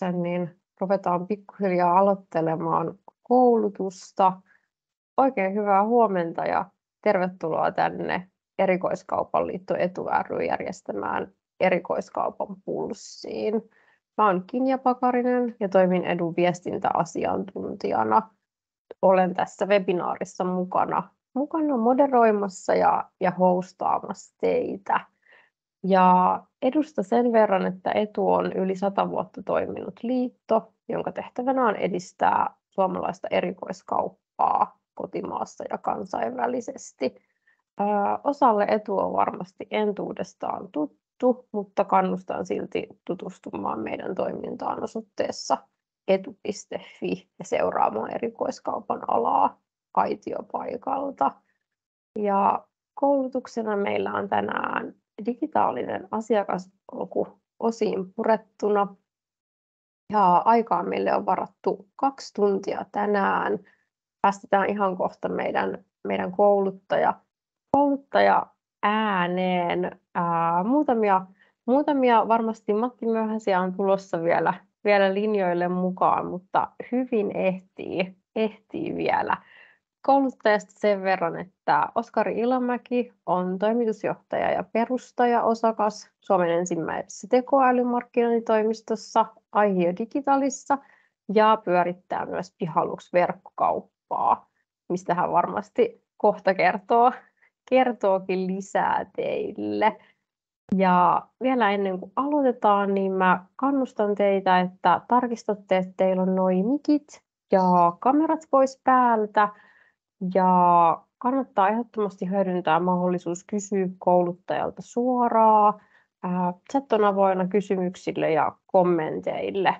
aloituksen, niin ruvetaan pikkuhiljaa aloittelemaan koulutusta. Oikein hyvää huomenta ja tervetuloa tänne Erikoiskaupan liitto Etu ry järjestämään Erikoiskaupan pulssiin. Mä oon Kinja Pakarinen ja toimin Edun viestintäasiantuntijana. Olen tässä webinaarissa mukana moderoimassa ja hostaamassa teitä. Ja Edusta sen verran, että Etu on yli 100 vuotta toiminut liitto, jonka tehtävänä on edistää suomalaista erikoiskauppaa kotimaassa ja kansainvälisesti. Osalle Etu on varmasti entuudestaan tuttu, mutta kannustan silti tutustumaan meidän toimintaan osoitteessa etu.fi ja seuraamaan erikoiskaupan alaa aitiopaikalta. Ja koulutuksena meillä on tänään digitaalinen asiakaspolku osiin purettuna. Ja aikaa meille on varattu 2 tuntia tänään. Päästetään ihan kohta meidän kouluttaja ääneen. Muutamia varmasti Matti Myöhäisiä on tulossa vielä linjoille mukaan, mutta hyvin ehtii vielä. Kouluttajasta sen verran, että Oskari Ilomäki on toimitusjohtaja ja perustaja-osakas Suomen ensimmäisessä tekoälymarkkinointitoimistossa Aihio Digitalissa ja pyörittää myös Pihalux-verkkokauppaa, mistä hän varmasti kohta kertookin lisää teille. Ja vielä ennen kuin aloitetaan, niin mä kannustan teitä, että tarkistatte, että teillä on noi mikit ja kamerat pois päältä. Ja kannattaa ehdottomasti hyödyntää mahdollisuus kysyä kouluttajalta suoraan. Chat on avoinna kysymyksille ja kommenteille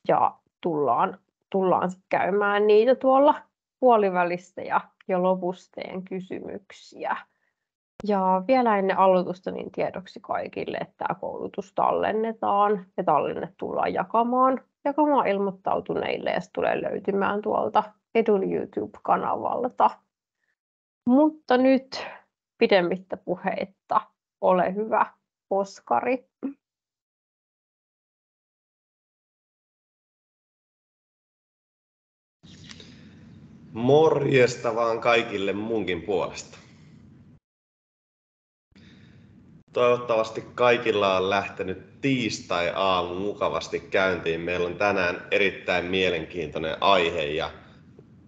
ja tullaan käymään niitä tuolla puolivälissä ja lopussa kysymyksiä. Ja vielä ennen aloitusta niin tiedoksi kaikille, että tämä koulutus tallennetaan ja tallenne tullaan jakamaan ilmoittautuneille ja se tulee löytymään tuolta Edun YouTube-kanavalta. Mutta nyt pidemmittä puheitta, ole hyvä, Oskari. Morjesta vaan kaikille munkin puolesta. Toivottavasti kaikilla on lähtenyt tiistai-aamu mukavasti käyntiin. Meillä on tänään erittäin mielenkiintoinen aihe ja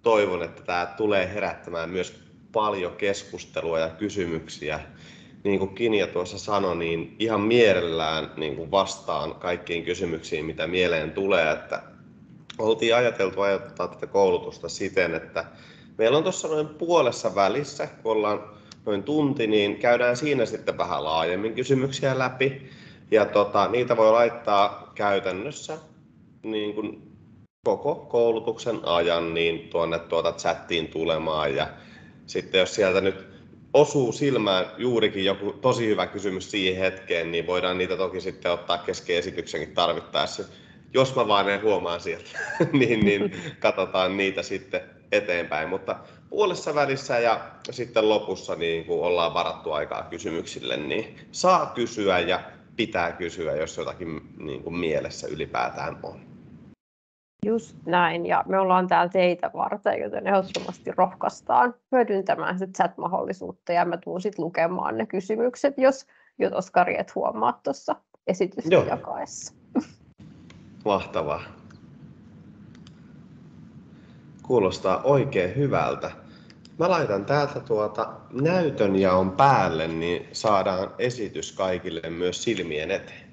toivon, että tämä tulee herättämään myös paljon keskustelua ja kysymyksiä. Niin kuin Kinja tuossa sanoi, niin ihan mielellään niin kuin vastaan kaikkiin kysymyksiin, mitä mieleen tulee. Että oltiin ajateltu ajoittaa tätä koulutusta siten, että meillä on tuossa noin puolessa välissä, kun ollaan noin tunti, niin käydään siinä sitten vähän laajemmin kysymyksiä läpi. Ja niitä voi laittaa käytännössä niin kuin koko koulutuksen ajan niin tuonne chattiin tulemaan. Ja sitten jos sieltä nyt osuu silmään juurikin joku tosi hyvä kysymys siihen hetkeen, niin voidaan niitä toki sitten ottaa kesken esityksenkin tarvittaessa. Jos mä vaan en huomaa sieltä, niin katsotaan niitä sitten eteenpäin. Mutta puolessa välissä ja sitten lopussa, niin kun ollaan varattu aikaa kysymyksille, niin saa kysyä ja pitää kysyä, jos jotakin niin kuin mielessä ylipäätään on. Just näin, ja me ollaan täällä teitä varten, joten ehdottomasti rohkaistaan hyödyntämään sitä chat-mahdollisuutta, ja mä tuun sitten lukemaan ne kysymykset, jos Oskari et huomaa tuossa esitystä jakaessa. Mahtavaa. Kuulostaa oikein hyvältä. Mä laitan täältä näytönjaon päälle, niin saadaan esitys kaikille myös silmien eteen.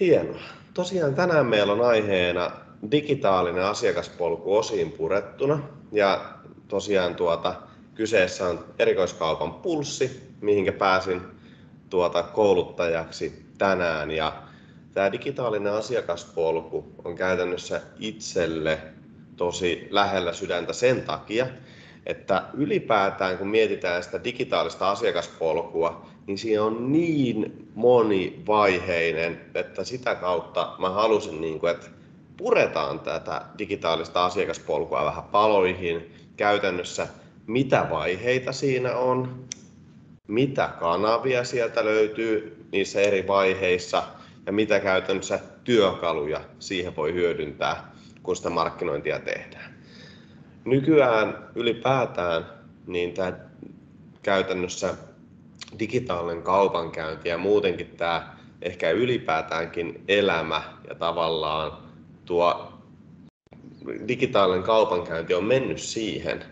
Hienoa. Tosiaan tänään meillä on aiheena digitaalinen asiakaspolku osiin purettuna. Ja tosiaan kyseessä on erikoiskaupan pulssi, mihinkä pääsin kouluttajaksi tänään. Ja tämä digitaalinen asiakaspolku on käytännössä itselle tosi lähellä sydäntä sen takia, että ylipäätään kun mietitään sitä digitaalista asiakaspolkua, niin siinä on niin monivaiheinen, että sitä kautta mä halusin, että puretaan tätä digitaalista asiakaspolkua vähän paloihin. Käytännössä mitä vaiheita siinä on, mitä kanavia sieltä löytyy niissä eri vaiheissa ja mitä käytännössä työkaluja siihen voi hyödyntää, kun sitä markkinointia tehdään. Nykyään ylipäätään niin tämä käytännössä digitaalinen kaupankäynti ja muutenkin tämä ehkä ylipäätäänkin elämä ja tavallaan tuo digitaalinen kaupankäynti on mennyt siihen,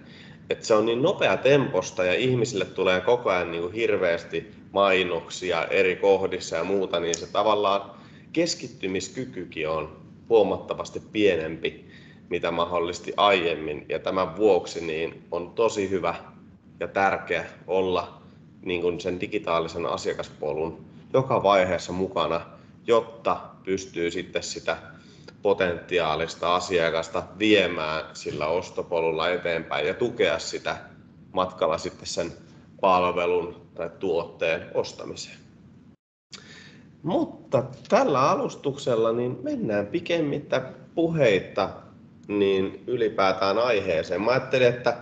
että se on niin nopea temposta ja ihmisille tulee koko ajan niin kuin hirveästi mainoksia eri kohdissa ja muuta, niin se tavallaan keskittymiskykykin on huomattavasti pienempi, mitä mahdollisesti aiemmin. Ja tämän vuoksi niin on tosi hyvä ja tärkeä olla niin kuin sen digitaalisen asiakaspolun joka vaiheessa mukana, jotta pystyy sitten sitä potentiaalista asiakasta viemään sillä ostopolulla eteenpäin ja tukea sitä matkalla sitten sen palvelun tai tuotteen ostamiseen. Mutta tällä alustuksella niin mennään pikemmittä puheitta niin ylipäätään aiheeseen. Mä ajattelin, että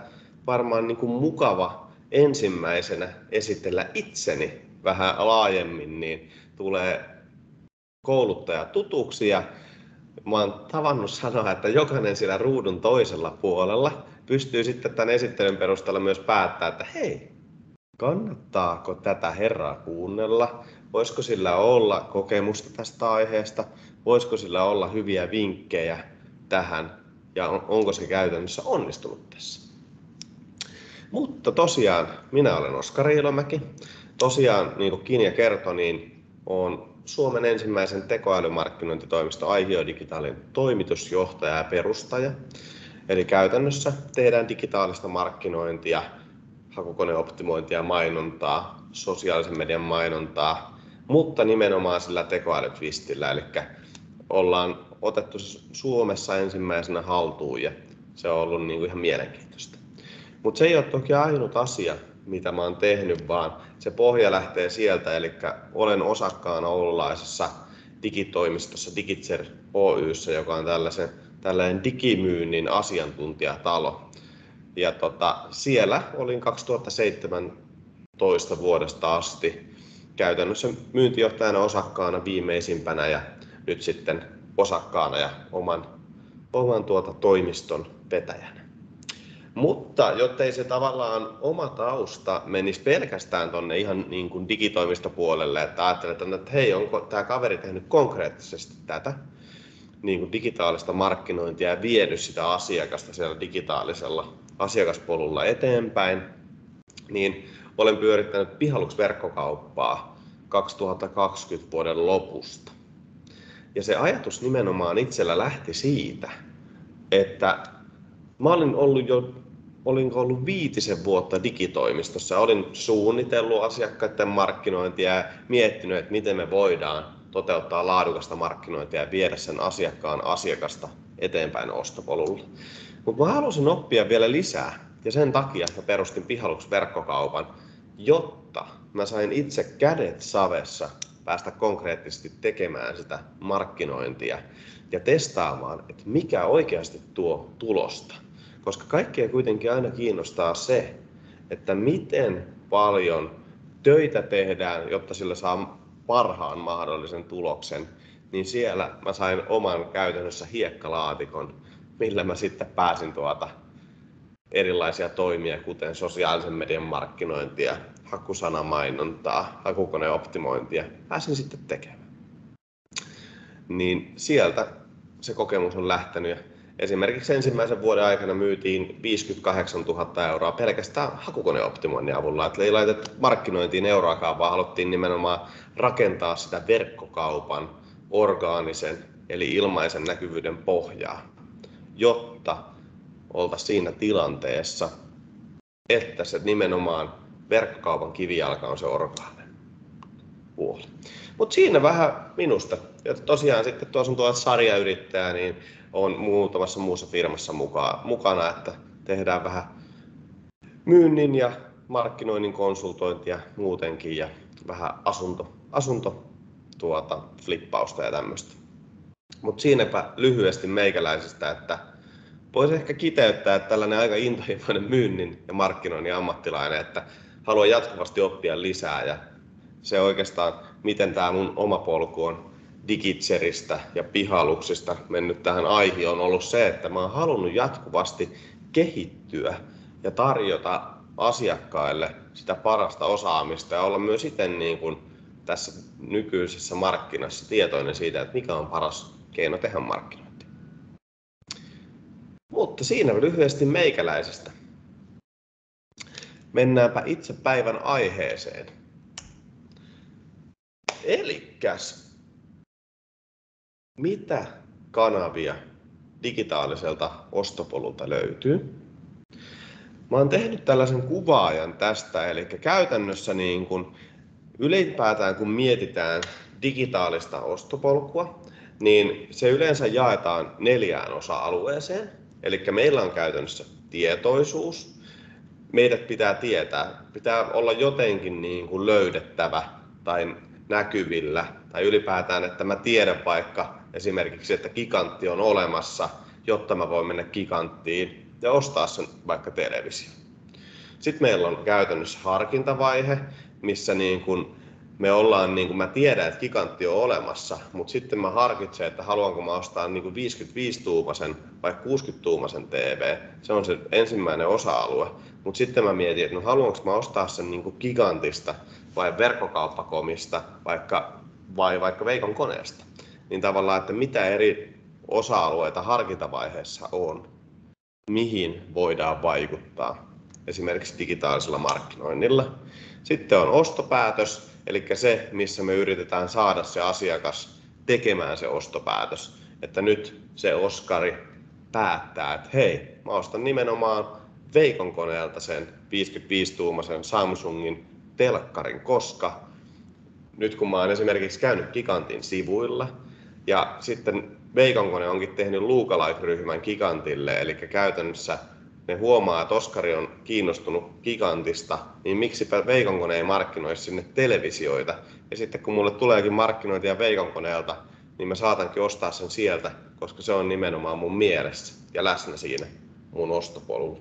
varmaan niin kuin mukava ensimmäisenä esitellä itseni vähän laajemmin, niin tulee kouluttaja tutuksi ja mä oon tavannut sanoa, että jokainen siellä ruudun toisella puolella pystyy sitten tämän esittelyn perusteella myös päättämään, että hei, kannattaako tätä herraa kuunnella? Voisiko sillä olla kokemusta tästä aiheesta? Voisiko sillä olla hyviä vinkkejä tähän? Ja onko se käytännössä onnistunut tässä? Mutta tosiaan, minä olen Oskari Ilomäki. Tosiaan, niin kuin Kinja kertoi, niin olen Suomen ensimmäisen tekoälymarkkinointitoimisto Aihio Digitaalin toimitusjohtaja ja perustaja. Eli käytännössä tehdään digitaalista markkinointia, hakukoneoptimointia, mainontaa, sosiaalisen median mainontaa, mutta nimenomaan sillä tekoälytvistillä. Eli ollaan otettu Suomessa ensimmäisenä haltuun ja se on ollut niin kuin ihan mielenkiintoista. Mutta se ei ole toki ainut asia, mitä mä oon tehnyt, vaan se pohja lähtee sieltä, eli olen osakkaana oululaisessa digitoimistossa Digitser Oy:ssä, joka on tällainen digimyynnin asiantuntijatalo. Ja siellä olin 2017 vuodesta asti käytännössä myyntijohtajana osakkaana viimeisimpänä ja nyt sitten osakkaana ja oman toimiston vetäjänä. Mutta jottei se tavallaan oma tausta menisi pelkästään tonne ihan niin kuin digitoimistopuolelle, että ajattelee, että hei, onko tämä kaveri tehnyt konkreettisesti tätä niin kuin digitaalista markkinointia ja vienyt sitä asiakasta siellä digitaalisella asiakaspolulla eteenpäin, niin olen pyörittänyt Pihalux-verkkokauppaa 2020 vuoden lopusta. Ja se ajatus nimenomaan itsellä lähti siitä, että mä olinko ollut 5 vuotta digitoimistossa. Olin suunnitellut asiakkaiden markkinointia ja miettinyt, että miten me voidaan toteuttaa laadukasta markkinointia ja viedä sen asiakasta eteenpäin ostopolulla. Mutta mä halusin oppia vielä lisää ja sen takia mä perustin Pihalux-verkkokaupan, jotta mä sain itse kädet savessa päästä konkreettisesti tekemään sitä markkinointia ja testaamaan, että mikä oikeasti tuo tulosta. Koska kaikkia kuitenkin aina kiinnostaa se, että miten paljon töitä tehdään, jotta sillä saa parhaan mahdollisen tuloksen, niin siellä mä sain oman käytännössä hiekkalaatikon, millä mä sitten pääsin erilaisia toimia, kuten sosiaalisen median markkinointia, hakusanamainontaa, hakukoneoptimointia, pääsin sitten tekemään. Niin sieltä se kokemus on lähtenyt. Esimerkiksi ensimmäisen vuoden aikana myytiin 58 000 euroa pelkästään hakukoneoptimoinnin avulla. Että ei laitettu markkinointiin euroakaan, vaan haluttiin nimenomaan rakentaa sitä verkkokaupan orgaanisen eli ilmaisen näkyvyyden pohjaa, jotta oltaisiin siinä tilanteessa, että se nimenomaan verkkokaupan kivijalka on se orgaaninen puoli. Mutta siinä vähän minusta. Ja tosiaan sitten tuossa on sarjayrittäjä, niin on muutamassa muussa firmassa mukana, että tehdään vähän myynnin ja markkinoinnin konsultointia muutenkin ja vähän flippausta ja tämmöistä. Mutta siinäpä lyhyesti meikäläisestä, että voisi ehkä kiteyttää, että tällainen aika intohimoinen myynnin ja markkinoinnin ammattilainen, että haluan jatkuvasti oppia lisää ja se oikeastaan, miten tämä mun oma polku on Digitseristä ja pihaluksista mennyt tähän aiheeseen on ollut se, että mä oon halunnut jatkuvasti kehittyä ja tarjota asiakkaille sitä parasta osaamista ja olla myös itse niin kuin tässä nykyisessä markkinassa tietoinen siitä, että mikä on paras keino tehdä markkinointia. Mutta siinä lyhyesti meikäläisestä. Mennäänpä itse päivän aiheeseen. Elikkäs, mitä kanavia digitaaliselta ostopolulta löytyy? Mä oon tehnyt tällaisen kuvaajan tästä, eli käytännössä niin kun ylipäätään kun mietitään digitaalista ostopolkua, niin se yleensä jaetaan 4 osa-alueeseen. Eli meillä on käytännössä tietoisuus. Meidät pitää tietää, pitää olla jotenkin niin kuin löydettävä tai näkyvillä, tai ylipäätään, että mä tiedän vaikka esimerkiksi, että Gigantti on olemassa, jotta mä voin mennä Giganttiin ja ostaa sen vaikka televisio. Sitten meillä on käytännössä harkintavaihe, missä niin kun me ollaan, niin kun mä tiedän, että Gigantti on olemassa, mutta sitten mä harkitsen, että haluanko mä ostaa niin 55-tuumaisen vai 60-tuumaisen TV. Se on se ensimmäinen osa-alue. Mutta sitten mä mietin, että no haluanko mä ostaa sen niin Gigantista vai verkkokauppakomista vai vaikka Veikon koneesta. Niin tavallaan, että mitä eri osa-alueita harkintavaiheessa on, mihin voidaan vaikuttaa esimerkiksi digitaalisella markkinoinnilla. Sitten on ostopäätös, eli se, missä me yritetään saada se asiakas tekemään se ostopäätös. Että nyt se Oskari päättää, että hei, mä ostan nimenomaan Veikon koneelta sen 55-tuumaisen Samsungin telkkarin, koska nyt kun mä oon esimerkiksi käynyt Gigantin sivuilla ja sitten Veikon kone onkin tehnyt Lookalike-ryhmän Gigantille, eli käytännössä ne huomaa, että Oskari on kiinnostunut Gigantista, niin miksipä Veikon kone ei markkinoi sinne televisioita. Ja sitten kun mulle tuleekin markkinointia Veikon koneelta, niin mä saatankin ostaa sen sieltä, koska se on nimenomaan mun mielessä ja läsnä siinä mun ostopolulla.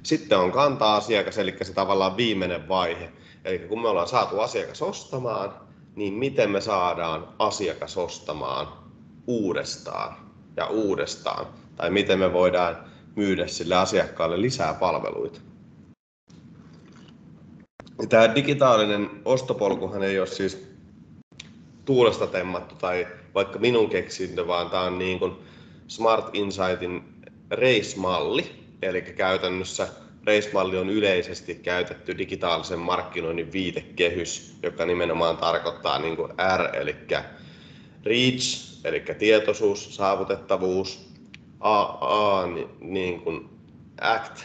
Sitten on kanta-asiakas, eli se tavallaan viimeinen vaihe. Eli kun me ollaan saatu asiakas ostamaan, niin miten me saadaan asiakas ostamaan uudestaan ja uudestaan. Tai miten me voidaan myydä sille asiakkaalle lisää palveluita. Tämä digitaalinen ostopolkuhan ei ole siis tuulesta temmattu tai vaikka minun keksintö, vaan tämä on niin kuin Smart Insightin RACE-malli. Eli käytännössä RACE-malli on yleisesti käytetty digitaalisen markkinoinnin viitekehys, joka nimenomaan tarkoittaa niin kuin R, eli reach, eli tietoisuus, saavutettavuus, A niin kuin act,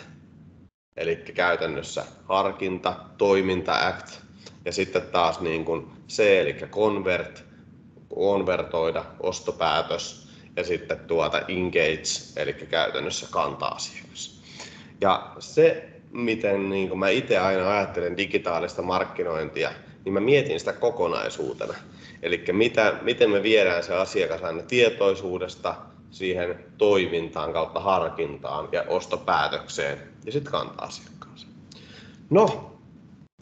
eli käytännössä harkinta, toiminta, act, ja sitten taas niin kuin C, eli convert, konvertoida, ostopäätös, ja sitten engage, eli käytännössä kanta-asiakas. Ja se, miten niin kuin mä itse aina ajattelen digitaalista markkinointia, niin mä mietin sitä kokonaisuutena. Eli miten me viedään se asiakas aina tietoisuudesta siihen toimintaan kautta harkintaan ja ostopäätökseen ja sitten kanta-asiakkaaseen. No,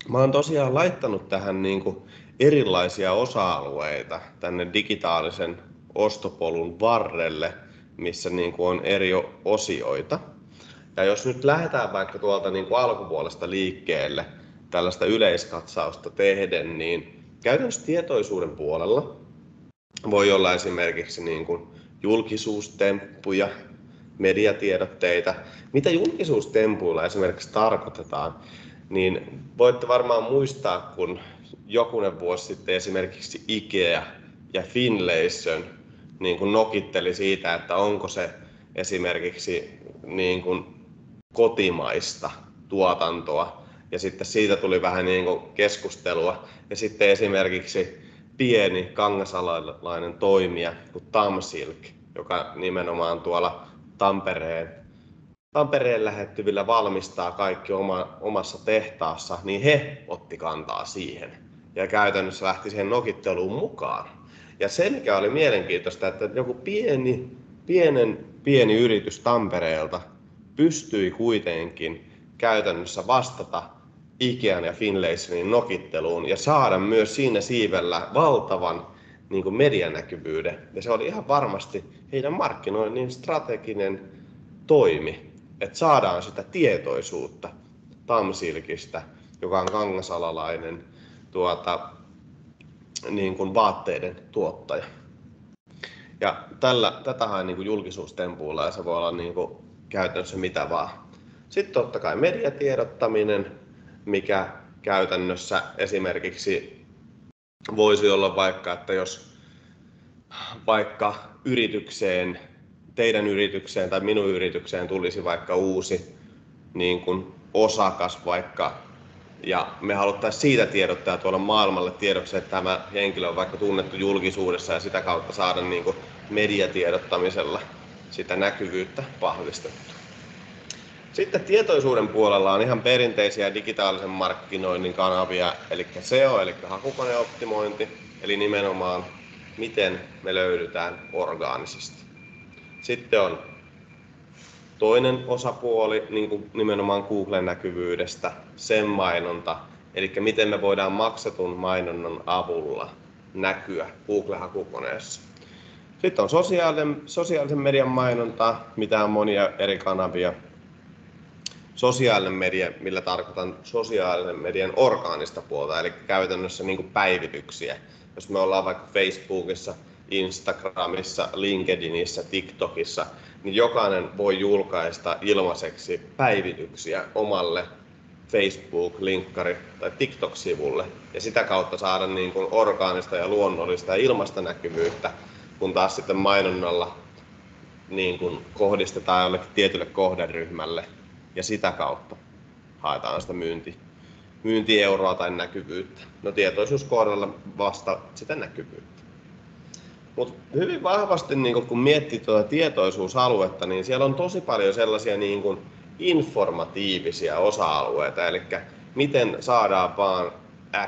mä oon tosiaan laittanut tähän niin kuin erilaisia osa-alueita tänne digitaalisen ostopolun varrelle, missä niin kuin on eri osioita. Ja jos nyt lähdetään vaikka tuolta niin kuin alkupuolesta liikkeelle tällaista yleiskatsausta tehden, niin käytännössä tietoisuuden puolella voi olla esimerkiksi niin kuin julkisuustemppuja, mediatiedotteita. Mitä julkisuustempuilla esimerkiksi tarkoitetaan, niin voitte varmaan muistaa, kun jokunen vuosi sitten esimerkiksi IKEA ja Finlayson niin kuin nokitteli siitä, että onko se esimerkiksi niin kuin kotimaista tuotantoa. Ja sitten siitä tuli vähän niin kuin keskustelua. Ja sitten esimerkiksi pieni kangasalalainen toimija kuin Tamsilk, joka nimenomaan tuolla Tampereen lähettyvillä valmistaa kaikki omassa tehtaassa, niin he otti kantaa siihen. Ja käytännössä lähti siihen nokitteluun mukaan. Ja se, mikä oli mielenkiintoista, että joku pieni yritys Tampereelta pystyi kuitenkin käytännössä vastata Ikean ja Finlaysonin nokitteluun ja saada myös siinä siivellä valtavan niin kuin medianäkyvyyden. Ja se oli ihan varmasti heidän markkinoinnin strateginen toimi, että saadaan sitä tietoisuutta Tamsilkistä, joka on kangasalalainen niin kuin vaatteiden tuottaja. Ja tätä haen niin kuin julkisuustempuilla ja se voi olla niin kuin käytännössä mitä vaan. Sitten totta kai mediatiedottaminen, mikä käytännössä esimerkiksi voisi olla vaikka, että jos vaikka teidän yritykseen tai minun yritykseen tulisi vaikka uusi niin kuin osakas vaikka, ja me haluttaisiin siitä tiedottaa tuolla maailmalle tiedoksi, että tämä henkilö on vaikka tunnettu julkisuudessa ja sitä kautta saada niin kuin mediatiedottamisella sitä näkyvyyttä vahvistettua. Sitten tietoisuuden puolella on ihan perinteisiä digitaalisen markkinoinnin kanavia, eli SEO, eli hakukoneoptimointi, eli nimenomaan miten me löydytään orgaanisesti. Sitten on toinen osapuoli niin kuin nimenomaan Googlen näkyvyydestä, sen mainonta, eli miten me voidaan maksetun mainonnan avulla näkyä Google-hakukoneessa. Sitten on sosiaalisen median mainonta, mitä on monia eri kanavia. Sosiaalinen media, millä tarkoitan sosiaalisen median orgaanista puolta, eli käytännössä niin kuin päivityksiä. Jos me ollaan vaikka Facebookissa, Instagramissa, LinkedInissä, TikTokissa, niin jokainen voi julkaista ilmaiseksi päivityksiä omalle Facebook-, linkkari- tai TikTok-sivulle ja sitä kautta saada niin kuin orgaanista ja luonnollista ja ilmaista näkyvyyttä, kun taas sitten mainonnalla niin kuin kohdistetaan jollekin tietylle kohderyhmälle ja sitä kautta haetaan sitä myyntieuroa tai näkyvyyttä. No tietoisuuskohdalla vasta sitä näkyvyyttä. Mutta hyvin vahvasti niin kun miettii tuota tietoisuusaluetta, niin siellä on tosi paljon sellaisia niin kun informatiivisia osa-alueita, eli miten saadaan vaan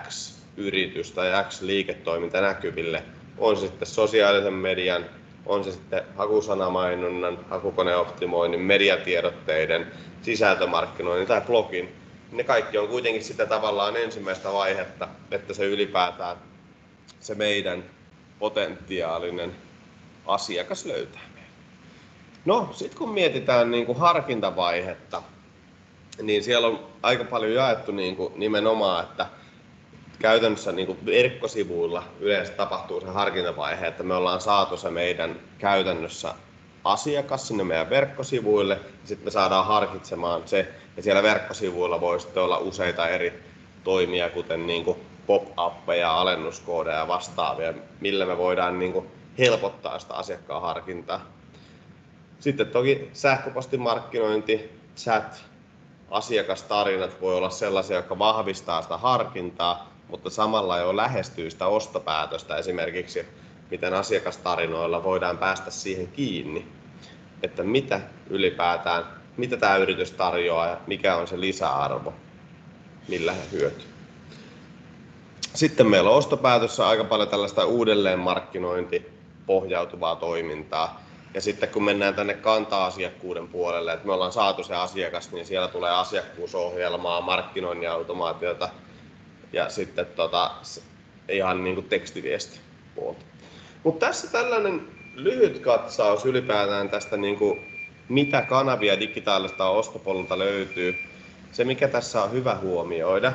X yritys tai X liiketoiminta näkyville, on se sitten sosiaalisen median, on se sitten hakusanamainonnan, hakukoneoptimoinnin, mediatiedotteiden, sisältömarkkinoinnin tai blogin. Ne kaikki on kuitenkin sitä tavallaan ensimmäistä vaihetta, että se ylipäätään se meidän potentiaalinen asiakas löytää meidät. No, sitten kun mietitään niin kuin harkintavaihetta, niin siellä on aika paljon jaettu niin kuin nimenomaan, että käytännössä niin kuin verkkosivuilla yleensä tapahtuu se harkintavaihe, että me ollaan saatu se meidän käytännössä asiakas sinne meidän verkkosivuille, ja sitten me saadaan harkitsemaan se, ja siellä verkkosivuilla voi sitten olla useita eri toimia, kuten niin kuin pop-appeja, alennuskoodeja ja vastaavia, millä me voidaan niin kuin helpottaa sitä asiakkaan harkintaa. Sitten toki sähköpostimarkkinointi, chat, asiakastarinat voi olla sellaisia, jotka vahvistaa sitä harkintaa, mutta samalla jo lähestyy sitä ostopäätöstä esimerkiksi, miten asiakastarinoilla voidaan päästä siihen kiinni, että mitä ylipäätään, mitä tämä yritys tarjoaa ja mikä on se lisäarvo, millä he hyötyvät. Sitten meillä on ostopäätössä aika paljon tällaista uudelleenmarkkinointipohjautuvaa toimintaa. Ja sitten kun mennään tänne kanta-asiakkuuden puolelle, että me ollaan saatu se asiakas, niin siellä tulee asiakkuusohjelmaa, markkinoinnin automaatiota ja sitten ihan niin kuin tekstiviestipuolta. Mutta tässä tällainen lyhyt katsaus ylipäätään tästä, niin kuin, mitä kanavia digitaalista ostopolulta löytyy. Se, mikä tässä on hyvä huomioida,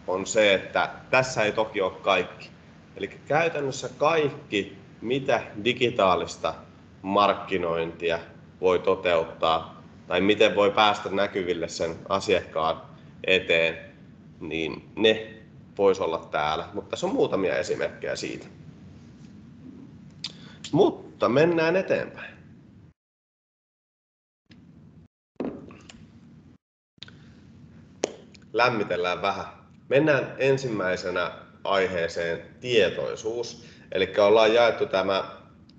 on se, että tässä ei toki ole kaikki. Eli käytännössä kaikki, mitä digitaalista markkinointia voi toteuttaa tai miten voi päästä näkyville sen asiakkaan eteen, niin ne voisi olla täällä. Mutta tässä on muutamia esimerkkejä siitä. Mutta mennään eteenpäin. Lämmitellään vähän. Mennään ensimmäisenä aiheeseen tietoisuus. Eli ollaan jaettu tämä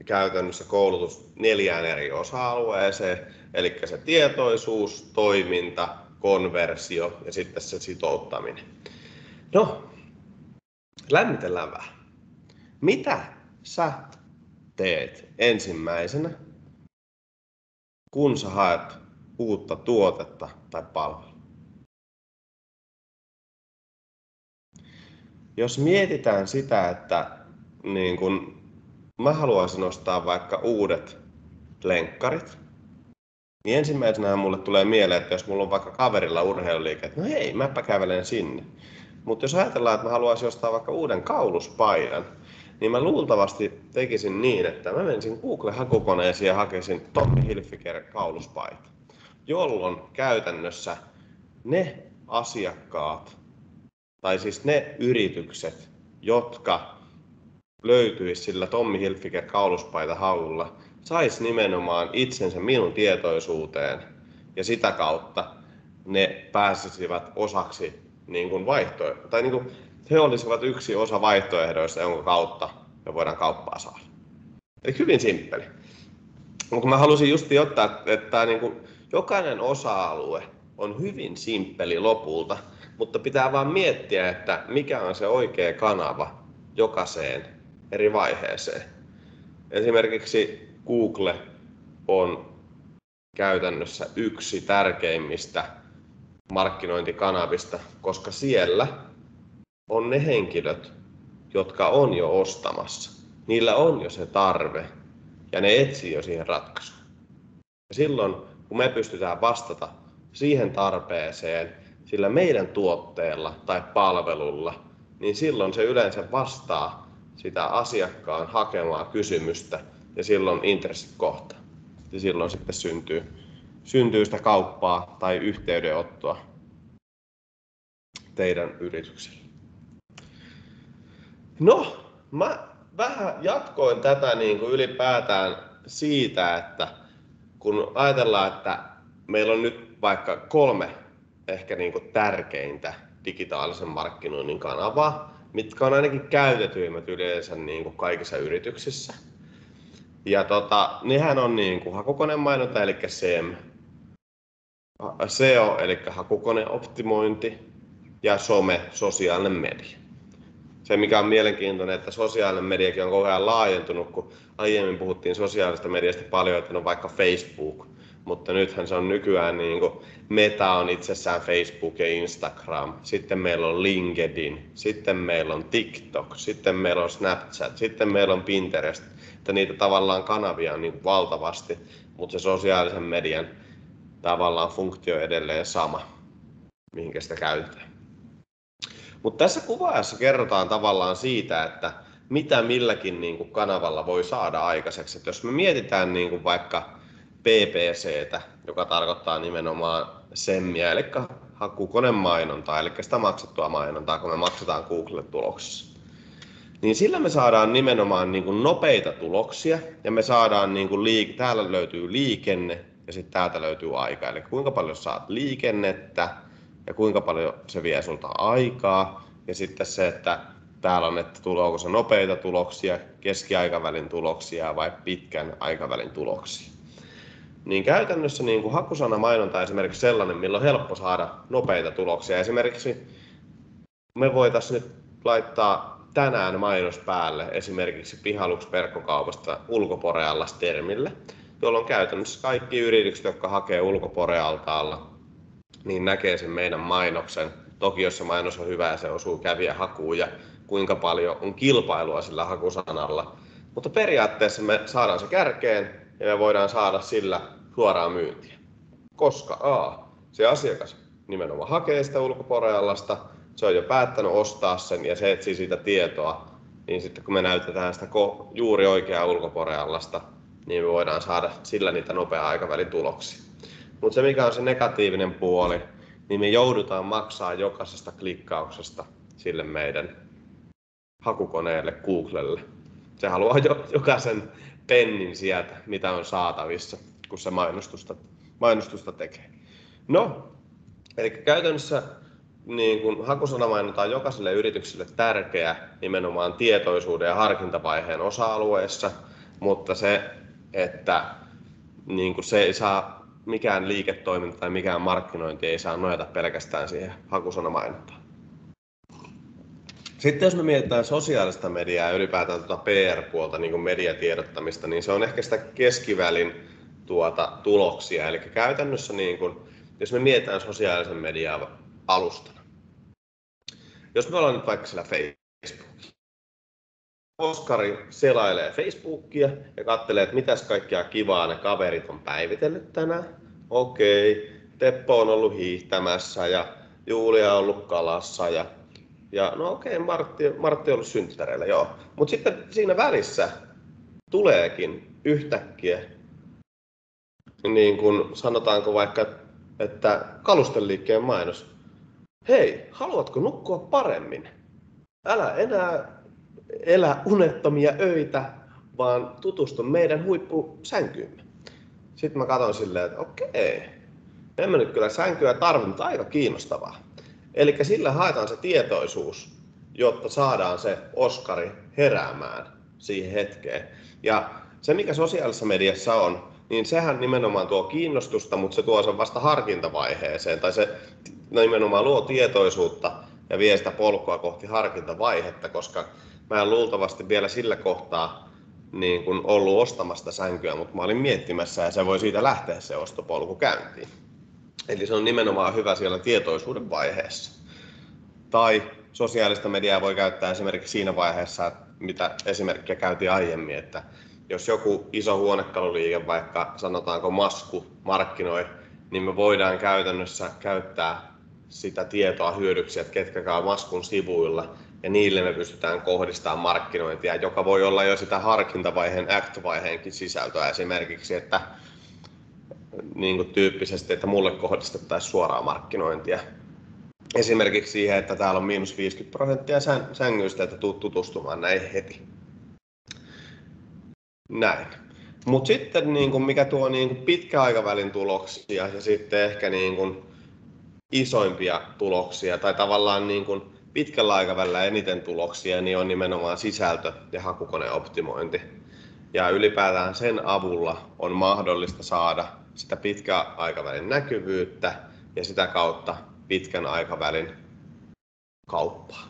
käytännössä koulutus 4 eri osa-alueeseen. Eli se tietoisuus, toiminta, konversio ja sitten se sitouttaminen. No, lämmitellään vähän. Mitä sä teet ensimmäisenä, kun sä haet uutta tuotetta tai palvelua? Jos mietitään sitä, että niin kun mä haluaisin ostaa vaikka uudet lenkkarit, niin ensimmäisenä mulle tulee mieleen, että jos mulla on vaikka kaverilla urheiluliike, että no hei, mäpä kävelen sinne. Mutta jos ajatellaan, että mä haluaisin ostaa vaikka uuden kauluspaidan, niin mä luultavasti tekisin niin, että mä menisin Google-hakukoneeseen ja hakisin Tommy Hilfiger kauluspaita, jolloin käytännössä ne asiakkaat, tai siis ne yritykset, jotka löytyisi sillä Tommy Hilfiger kauluspaita haulla, sais nimenomaan itsensä minun tietoisuuteen ja sitä kautta ne pääsisivät osaksi niin kuin tai niin kuin he olisivat yksi osa vaihtoehdoista, jonka kautta me voidaan kauppaa saada. Eli hyvin simppeli. Mutta mä halusin just ottaa, että niin kuin jokainen osa-alue on hyvin simppeli lopulta, mutta pitää vaan miettiä, että mikä on se oikea kanava jokaiseen eri vaiheeseen. Esimerkiksi Google on käytännössä yksi tärkeimmistä markkinointikanavista, koska siellä on ne henkilöt, jotka on jo ostamassa. Niillä on jo se tarve ja ne etsii jo siihen ratkaisua. Ja silloin, kun me pystytään vastata siihen tarpeeseen sillä meidän tuotteella tai palvelulla, niin silloin se yleensä vastaa sitä asiakkaan hakemaa kysymystä ja silloin intressit kohtaa. Ja silloin sitten syntyy sitä kauppaa tai yhteydenottoa teidän yritykselle. No, mä vähän jatkoin tätä niin kuin ylipäätään siitä, että kun ajatellaan, että meillä on nyt vaikka 3 ehkä niin kuin tärkeintä digitaalisen markkinoinnin kanavaa, mitkä on ainakin käytetyimmät yleensä niin kuin kaikissa yrityksissä. Ja nehän on niin kuin hakukonemainonta eli SEM, SEO eli hakukoneoptimointi ja some, sosiaalinen media. Se mikä on mielenkiintoinen, että sosiaalinen mediakin on koko ajan laajentunut, kun aiemmin puhuttiin sosiaalista mediasta paljon, että on vaikka Facebook, mutta nythän se on nykyään niin kuin Meta on itsessään Facebook ja Instagram, sitten meillä on LinkedIn, sitten meillä on TikTok, sitten meillä on Snapchat, sitten meillä on Pinterest, että niitä tavallaan kanavia on niin valtavasti, mutta se sosiaalisen median tavallaan funktio edelleen sama, mihinkä sitä käytetään. Mutta tässä kuvaajassa kerrotaan tavallaan siitä, että mitä milläkin niin kuin kanavalla voi saada aikaiseksi. Et jos me mietitään niin kuin vaikka PPCtä, joka tarkoittaa nimenomaan SEMiä, eli hakukonemainontaa, eli sitä maksettua mainontaa, kun me maksetaan Google-tuloksissa, niin sillä me saadaan nimenomaan niin kuin nopeita tuloksia, ja me saadaan, niin kuin täällä löytyy liikenne, ja sitten täältä löytyy aika, eli kuinka paljon saat liikennettä, ja kuinka paljon se vie sulta aikaa, ja sitten se, että täällä on, että tuleeko se nopeita tuloksia, keskiaikavälin tuloksia vai pitkän aikavälin tuloksia. Niin käytännössä niin kuin hakusanamainonta on esimerkiksi sellainen, millä on helppo saada nopeita tuloksia. Esimerkiksi me voitaisiin nyt laittaa tänään mainos päälle esimerkiksi Pihalux-verkkokaupasta ulkoporealas-termille, jolloin käytännössä kaikki yritykset, jotka hakee ulkoporealtaalla, niin näkee sen meidän mainoksen. Toki jos se mainos on hyvä ja se osuu kävijähakuun ja kuinka paljon on kilpailua sillä hakusanalla. Mutta periaatteessa me saadaan se kärkeen ja me voidaan saada sillä suoraan myyntiä. Koska se asiakas nimenomaan hakee sitä ulkoporeallasta, se on jo päättänyt ostaa sen ja se etsii siitä tietoa, niin sitten kun me näytetään sitä juuri oikeaa ulkoporeallasta, niin me voidaan saada sillä niitä nopea aikavälin tuloksia. Mutta se mikä on se negatiivinen puoli, niin me joudutaan maksaa jokaisesta klikkauksesta sille meidän hakukoneelle, Googlelle. Se haluaa jokaisen pennin sieltä, mitä on saatavissa, kun se mainostusta tekee. No, eli käytännössä niin kun hakusanamainonta on jokaiselle yritykselle tärkeä nimenomaan tietoisuuden ja harkintavaiheen osa-alueessa, mutta se, että niin kun se ei saa mikään liiketoiminta tai mikään markkinointi ei saa nojata pelkästään siihen hakusanamainontaan. Sitten jos me mietitään sosiaalista mediaa ja ylipäätään PR-puolta, niin kuin mediatiedottamista, niin se on ehkä sitä keskivälin tuloksia. Eli käytännössä, niin kuin, jos me mietitään sosiaalisen median alustana. Jos me ollaan nyt vaikka siellä Facebookissa, Oskari selailee Facebookia ja katselee, että mitäs kaikkea kivaa ne kaverit on päivitellyt tänään. Okei, Teppo on ollut hiihtämässä ja Julia on ollut kalassa ja no okei, Martti on ollut synttäreillä, joo. Mutta sitten siinä välissä tuleekin yhtäkkiä, niin kuin sanotaanko vaikka, että kalusteliikkeen mainos. Hei, haluatko nukkua paremmin? Älä enää elä unettomia öitä, vaan tutustu meidän huippusäänkyymme. Sitten mä katson silleen, että okei, en mä nyt kyllä sänkyä tarvitse, mutta aika kiinnostavaa. Eli sillä haetaan se tietoisuus, jotta saadaan se Oskari heräämään siihen hetkeen. Ja se, mikä sosiaalisessa mediassa on, niin sehän nimenomaan tuo kiinnostusta, mutta se tuo sen vasta harkintavaiheeseen. Tai se nimenomaan luo tietoisuutta ja vie sitä polkua kohti harkintavaihetta, koska mä en luultavasti vielä sillä kohtaa niin kun ollut ostamasta sänkyä, mutta mä olin miettimässä ja se voi siitä lähteä se ostopolku käyntiin. Eli se on nimenomaan hyvä siellä tietoisuuden vaiheessa. Tai sosiaalista mediaa voi käyttää esimerkiksi siinä vaiheessa, mitä esimerkkiä käytiin aiemmin, että jos joku iso huonekaluliike, vaikka sanotaanko Masku, markkinoi, niin me voidaan käytännössä käyttää sitä tietoa hyödyksi, että ketkä käy Maskun sivuilla, ja niille me pystytään kohdistamaan markkinointia, joka voi olla jo sitä harkintavaiheen, act-vaiheenkin sisältöä esimerkiksi, että niin kuin tyyppisesti, että mulle kohdistettaisiin suoraa markkinointia. Esimerkiksi siihen, että täällä on -50% sängyistä, että tuut tutustumaan näihin heti. Näin. Mutta sitten niin kuin mikä tuo niin kuin pitkän aikavälin tuloksia ja sitten ehkä niin kuin isoimpia tuloksia tai tavallaan niin kuin pitkällä aikavälillä eniten tuloksia, niin on nimenomaan sisältö- ja hakukoneoptimointi. Ja ylipäätään sen avulla on mahdollista saada sitä pitkän aikavälin näkyvyyttä ja sitä kautta pitkän aikavälin kauppaa.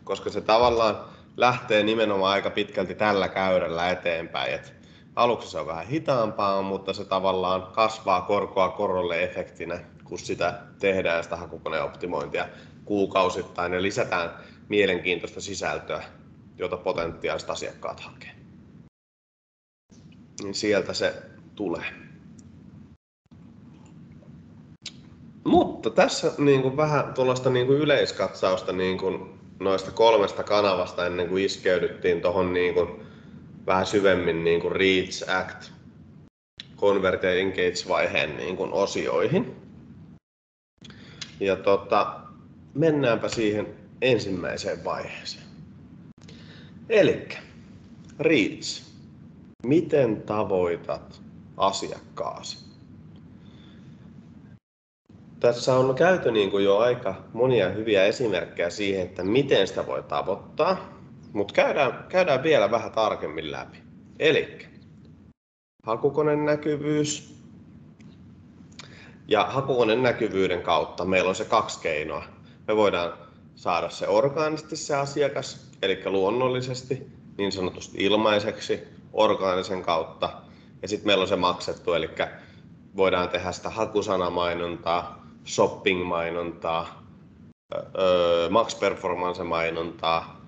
Koska se tavallaan lähtee nimenomaan aika pitkälti tällä käyrällä eteenpäin. Et aluksi se on vähän hitaampaa, mutta se tavallaan kasvaa korkoa korolle efektinä, kun sitä tehdään sitä hakukoneoptimointia kuukausittain ja lisätään mielenkiintoista sisältöä, jota potentiaaliset asiakkaat hakee. Niin sieltä se tulee. Mutta tässä niin kuin vähän tuollaista niin kuin yleiskatsausta niin kuin noista 3 kanavasta ennen kuin iskeydyttiin tuohon niin kuin vähän syvemmin niin kuin Reach, Act, Convert ja Engage-vaiheen niin kuin osioihin. Ja mennäänpä siihen ensimmäiseen vaiheeseen. Elikkä Reach. Miten tavoitat asiakkaasi? Tässä on käyty niin kuin jo aika monia hyviä esimerkkejä siihen, että miten sitä voi tavoittaa, mutta käydään vielä vähän tarkemmin läpi. Eli hakukoneen näkyvyys. Ja hakukoneen näkyvyyden kautta meillä on se 2 keinoa. Me voidaan saada se orgaanisesti se asiakas, eli luonnollisesti, niin sanotusti ilmaiseksi, orgaanisen kautta. Ja sitten meillä on se maksettu, eli voidaan tehdä sitä hakusanamainontaa, shopping-mainontaa, max performance-mainontaa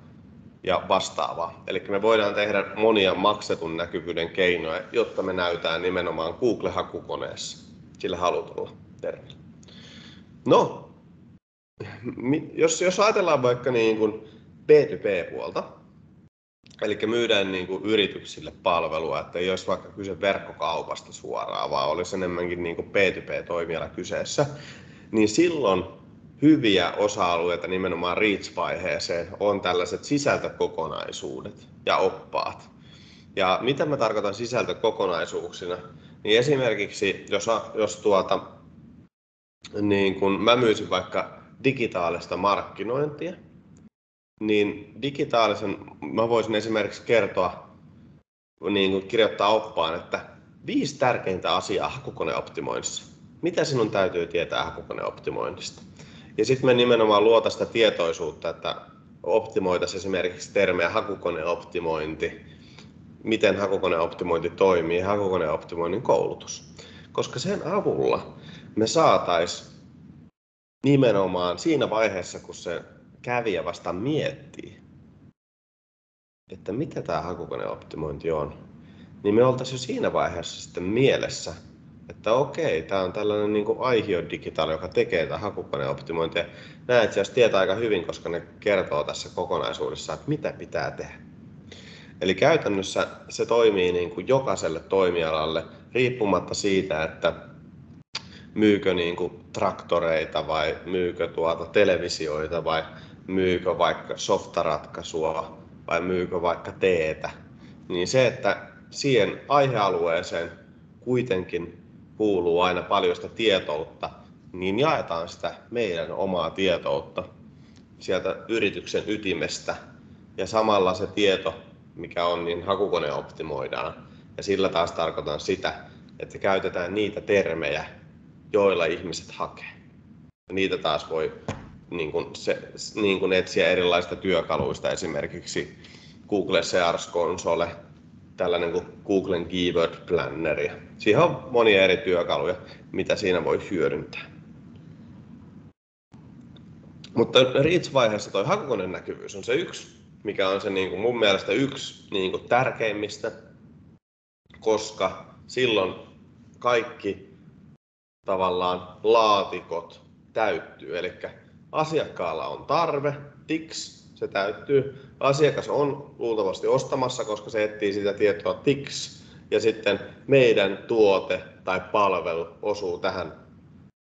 ja vastaavaa. Eli me voidaan tehdä monia maksetun näkyvyyden keinoja, jotta me näytään nimenomaan Google-hakukoneessa sillä halutulla termillä. No, jos ajatellaan vaikka niin kuin B2B-puolta, eli myydään niin kuin yrityksille palvelua, että ei olisi vaikka kyse verkkokaupasta suoraan, vaan olisi enemmänkin niin kuin B2B-toimiala kyseessä, niin silloin hyviä osa-alueita nimenomaan Reach-vaiheeseen on tällaiset sisältökokonaisuudet ja oppaat. Ja mitä mä tarkoitan sisältökokonaisuuksina, niin esimerkiksi jos niin kun mä myisin vaikka digitaalista markkinointia, niin mä voisin esimerkiksi kertoa, niin kuin kirjoittaa oppaan, että 5 tärkeintä asiaa hakukoneoptimoinnissa. Mitä sinun täytyy tietää hakukoneoptimoinnista? Ja sitten me nimenomaan luota sitä tietoisuutta, että optimoitaisiin esimerkiksi termejä hakukoneoptimointi, miten hakukoneoptimointi toimii, hakukoneoptimoinnin koulutus. Koska sen avulla me saataisiin nimenomaan siinä vaiheessa, kun se kävijä vasta miettii, että mitä tämä hakukoneoptimointi on, niin me oltaisiin jo siinä vaiheessa sitten mielessä, että okei, tämä on tällainen niin kuin Aihio Digital, joka tekee tätä hakukoneoptimointia. Nämä itse asiassa tietää aika hyvin, koska ne kertoo tässä kokonaisuudessa, että mitä pitää tehdä. Eli käytännössä se toimii niin kuin jokaiselle toimialalle, riippumatta siitä, että myykö niin kuin traktoreita vai myykö televisioita vai myykö vaikka softaratkaisua vai myykö vaikka teetä. Niin se, että siihen aihealueeseen kuitenkin kuuluu aina paljon sitä tietoutta, niin jaetaan sitä meidän omaa tietoutta sieltä yrityksen ytimestä ja samalla se tieto, mikä on, niin hakukone optimoidaan. Ja sillä taas tarkoitan sitä, että käytetään niitä termejä, joilla ihmiset hakee. Ja niitä taas voi niin kuin etsiä erilaisista työkaluista, esimerkiksi Google Search Console, tällainen kuin Googlen Keyword Planner. Siihen on monia eri työkaluja, mitä siinä voi hyödyntää. Mutta Reach-vaiheessa tuo hakukoneen näkyvyys on se yksi, mikä on se niin kuin mun mielestä yksi niin kuin tärkeimmistä, koska silloin kaikki tavallaan laatikot täyttyy. Eli asiakkaalla on tarve, tiks, se täyttyy. Asiakas on luultavasti ostamassa, koska se etsii sitä tietoa, tiks. Ja sitten meidän tuote tai palvelu osuu tähän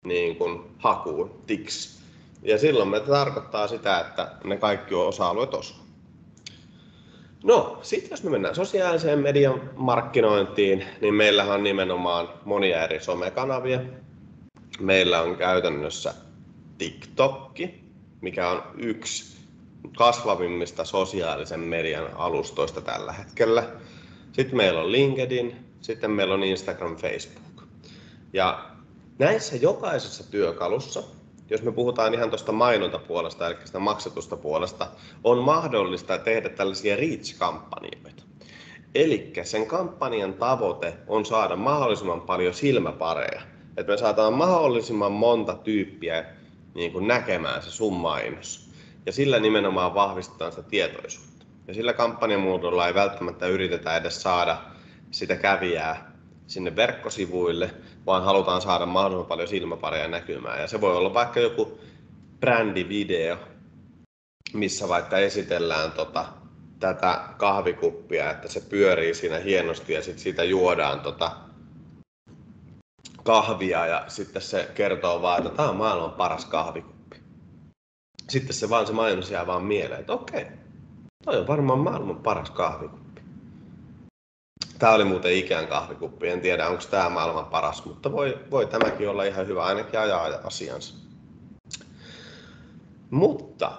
niin kuin hakuun, tiks. Ja silloin me tarkoittaa sitä, että ne kaikki osa-alueet osuu. No, sitten jos me mennään sosiaaliseen median markkinointiin, niin meillähän on nimenomaan monia eri somekanavia. Meillä on käytännössä TikTokki, mikä on yksi kasvavimmista sosiaalisen median alustoista tällä hetkellä. Sitten meillä on LinkedIn, sitten meillä on Instagram, Facebook. Ja näissä jokaisessa työkalussa, jos me puhutaan ihan tuosta mainontapuolesta, eli sitä maksetusta puolesta, on mahdollista tehdä tällaisia reach-kampanjoita. Eli sen kampanjan tavoite on saada mahdollisimman paljon silmäpareja. Että me saadaan mahdollisimman monta tyyppiä niin kuin näkemään se sun mainos. Ja sillä nimenomaan vahvistetaan sitä tietoisuutta. Ja sillä kampanjamuodolla ei välttämättä yritetä edes saada sitä kävijää sinne verkkosivuille, vaan halutaan saada mahdollisimman paljon silmäpareja näkymään. Ja se voi olla vaikka joku brändivideo, missä vaikka esitellään tätä kahvikuppia, että se pyörii siinä hienosti ja sitten siitä juodaan kahvia ja sitten se kertoo vaan, että tämä on maailman paras kahvikuppi. Sitten se mainos jää vaan mieleen, että okei, toi on varmaan maailman paras kahvikuppi. Tämä oli muuten Ikean kahvikuppi, en tiedä onko tämä maailman paras, mutta voi tämäkin olla ihan hyvä ainakin ajaa asiansa. Mutta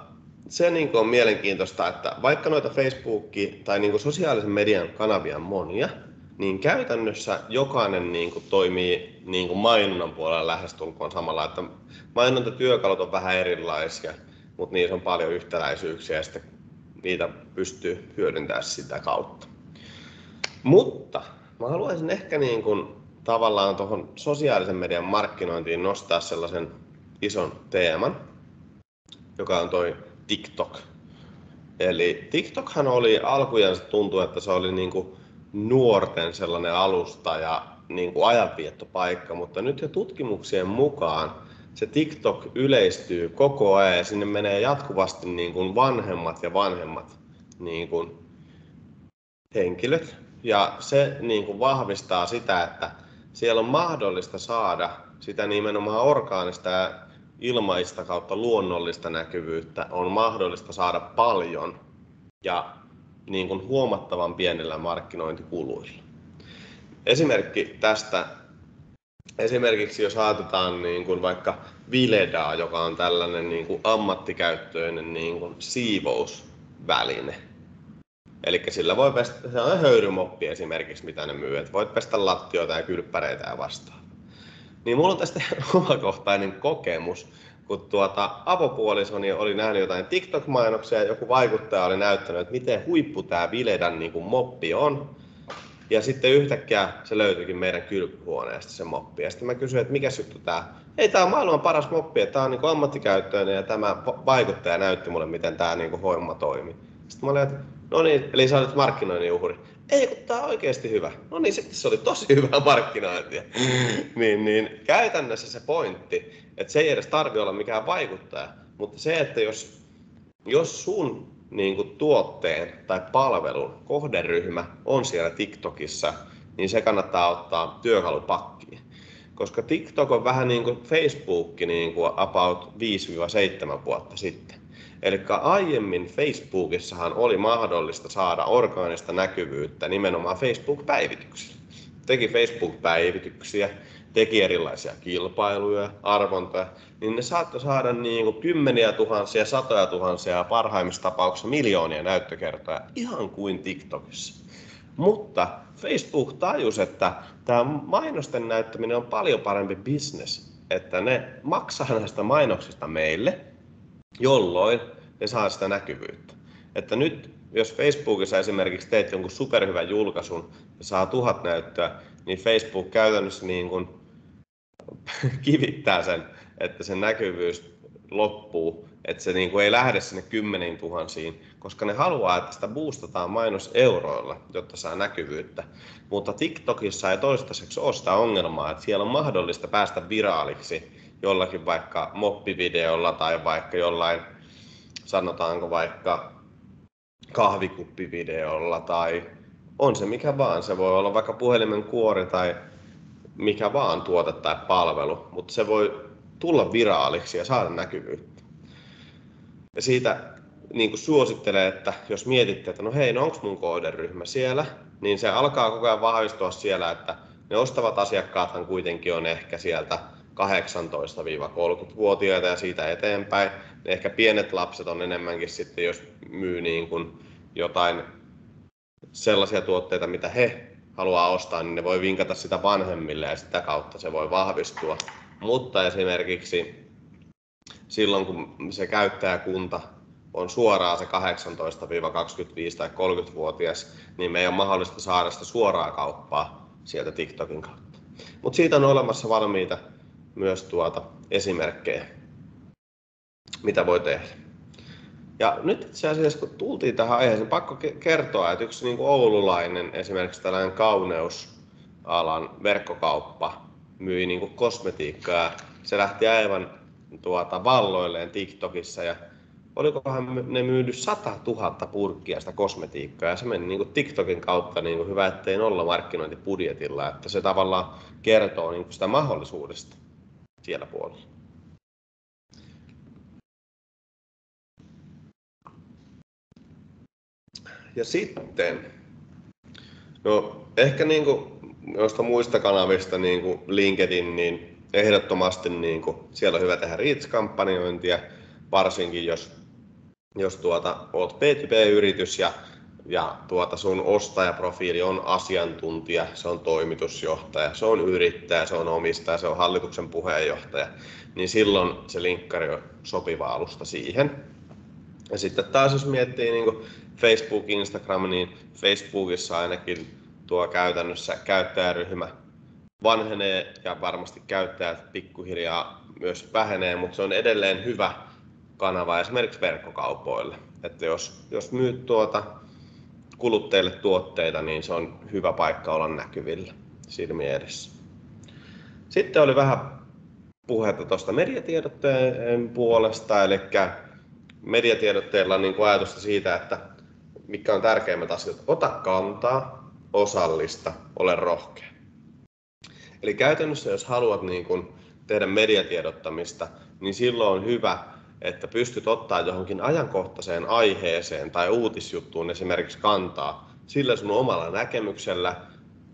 se niin kuin on mielenkiintoista, että vaikka noita Facebookia tai niin kuin sosiaalisen median kanavia on monia, niin käytännössä jokainen niin kuin toimii niin kuin mainonnan puolella lähestulkoon samalla, että mainontatyökalut on vähän erilaisia, mutta niissä on paljon yhtäläisyyksiä ja sitten niitä pystyy hyödyntämään sitä kautta. Mutta mä haluaisin ehkä niin kuin tavallaan tuohon sosiaalisen median markkinointiin nostaa sellaisen ison teeman, joka on toi TikTok. Eli TikTokhan oli alkujansa tuntuu, että se oli niin kuin nuorten sellainen alusta ja niin kuin ajanviettopaikka, mutta nyt jo tutkimuksien mukaan se TikTok yleistyy koko ajan ja sinne menee jatkuvasti niin kuin vanhemmat ja vanhemmat niin kuin henkilöt. Ja se niin kuin vahvistaa sitä, että siellä on mahdollista saada sitä nimenomaan orgaanista ja ilmaista kautta luonnollista näkyvyyttä on mahdollista saada paljon ja niin kuin huomattavan pienellä markkinointikuluilla. Esimerkki tästä, esimerkiksi jos ajatellaan niin kuin vaikka Viledaa, joka on tällainen niin kuin ammattikäyttöinen niin kuin siivousväline. Eli sillä voi pestä, se on höyrymoppi esimerkiksi, mitä ne myy, että voit pestä lattioita ja kylppäreitä ja vastaavaa. Niin mulla on tästä omakohtainen kokemus, kun avopuolisoni oli nähnyt jotain TikTok-mainoksia ja joku vaikuttaja oli näyttänyt, että miten huippu tää Viledan niin kuin moppi on. Ja sitten yhtäkkiä se löytyikin meidän kylpyhuoneesta se moppi. Ja sitten mä kysyin, että mikä juttu tää? Ei, tää on maailman paras moppi, että tää on niin kuin ammattikäyttöinen ja tämä vaikuttaja näytti mulle, miten tää niin kuin homma toimii. Sitten mä olin, että no niin, eli sä olet markkinoinnin uhri. Ei, kun tää on oikeasti hyvä. No niin, sitten se oli tosi hyvä markkinointia. niin käytännössä se pointti, että se ei edes tarvitse olla mikään vaikuttaja, mutta se, että jos sun niin kuin tuotteen tai palvelun kohderyhmä on siellä TikTokissa, niin se kannattaa ottaa työkalupakkiin. Koska TikTok on vähän niin kuin Facebook niin kuin about 5-7 vuotta sitten. Eli aiemmin Facebookissahan oli mahdollista saada orgaanista näkyvyyttä nimenomaan Facebook-päivityksillä. Teki Facebook-päivityksiä, teki erilaisia kilpailuja, arvontoja, niin ne saattoi saada niin kuin kymmeniä tuhansia, satoja tuhansia ja parhaimmissa tapauksissa miljoonia näyttökertoja, ihan kuin TikTokissa. Mutta Facebook tajusi, että tämä mainosten näyttäminen on paljon parempi business, että ne maksaa näistä mainoksista meille, jolloin ne saa sitä näkyvyyttä. Että nyt, jos Facebookissa esimerkiksi teet jonkun superhyvän julkaisun ja saa 1000 näyttöä, niin Facebook käytännössä niin kuin kivittää sen, että sen näkyvyys loppuu, että se niin kuin ei lähde sinne 10 000, koska ne haluaa, että sitä boostataan mainoseuroilla, jotta saa näkyvyyttä. Mutta TikTokissa ei toistaiseksi ole sitä ongelmaa, että siellä on mahdollista päästä viraaliksi jollakin vaikka moppivideolla tai vaikka jollain, sanotaanko vaikka kahvikuppivideolla tai on se mikä vaan. Se voi olla vaikka puhelimen kuori tai mikä vaan tuote tai palvelu, mutta se voi tulla viraaliksi ja saada näkyvyyttä. Ja siitä niin kuin suosittelee, että jos mietitte, että no hei, no onko mun kohderyhmä siellä, niin se alkaa koko ajan vahvistua siellä, että ne ostavat asiakkaathan kuitenkin on ehkä sieltä 18-30-vuotiaita ja siitä eteenpäin. Ne ehkä pienet lapset on enemmänkin sitten, jos myy niin kuin jotain sellaisia tuotteita, mitä he haluaa ostaa, niin ne voi vinkata sitä vanhemmille ja sitä kautta se voi vahvistua. Mutta esimerkiksi silloin, kun se käyttäjäkunta on suoraan se 18-25 tai 30-vuotias, niin me ei ole mahdollista saada sitä suoraa kauppaa sieltä TikTokin kautta. Mutta siitä on olemassa valmiita myös esimerkkejä, mitä voi tehdä. Ja nyt itse asiassa, kun tultiin tähän aiheeseen, pakko kertoa, että yksi niin kuin oululainen, esimerkiksi tällainen kauneusalan verkkokauppa myi niin kuin kosmetiikkaa. Se lähti aivan valloilleen TikTokissa ja olikohan ne myynyt 100 000 purkkia sitä kosmetiikkaa ja se meni niin kuin TikTokin kautta niin kuin hyvä, ettei nolla markkinointibudjetilla, että se tavallaan kertoo niin kuin sitä mahdollisuudesta siellä puolella. Ja sitten, no ehkä niin kuin noista muista kanavista, niin kuin LinkedIn, niin ehdottomasti niin kuin siellä on hyvä tehdä reach-kampanjointia, varsinkin jos olet B2B-yritys ja sun ostajaprofiili on asiantuntija, se on toimitusjohtaja, se on yrittäjä, se on omistaja, se on hallituksen puheenjohtaja, niin silloin se linkkari on sopiva alusta siihen. Ja sitten taas jos miettii niin kuin Facebook, Instagram, niin Facebookissa ainakin tuo käytännössä käyttäjäryhmä vanhenee ja varmasti käyttäjät pikkuhiljaa myös vähenee, mutta se on edelleen hyvä kanava esimerkiksi verkkokaupoille. Että jos myyt kuluttajille tuotteita, niin se on hyvä paikka olla näkyvillä silmien edessä. Sitten oli vähän puhetta tuosta mediatiedotteen puolesta, eli mediatiedotteella on niin kuin ajatusta siitä, että mitkä on tärkeimmät asiat. Ota kantaa, osallista, ole rohkea. Eli käytännössä jos haluat niin kuin tehdä mediatiedottamista, niin silloin on hyvä, että pystyt ottaa johonkin ajankohtaiseen aiheeseen tai uutisjuttuun esimerkiksi kantaa sillä sun omalla näkemyksellä,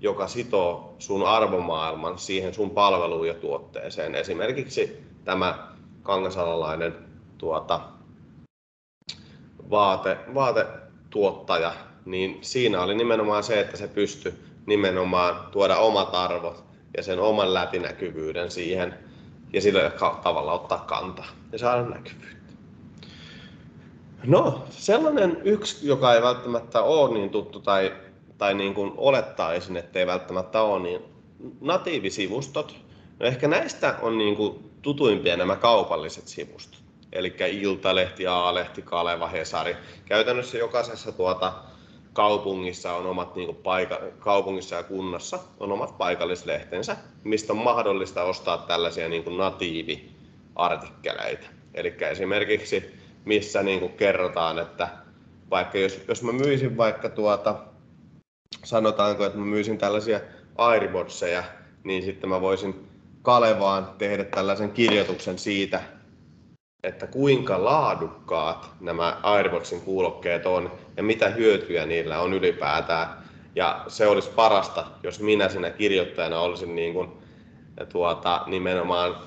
joka sitoo sun arvomaailman siihen sun palveluun ja tuotteeseen. Esimerkiksi tämä kangasalalainen vaatetuottaja, niin siinä oli nimenomaan se, että se pystyi nimenomaan tuoda omat arvot ja sen oman läpinäkyvyyden siihen ja sillä tavalla ottaa kantaa ja saada näkyvyyttä. No, sellainen yksi, joka ei välttämättä ole niin tuttu tai niin kuin olettaisin, että ei välttämättä ole, niin natiivisivustot. No ehkä näistä on niin kuin tutuimpia nämä kaupalliset sivustot. eli Iltalehti, A-lehti, Kaleva, Hesari. Käytännössä jokaisessa kaupungissa on omat kaupungissa ja kunnassa on omat paikallislehtensä, mistä on mahdollista ostaa tällaisia natiiviartikkeleita. Eli esimerkiksi missä kerrotaan, että vaikka jos mä myisin vaikka sanotaanko, että mä myisin tällaisia Airbodseja, niin sitten mä voisin Kalevaan tehdä tällaisen kirjoituksen siitä, että kuinka laadukkaat nämä Airbodsin kuulokkeet on ja mitä hyötyjä niillä on ylipäätään. Ja se olisi parasta, jos minä siinä kirjoittajana olisin nimenomaan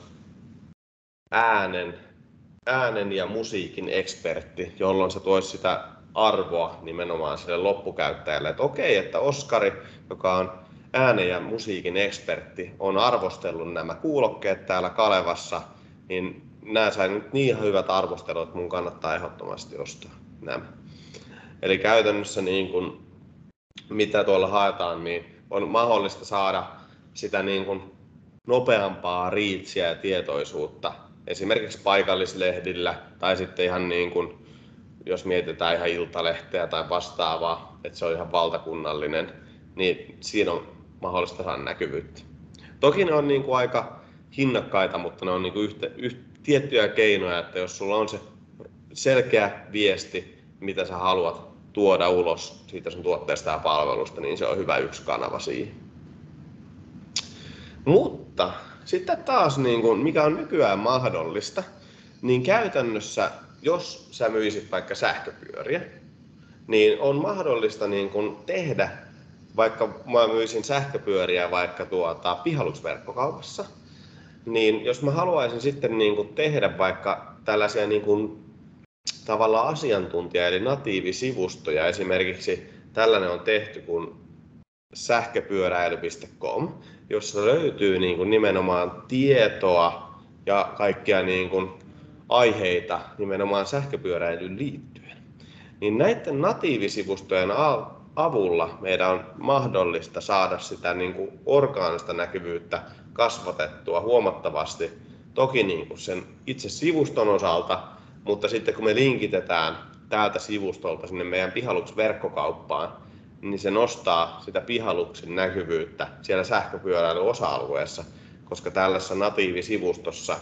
äänen ja musiikin ekspertti, jolloin se toisi sitä arvoa nimenomaan sille loppukäyttäjälle. Että okei, että Oskari, joka on äänen ja musiikin ekspertti, on arvostellut nämä kuulokkeet täällä Kalevassa, niin nämä sai nyt niin hyvät arvostelut, että mun kannattaa ehdottomasti ostaa nämä. Eli käytännössä mitä tuolla haetaan, niin on mahdollista saada sitä nopeampaa reachia ja tietoisuutta esimerkiksi paikallislehdillä tai sitten ihan jos mietitään ihan Iltalehteä tai vastaavaa, että se on ihan valtakunnallinen, niin siinä on mahdollista saada näkyvyyttä. Toki ne on aika hinnakkaita, mutta ne on tiettyjä keinoja, että jos sulla on se selkeä viesti, mitä sä haluat tuoda ulos siitä sun tuotteesta ja palvelusta, niin se on hyvä yksi kanava siihen. Mutta sitten taas, mikä on nykyään mahdollista, niin käytännössä, jos sä myisit vaikka sähköpyöriä, niin on mahdollista tehdä, vaikka mä myisin sähköpyöriä vaikka Pihaluks-verkkokaupassa, niin jos mä haluaisin sitten tehdä vaikka tällaisia tavallaan asiantuntija- eli natiivisivustoja, esimerkiksi tällainen on tehty kuin sähköpyöräily.com, jossa löytyy nimenomaan tietoa ja kaikkia aiheita nimenomaan sähköpyöräilyyn liittyen. Niin näiden natiivisivustojen avulla meidän on mahdollista saada sitä orgaanista näkyvyyttä kasvatettua huomattavasti. Toki sen itse sivuston osalta, mutta sitten kun me linkitetään täältä sivustolta sinne meidän Pihalux-verkkokauppaan, niin se nostaa sitä Pihaluksen näkyvyyttä siellä sähköpyöräilyn osa-alueessa, koska tällaisessa natiivisivustossa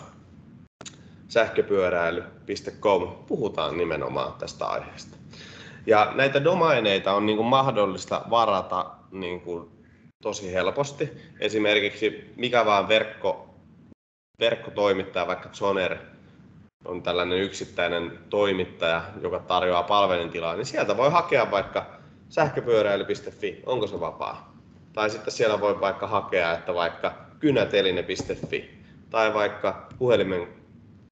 sähköpyöräily.com puhutaan nimenomaan tästä aiheesta. Ja näitä domaineita on mahdollista varata tosi helposti. Esimerkiksi mikä vaan verkkotoimittaja, vaikka Zoner on tällainen yksittäinen toimittaja, joka tarjoaa palvelintilaa, niin sieltä voi hakea vaikka sähköpyöräily.fi, onko se vapaa? Tai sitten siellä voi vaikka hakea, että vaikka kynäteline.fi tai vaikka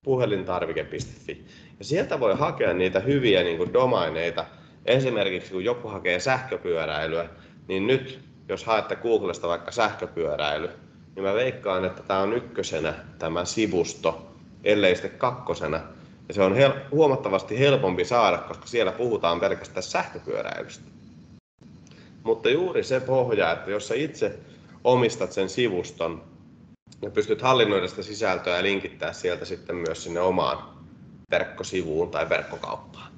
puhelintarvike.fi. Ja sieltä voi hakea niitä hyviä domaineita. Esimerkiksi kun joku hakee sähköpyöräilyä, niin nyt jos haette Googlesta vaikka sähköpyöräily, niin mä veikkaan, että tämä on ykkösenä tämä sivusto, ellei sitten kakkosena. Ja se on huomattavasti helpompi saada, koska siellä puhutaan pelkästään sähköpyöräilystä. Mutta juuri se pohja, että jos sä itse omistat sen sivuston ja pystyt hallinnoida sitä sisältöä ja linkittää sieltä sitten myös sinne omaan verkkosivuun tai verkkokauppaan.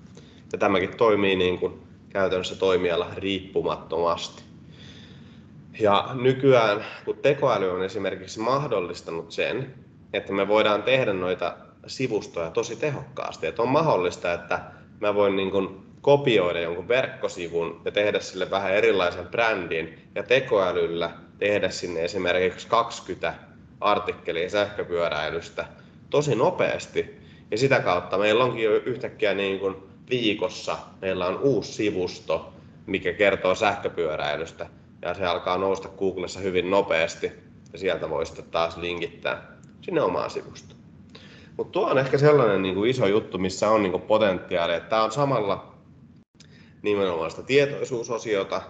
Ja tämäkin toimii käytännössä toimiala riippumattomasti. Ja nykyään, kun tekoäly on esimerkiksi mahdollistanut sen, että me voidaan tehdä noita sivustoja tosi tehokkaasti. Että on mahdollista, että mä voin kopioida jonkun verkkosivun ja tehdä sille vähän erilaisen brändin ja tekoälyllä tehdä sinne esimerkiksi 20 artikkelia sähköpyöräilystä tosi nopeasti. Ja sitä kautta meillä onkin jo yhtäkkiä viikossa meillä on uusi sivusto, mikä kertoo sähköpyöräilystä. Ja se alkaa nousta Googlessa hyvin nopeasti ja sieltä voi sitten taas linkittää sinne omaan sivustoon. Mutta tuo on ehkä sellainen iso juttu, missä on potentiaalia. Tämä on samalla nimenomaan sitä tietoisuusosiota,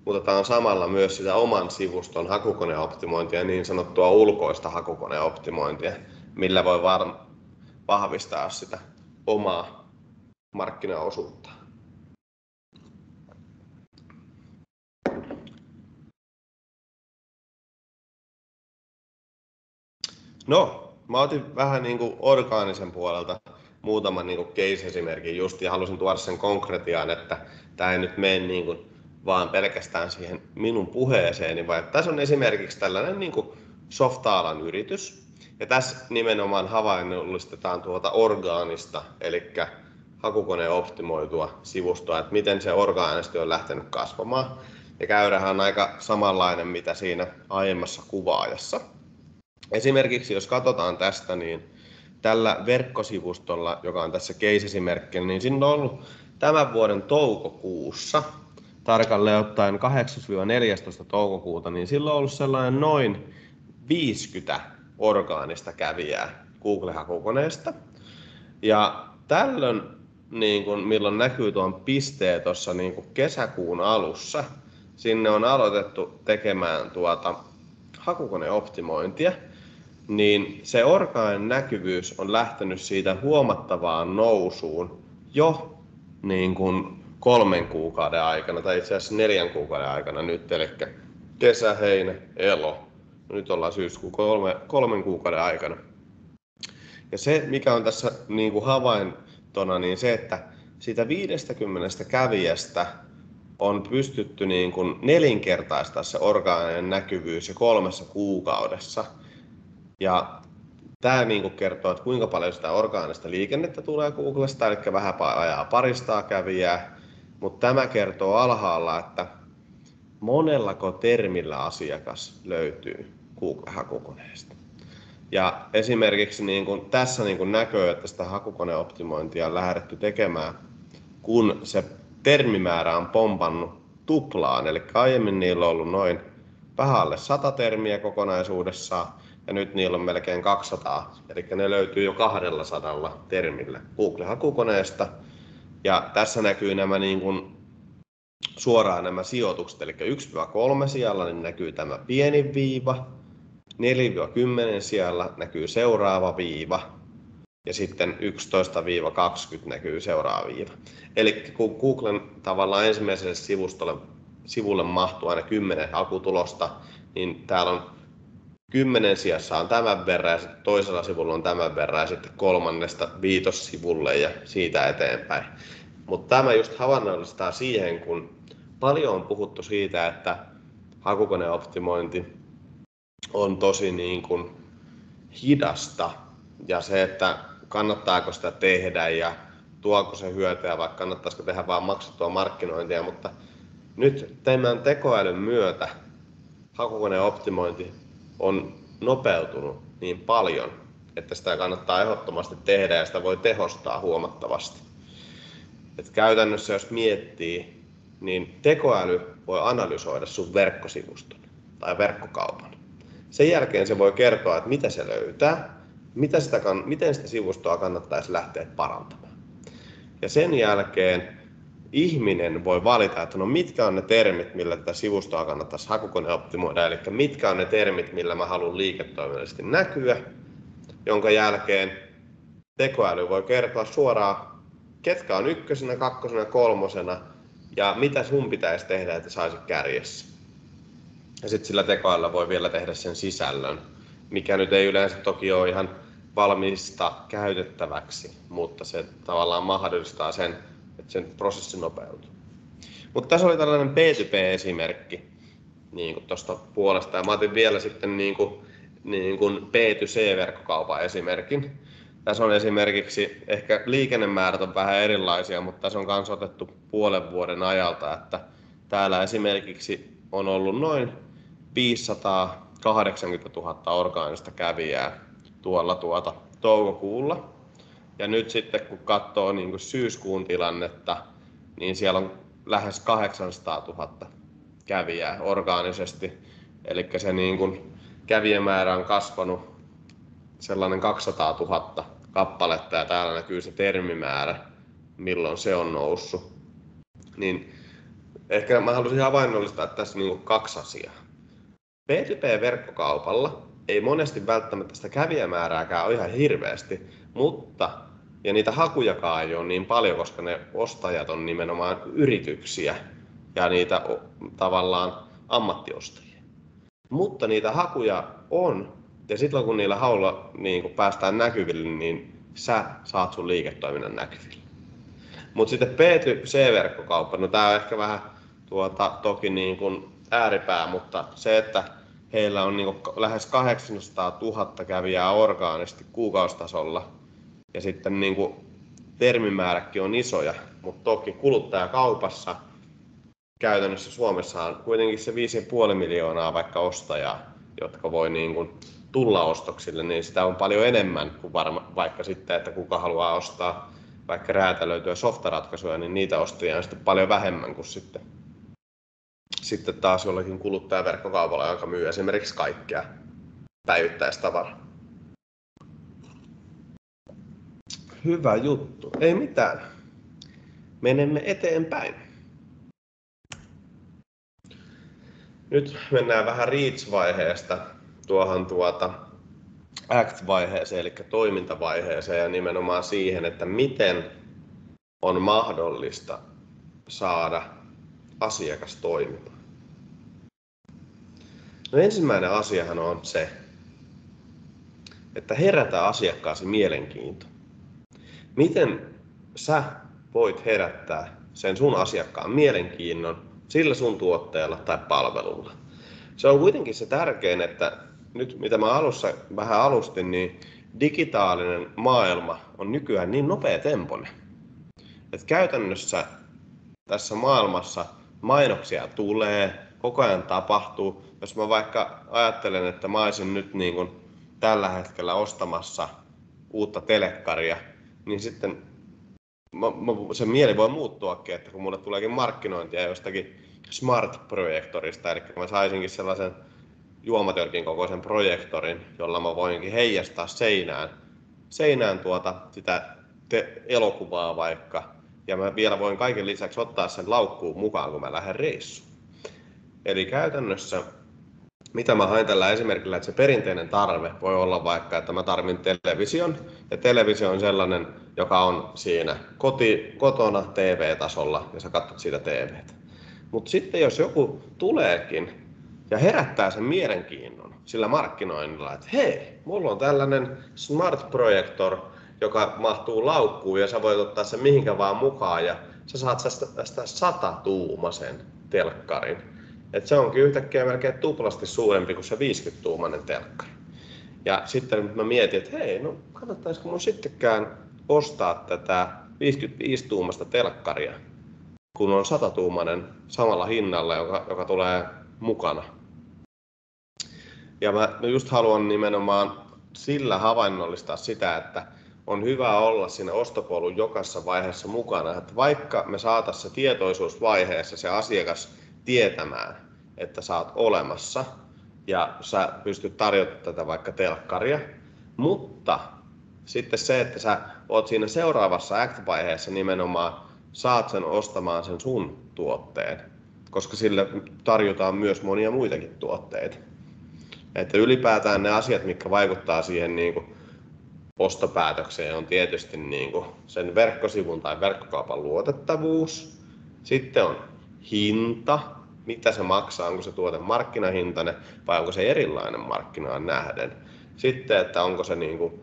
mutta tämä on samalla myös sitä oman sivuston hakukoneoptimointia, niin sanottua ulkoista hakukoneoptimointia, millä voi vahvistaa sitä omaa markkinaosuutta. No, mä otin vähän orgaanisen puolelta muutaman niin case-esimerkin just, ja halusin tuoda sen konkretiaan, että tämä ei nyt mene niin kuin vaan pelkästään siihen minun puheeseeni, vaan tässä on esimerkiksi tällainen niin kuin softa-alan yritys, ja tässä nimenomaan havainnollistetaan tuota orgaanista, eli hakukoneen optimoitua sivustoa, että miten se orgaanisesti on lähtenyt kasvamaan. Ja käyrähän on aika samanlainen, mitä siinä aiemmassa kuvaajassa. Esimerkiksi jos katsotaan tästä, niin tällä verkkosivustolla, joka on tässä case-esimerkkinä, niin siinä on ollut tämän vuoden toukokuussa, tarkalleen ottaen 8-14 toukokuuta, niin silloin on ollut sellainen noin 50 orgaanista kävijää Google-hakukoneesta. Ja tällöin, niin kun, milloin näkyy tuon pisteen tuossa niin kesäkuun alussa, sinne on aloitettu tekemään hakukoneoptimointia, niin se orgaaninen näkyvyys on lähtenyt siitä huomattavaan nousuun jo niin kuin 3 kuukauden aikana, tai itse asiassa 4 kuukauden aikana nyt, eli kesä, heinä, elo. Nyt ollaan syyskuun 3 kuukauden aikana. Ja se, mikä on tässä niin kuin havaintona, niin se, että siitä 50 kävijästä on pystytty niin kuin nelinkertaistaa se orgaaninen näkyvyys jo 3 kuukaudessa. Ja tämä niin kuin kertoo, että kuinka paljon sitä orgaanista liikennettä tulee Googlesta, eli vähän ajaa paristaa kävijää. Mutta tämä kertoo alhaalla, että monellako termillä asiakas löytyy Google-hakukoneesta. Ja esimerkiksi niin kuin tässä niin kuin näkyy, että sitä hakukoneoptimointia on lähdetty tekemään, kun se termimäärä on pompannut tuplaan. Eli aiemmin niillä on ollut noin vähän alle 100 termiä kokonaisuudessaan, ja nyt niillä on melkein 200. Eli ne löytyy jo 200 termillä Google-hakukoneesta. Ja tässä näkyy nämä niin kuin suoraan nämä sijoitukset, eli 1-3 sijalla niin näkyy tämä pieni viiva, 4-10 sijalla näkyy seuraava viiva, ja sitten 11-20 näkyy seuraava viiva. Eli kun Googlen tavallaan ensimmäiselle sivulle mahtuu aina 10 hakutulosta, niin täällä on 10 sijassa on tämän verran, ja sitten toisella sivulla on tämän verran, ja sitten 3. viitossivulle ja siitä eteenpäin. Mutta tämä just havainnollistaa siihen, kun paljon on puhuttu siitä, että hakukoneoptimointi on tosi niin kuin hidasta, ja se, että kannattaako sitä tehdä ja tuoko se hyötyä, vaikka kannattaisiko tehdä vain maksettua markkinointia, mutta nyt tämän tekoälyn myötä hakukoneoptimointi on nopeutunut niin paljon, että sitä kannattaa ehdottomasti tehdä ja sitä voi tehostaa huomattavasti. Et käytännössä jos miettii, niin tekoäly voi analysoida sun verkkosivuston tai verkkokaupan. Sen jälkeen se voi kertoa, että mitä se löytää, miten sitä sivustoa kannattaisi lähteä parantamaan. Ja sen jälkeen ihminen voi valita, että no mitkä on ne termit, millä tätä sivustoa kannattaisi hakukoneoptimoida, eli mitkä on ne termit, millä mä haluan liiketoiminnallisesti näkyä, jonka jälkeen tekoäly voi kertoa suoraan, ketkä on 1., 2. ja 3. ja mitä sun pitäisi tehdä, että saisit kärjessä. Ja sitten sillä tekoälyllä voi vielä tehdä sen sisällön, mikä nyt ei yleensä toki ole ihan valmista käytettäväksi, mutta se tavallaan mahdollistaa sen, että sen prosessi nopeutuu. Mutta tässä oli tällainen B2B-esimerkki niin tuosta puolesta, ja mä otin vielä sitten niin kuin B2C-verkkokaupan esimerkin. Tässä on esimerkiksi, ehkä liikennemäärät on vähän erilaisia, mutta tässä on myös otettu puolen vuoden ajalta, että täällä esimerkiksi on ollut noin 580 000 orgaanista kävijää tuolla toukokuulla. Ja nyt sitten kun katsoo niin kuin syyskuun tilannetta, niin siellä on lähes 800 000 kävijää orgaanisesti. Eli se niin kuin kävijämäärä on kasvanut sellainen 200 000 kappaletta, ja täällä näkyy se termimäärä, milloin se on noussut. Niin ehkä mä haluaisin havainnollistaa tässä niin kuin 2 asiaa. B2B-verkkokaupalla ei monesti välttämättä sitä kävijämäärääkään ole ihan hirveästi, mutta ja niitä hakujakaan ei ole niin paljon, koska ne ostajat on nimenomaan yrityksiä ja niitä tavallaan ammattiostajia. Mutta niitä hakuja on, ja silloin kun niillä haulla niin kun päästään näkyville, niin sä saat sun liiketoiminnan näkyville. Mutta sitten B2C-verkkokauppa, no tää on ehkä vähän toki niin kuin ääripää, mutta se, että heillä on niin kuin lähes 800 000 kävijää orgaanisesti kuukausitasolla ja sitten niin kuin termimääräkin on isoja, mutta toki kuluttajakaupassa käytännössä Suomessa on kuitenkin se 5,5 miljoonaa vaikka ostajaa, jotka voi niin kuin tulla ostoksille, niin sitä on paljon enemmän kuin vaikka sitten, että kuka haluaa ostaa vaikka räätälöityä softaratkaisuja, niin niitä ostajia on sitten paljon vähemmän kuin sitten taas jollakin kuluttajaverkkokaupalla, joka myy esimerkiksi kaikkea päivittäistavaraa. Hyvä juttu. Ei mitään. Menemme eteenpäin. Nyt mennään vähän reach-vaiheesta tuohon act-vaiheeseen, eli toimintavaiheeseen ja nimenomaan siihen, että miten on mahdollista saada asiakas toimimaan. No ensimmäinen asiahan on se, että herätä asiakkaasi mielenkiinto. Miten sä voit herättää sen sun asiakkaan mielenkiinnon sillä sun tuotteella tai palvelulla? Se on kuitenkin se tärkein, että nyt mitä mä alussa vähän alustin, niin digitaalinen maailma on nykyään niin nopeatempoinen, että käytännössä tässä maailmassa mainoksia tulee, koko ajan tapahtuu. Jos mä vaikka ajattelen, että mä olisin nyt niin kuin tällä hetkellä ostamassa uutta telekkaria, niin sitten se mieli voi muuttuakin, että kun mulle tuleekin markkinointia jostakin smart-projektorista, eli mä saisinkin sellaisen juomatölkin kokoisen projektorin, jolla mä voinkin heijastaa seinään sitä elokuvaa vaikka, ja mä vielä voin kaiken lisäksi ottaa sen laukkuun mukaan, kun mä lähden reissuun. Eli käytännössä, mitä mä hain tällä esimerkillä, että se perinteinen tarve voi olla vaikka, että mä tarvin television, ja televisio on sellainen, joka on siinä kotona TV-tasolla, ja sä katsot siitä TVtä. Mutta sitten jos joku tuleekin ja herättää sen mielenkiinnon sillä markkinoinnilla, että hei, mulla on tällainen smart projector, joka mahtuu laukkuun ja sä voit ottaa sen mihinkä vaan mukaan ja sä saat tästä 100-tuumaisen telkkarin. Et se onkin yhtäkkiä melkein tuplasti suurempi kuin se 50-tuumainen telkkari. Ja sitten mä mietin, että hei, no kannattaisiko mun sittenkään ostaa tätä 55-tuumasta telkkaria, kun on 100-tuumainen samalla hinnalla, joka tulee mukana. Ja mä just haluan nimenomaan sillä havainnollistaa sitä, että on hyvä olla siinä ostopolun jokaisessa vaiheessa mukana, että vaikka me saataisiin se tietoisuusvaiheessa se asiakas tietämään, että sä oot olemassa ja sä pystyt tarjoamaan tätä vaikka telkkaria, mutta sitten se, että sä oot siinä seuraavassa act-vaiheessa nimenomaan saat sen ostamaan sen sun tuotteen, koska sille tarjotaan myös monia muitakin tuotteita. Että ylipäätään ne asiat, mitkä vaikuttaa siihen niin kuin ostopäätökseen, on tietysti niin kuin sen verkkosivun tai verkkokaupan luotettavuus. Sitten on hinta, mitä se maksaa, onko se tuote markkinahintainen vai onko se erilainen markkinaan nähden. Sitten, että onko se niin kuin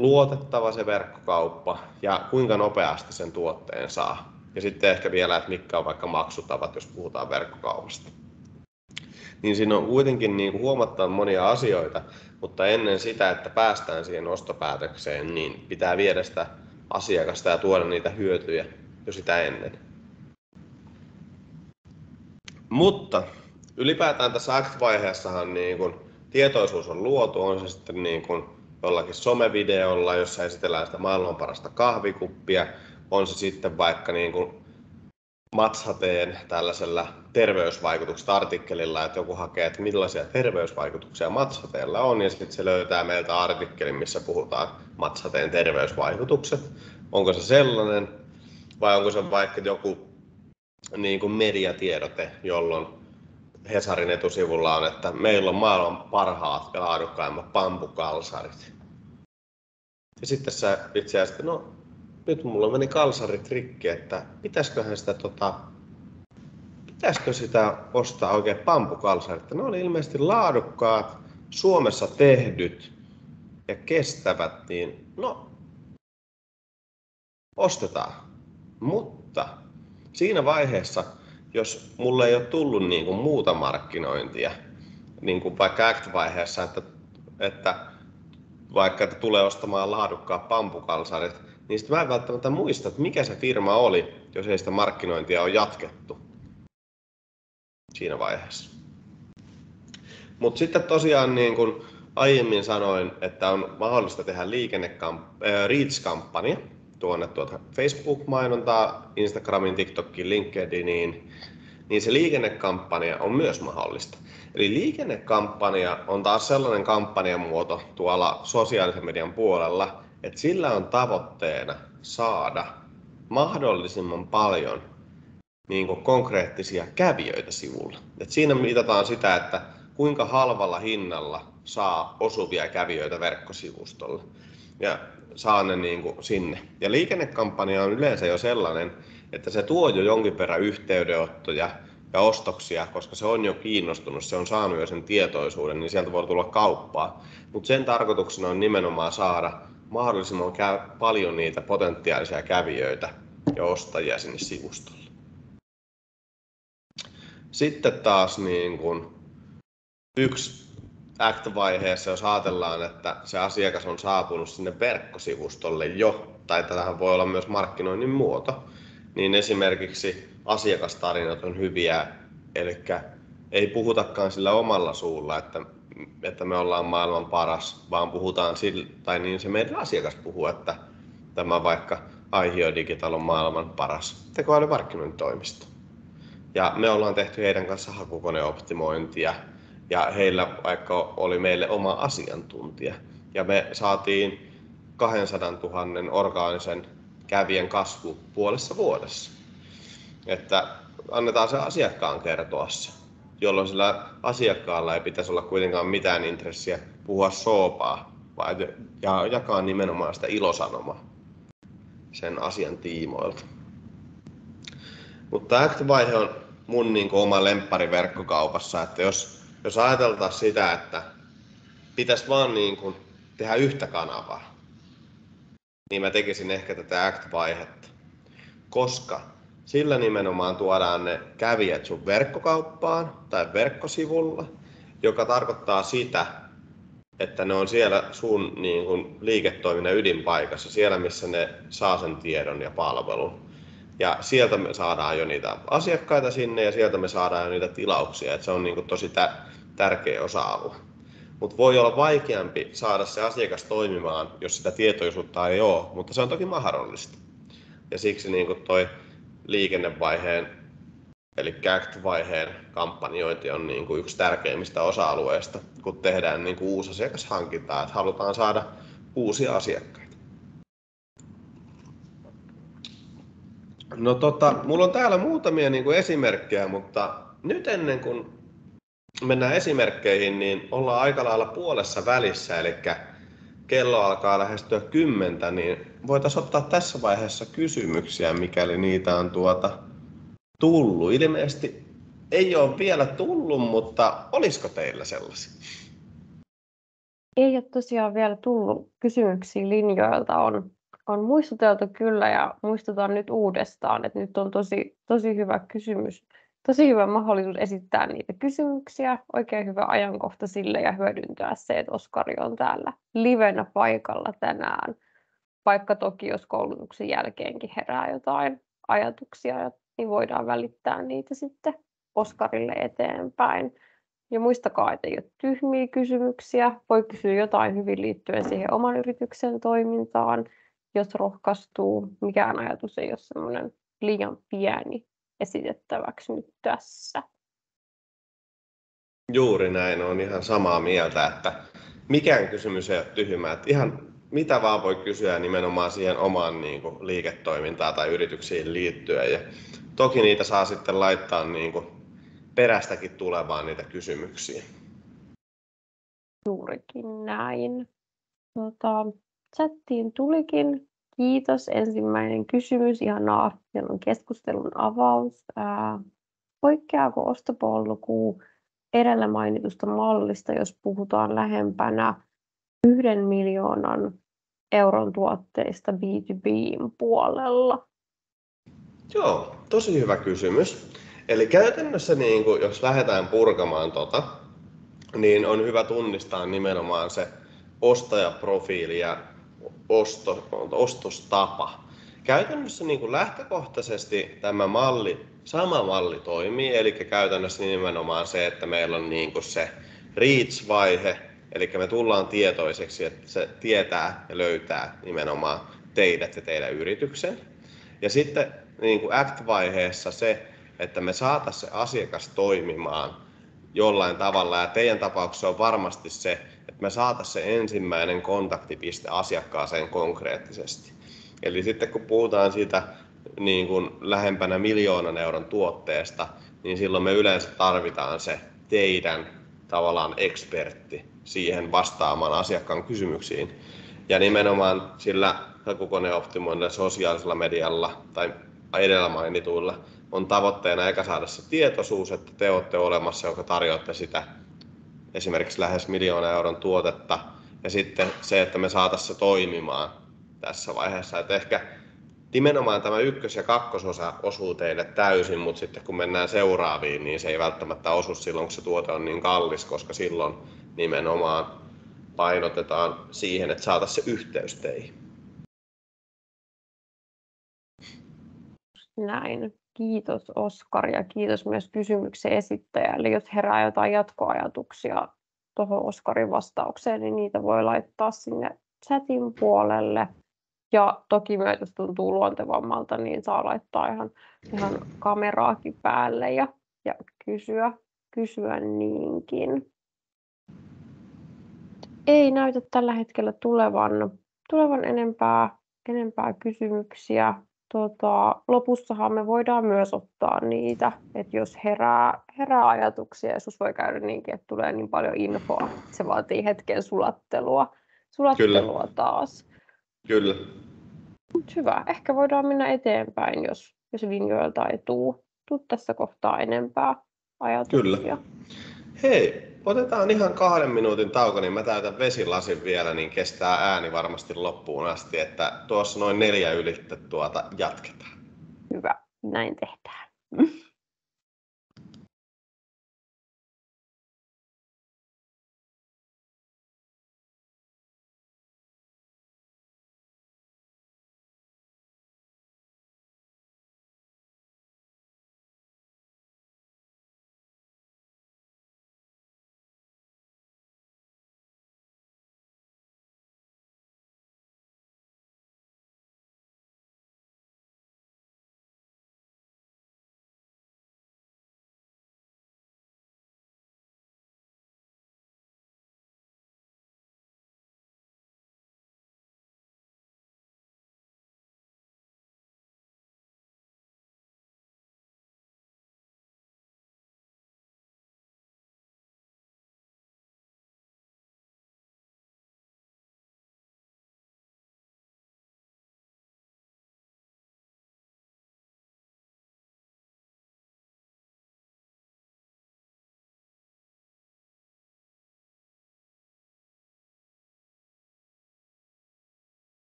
luotettava se verkkokauppa ja kuinka nopeasti sen tuotteen saa. Ja sitten ehkä vielä, että mitkä on vaikka maksutavat, jos puhutaan verkkokaupasta. Niin siinä on kuitenkin niin kuin huomattavan monia asioita, mutta ennen sitä, että päästään siihen ostopäätökseen, niin pitää viedä sitä asiakasta ja tuoda niitä hyötyjä jo sitä ennen. Mutta ylipäätään tässä act-vaiheessahan niin kuin tietoisuus on luotu, on se sitten niin kuin jollakin somevideolla, jossa esitellään sitä maailman parasta kahvikuppia, on se sitten vaikka niin kuin Matshateen tällaisella terveysvaikutuksesta artikkelilla, että joku hakee, että millaisia terveysvaikutuksia Matshateella on, ja sitten se löytää meiltä artikkelin, missä puhutaan Matshateen terveysvaikutukset. Onko se sellainen, vai onko se vaikka joku niin kuin mediatiedote, jolloin Hesarin etusivulla on, että meillä on maailman parhaat ja laadukkaimmat bambukalsarit. Ja sitten sä itse asiassa, no nyt mulla meni kalsarit rikki, että pitäisikö sitä ostaa oikein bambukalsarit. Ne oli ilmeisesti laadukkaat, Suomessa tehdyt ja kestävät, niin no, ostetaan. Mutta siinä vaiheessa, jos mulle ei ole tullut niin kuin muuta markkinointia, niin kuin vaikka Act-vaiheessa, että vaikka että tulee ostamaan laadukkaat pampukalsarit, niin sitten mä en välttämättä muista, että mikä se firma oli, jos ei sitä markkinointia ole jatkettu siinä vaiheessa. Mutta sitten tosiaan niin kuin aiemmin sanoin, että on mahdollista tehdä Reach-kampanja tuonne Facebook-mainontaa, Instagramin, TikTokiin, LinkedIniin, niin se liikennekampanja on myös mahdollista. Eli liikennekampanja on taas sellainen kampanjamuoto tuolla sosiaalisen median puolella, että sillä on tavoitteena saada mahdollisimman paljon niin kuin konkreettisia kävijöitä sivulla. Et siinä mitataan sitä, että kuinka halvalla hinnalla saa osuvia kävijöitä verkkosivustolle ja saa ne niin kuin sinne. Ja liikennekampanja on yleensä jo sellainen, että se tuo jo jonkin verran yhteydenottoja ja ostoksia, koska se on jo kiinnostunut, se on saanut jo sen tietoisuuden, niin sieltä voi tulla kauppaa. Mutta sen tarkoituksena on nimenomaan saada mahdollisimman paljon niitä potentiaalisia kävijöitä ja ostajia sinne sivustolle. Sitten taas niin kun yksi Act-vaiheessa, jos ajatellaan, että se asiakas on saapunut sinne verkkosivustolle jo, tai tämähän voi olla myös markkinoinnin muoto, niin esimerkiksi asiakastarinat on hyviä, eli ei puhutakaan sillä omalla suulla, että me ollaan maailman paras, vaan puhutaan sillä, tai niin se meidän asiakas puhuu, että tämä vaikka Aihio Digital on maailman paras tekoälymarkkinointitoimisto. Ja me ollaan tehty heidän kanssa hakukoneoptimointia, ja heillä vaikka oli meille oma asiantuntija. Ja me saatiin 200 000 orgaanisen kävijän kasvu puolessa vuodessa. Että annetaan se asiakkaan kertoa se, jolloin sillä asiakkaalla ei pitäisi olla kuitenkaan mitään intressiä puhua soopaa, vaan jakaa nimenomaan sitä ilosanomaa sen asian tiimoilta. Mutta Act-vaihe on mun niin kuin oma lemppari verkkokaupassa, että jos ajateltaan sitä, että pitäisi vaan niin kuin tehdä yhtä kanavaa, niin mä tekisin ehkä tätä Act-vaihetta, koska sillä nimenomaan tuodaan ne kävijät sun verkkokauppaan tai verkkosivulla, joka tarkoittaa sitä, että ne on siellä sun niin kuin liiketoiminnan ydinpaikassa, siellä missä ne saa sen tiedon ja palvelun. Ja sieltä me saadaan jo niitä asiakkaita sinne ja sieltä me saadaan jo niitä tilauksia, että se on niin kuin tosi tärkeä osa-alue. Mutta voi olla vaikeampi saada se asiakas toimimaan, jos sitä tietoisuutta ei ole, mutta se on toki mahdollista. Ja siksi niin kuin toi liikennevaiheen, eli Act-vaiheen kampanjointi on niin kuin yksi tärkeimmistä osa-alueista, kun tehdään niin kuin uusi asiakashankinta, että halutaan saada uusia asiakkaita. No mulla on täällä muutamia niin kuin esimerkkejä, mutta nyt ennen kuin mennään esimerkkeihin, niin ollaan aika lailla puolessa välissä, eli kello alkaa lähestyä 10, niin voitaisiin ottaa tässä vaiheessa kysymyksiä, mikäli niitä on tullut. Ilmeisesti ei ole vielä tullut, mutta olisiko teillä sellaisia? Ei ole tosiaan vielä tullut kysymyksiä linjoilta. On muistuteltu kyllä ja muistutan nyt uudestaan, että nyt on tosi hyvä kysymys. Tosi hyvä mahdollisuus esittää niitä kysymyksiä. Oikein hyvä ajankohta sille ja hyödyntää se, että Oskari on täällä livenä paikalla tänään. Vaikka toki jos koulutuksen jälkeenkin herää jotain ajatuksia, niin voidaan välittää niitä sitten Oskarille eteenpäin. Ja muistakaa, että ei ole tyhmiä kysymyksiä. Voi kysyä jotain hyvin liittyen siihen oman yrityksen toimintaan, jos rohkaistuu. Mikään ajatus ei ole semmoinen liian pieni esitettäväksi nyt tässä. Juuri näin, on ihan samaa mieltä, että mikään kysymys ei ole tyhmä. Että ihan mitä vaan voi kysyä nimenomaan siihen omaan niin kuin liiketoimintaan tai yrityksiin liittyen. Ja toki niitä saa sitten laittaa niin kuin perästäkin tulevaan niitä kysymyksiä. Juurikin näin. Chattiin tulikin. Kiitos. Ensimmäinen kysymys. Ihanaa. Siellä on keskustelun avaus. Poikkeaako ostopolku edellä mainitusta mallista, jos puhutaan lähempänä 1 000 000 euron tuotteista B2B:n puolella? Joo, tosi hyvä kysymys. Eli käytännössä niin kun, jos lähdetään purkamaan niin on hyvä tunnistaa nimenomaan se ostajaprofiili ja ostostapa. Käytännössä niin kuin lähtökohtaisesti tämä sama malli toimii, eli käytännössä nimenomaan se, että meillä on niin kuin se reach-vaihe, eli me tullaan tietoiseksi, että se tietää ja löytää nimenomaan teidät ja teidän yrityksen. Ja sitten niin kuin act-vaiheessa se, että me saataisiin se asiakas toimimaan jollain tavalla, ja teidän tapauksessa on varmasti se, että me saataisiin se ensimmäinen kontaktipiste asiakkaaseen konkreettisesti. Eli sitten kun puhutaan siitä niin kuin lähempänä 1 000 000 euron tuotteesta, niin silloin me yleensä tarvitaan se teidän tavallaan ekspertti siihen vastaamaan asiakkaan kysymyksiin. Ja nimenomaan sillä hakukoneoptimoinnilla, sosiaalisella medialla tai edellä mainituilla on tavoitteena eka saada se tietoisuus, että te olette olemassa, joka tarjoatte sitä esimerkiksi lähes 1 000 000 euron tuotetta, ja sitten se, että me saataisiin se toimimaan tässä vaiheessa. Että ehkä nimenomaan tämä 1- ja 2-osa osuu teille täysin, mutta sitten kun mennään seuraaviin, niin se ei välttämättä osu silloin, kun se tuote on niin kallis, koska silloin nimenomaan painotetaan siihen, että saataisiin se yhteys teihin. Näin. Kiitos Oskari ja kiitos myös kysymyksen esittäjälle. Jos herää jotain jatkoajatuksia tuohon Oskarin vastaukseen, niin niitä voi laittaa sinne chatin puolelle. Ja toki myös, jos tuntuu luontevammalta, niin saa laittaa ihan kameraakin päälle ja kysyä niinkin. Ei näytä tällä hetkellä tulevan enempää kysymyksiä. Lopussahan me voidaan myös ottaa niitä, että jos herää ajatuksia, joskus voi käydä niinkin, että tulee niin paljon infoa, että se vaatii hetken sulattelua Kyllä. taas. Kyllä. Mut hyvä, ehkä voidaan mennä eteenpäin, jos linjoilta ei tuu tässä kohtaa enempää ajatuksia. Kyllä. Hei, otetaan ihan 2 minuutin tauko, niin mä täytän vesilasin vielä, niin kestää ääni varmasti loppuun asti, että tuossa noin 4 ylittä jatketaan. Hyvä, näin tehdään.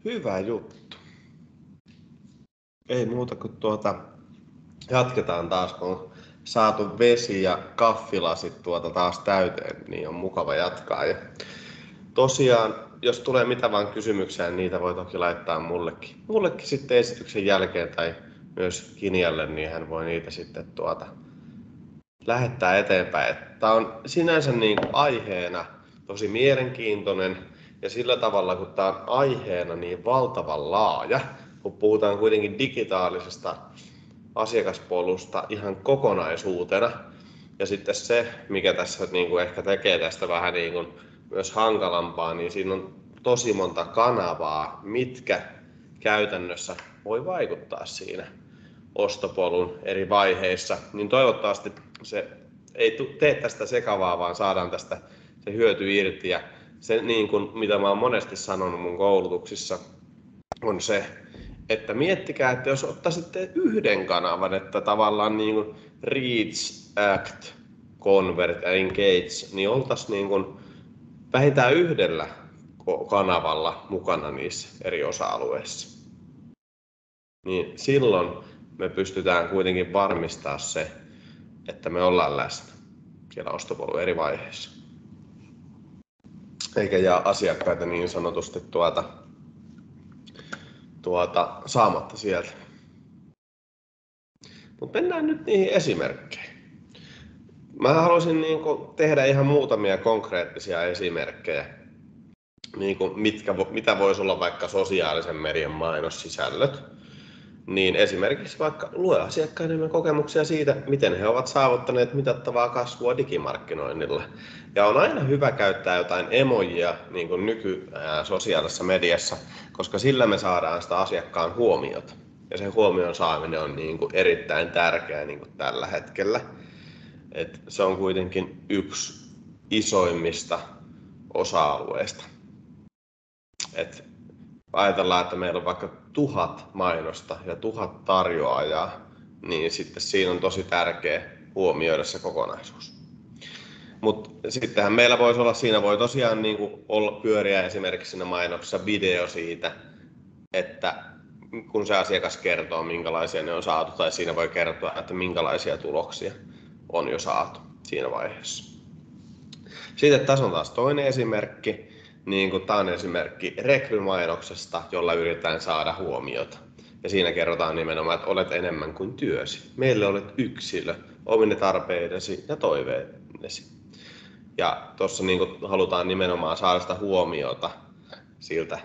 Hyvä juttu. Ei muuta kuin jatketaan taas, kun on saatu vesi ja kahvilasit taas täyteen, niin on mukava jatkaa. Ja tosiaan, jos tulee mitä vaan kysymyksiä, niin niitä voi toki laittaa mullekin sitten esityksen jälkeen tai myös Kinialle, niin hän voi niitä sitten lähettää eteenpäin. Tämä on sinänsä niin kuin aiheena tosi mielenkiintoinen Ja sillä tavalla, kun tämä on aiheena niin valtavan laaja, kun puhutaan kuitenkin digitaalisesta asiakaspolusta ihan kokonaisuutena, ja sitten se, mikä tässä niin kuin ehkä tekee tästä vähän niin kuin myös hankalampaa, niin siinä on tosi monta kanavaa, mitkä käytännössä voi vaikuttaa siinä ostopolun eri vaiheissa. Niin toivottavasti se ei tee tästä sekavaa, vaan saadaan tästä se hyöty irti. Ja se, niin kuin, mitä mä oon monesti sanonut mun koulutuksissa, on se, että miettikää, että jos ottaisitte yhden kanavan, että tavallaan niin kuin reach, act, convert ja engage, niin oltaisiin niin kuin vähintään yhdellä kanavalla mukana niissä eri osa-alueissa. Niin silloin me pystytään kuitenkin varmistaa se, että me ollaan läsnä siellä ostopolun eri vaiheissa. Eikä jää asiakkaita niin sanotusti saamatta sieltä. Mutta mennään nyt niihin esimerkkeihin. Mä haluaisin tehdä ihan muutamia konkreettisia esimerkkejä, mitä voisi olla vaikka sosiaalisen median mainossisällöt. Niin esimerkiksi vaikka lue asiakkaiden kokemuksia siitä, miten he ovat saavuttaneet mitattavaa kasvua digimarkkinoinnilla. Ja on aina hyvä käyttää jotain emojia niin kuin sosiaalisessa mediassa, koska sillä me saadaan sitä asiakkaan huomiota. Ja se huomion saaminen on niin kuin erittäin tärkeää niin kuin tällä hetkellä. Et se on kuitenkin yksi isoimmista osa-alueista. Et ajatellaan, että meillä on vaikka 1000 mainosta ja 1000 tarjoajaa, niin sitten siinä on tosi tärkeä huomioida se kokonaisuus. Mutta sittenhän meillä voisi olla, siinä voi tosiaan niin kuin pyöriä esimerkiksi siinä mainoksessa video siitä, että kun se asiakas kertoo, minkälaisia ne on saatu, tai siinä voi kertoa, että minkälaisia tuloksia on jo saatu siinä vaiheessa. Sitten tässä on taas toinen esimerkki. Tämä on esimerkki rekrymainoksesta, jolla yritetään saada huomiota. Ja siinä kerrotaan nimenomaan, että olet enemmän kuin työsi. Meille olet yksilö, omine tarpeidesi ja toiveidesi. Ja tuossa halutaan nimenomaan saada sitä huomiota siltä,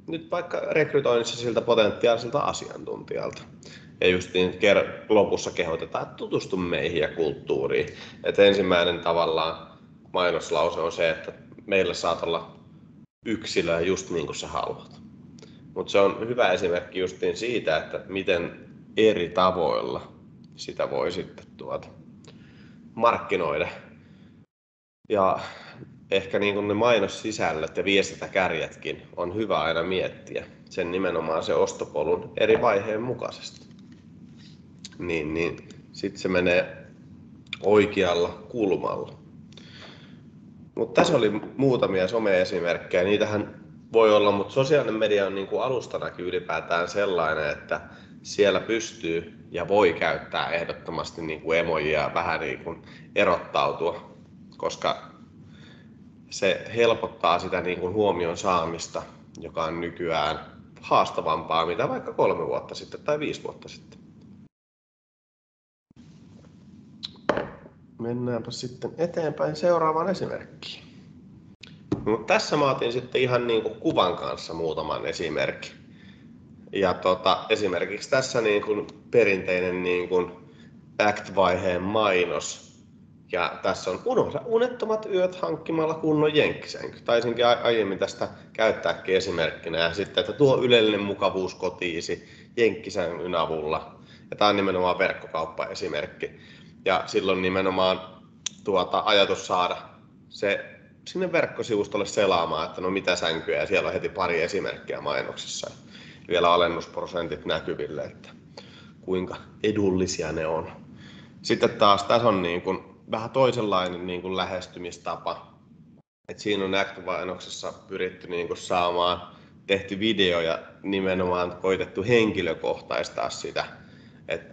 nyt vaikka rekrytoinnissa siltä potentiaaliselta asiantuntijalta. Ja just niin lopussa kehotetaan, että tutustu meihin ja kulttuuriin. Että ensimmäinen tavallaan mainoslause on se, että meillä saat olla yksilöä just niin kuin sä haluat. Mutta se on hyvä esimerkki justiin siitä, että miten eri tavoilla sitä voi sitten markkinoida. Ja ehkä niin kuin ne mainossisällöt ja viestintäkärjetkin on hyvä aina miettiä sen nimenomaan se ostopolun eri vaiheen mukaisesti. Niin sitten se menee oikealla kulmalla. Mutta tässä oli muutamia some-esimerkkejä. Niitähän voi olla, mutta sosiaalinen media on niin kuin alustanakin ylipäätään sellainen, että siellä pystyy ja voi käyttää ehdottomasti niin kuin emojia vähän niin kuin erottautua, koska se helpottaa sitä niin kuin huomion saamista, joka on nykyään haastavampaa, mitä vaikka 3 vuotta sitten tai 5 vuotta sitten. Mennäänpä sitten eteenpäin seuraavaan esimerkkiin. Mutta tässä mä otin sitten ihan niin kuin kuvan kanssa muutaman esimerkin. Ja esimerkiksi tässä niin kuin perinteinen niin kuin act-vaiheen mainos. Ja tässä on unohda unettomat yöt hankkimalla kunnon jenkkisänky. Taisinkin aiemmin tästä käyttääkin esimerkkinä. Ja sitten, että tuo ylellinen mukavuus kotiisi jenkkisängyn avulla. Ja tämä on nimenomaan verkkokauppaesimerkki. Ja silloin nimenomaan ajatus saada se sinne verkkosivustolle selaamaan, että no mitä sänkyjä, ja siellä on heti pari esimerkkiä mainoksissa. Vielä alennusprosentit näkyville, että kuinka edullisia ne on. Sitten taas tässä on niin kuin vähän toisenlainen niin kuin lähestymistapa. Et siinä on Act-mainoksessa pyritty niin kuin saamaan, tehty video ja nimenomaan koitettu henkilökohtaistaa sitä,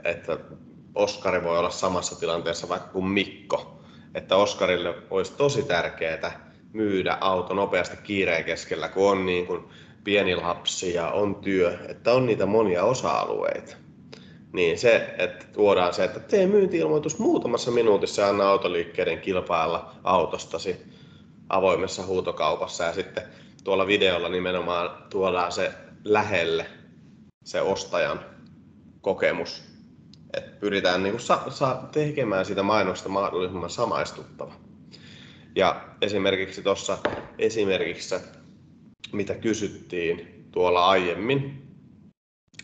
että Oskari voi olla samassa tilanteessa vaikka kuin Mikko. Että Oskarille olisi tosi tärkeää myydä auto nopeasti kiireen keskellä, kun on niin kuin pieni lapsi ja on työ, että on niitä monia osa-alueita. Niin se, että tuodaan se, että tee myynti-ilmoitus muutamassa minuutissa ja anna autoliikkeiden kilpailla autostasi avoimessa huutokaupassa. Ja sitten tuolla videolla nimenomaan tuodaan se lähelle, se ostajan kokemus. Et pyritään niin kuin tekemään siitä mainosta mahdollisimman samaistuttava. Ja esimerkiksi tuossa esimerkissä, mitä kysyttiin tuolla aiemmin,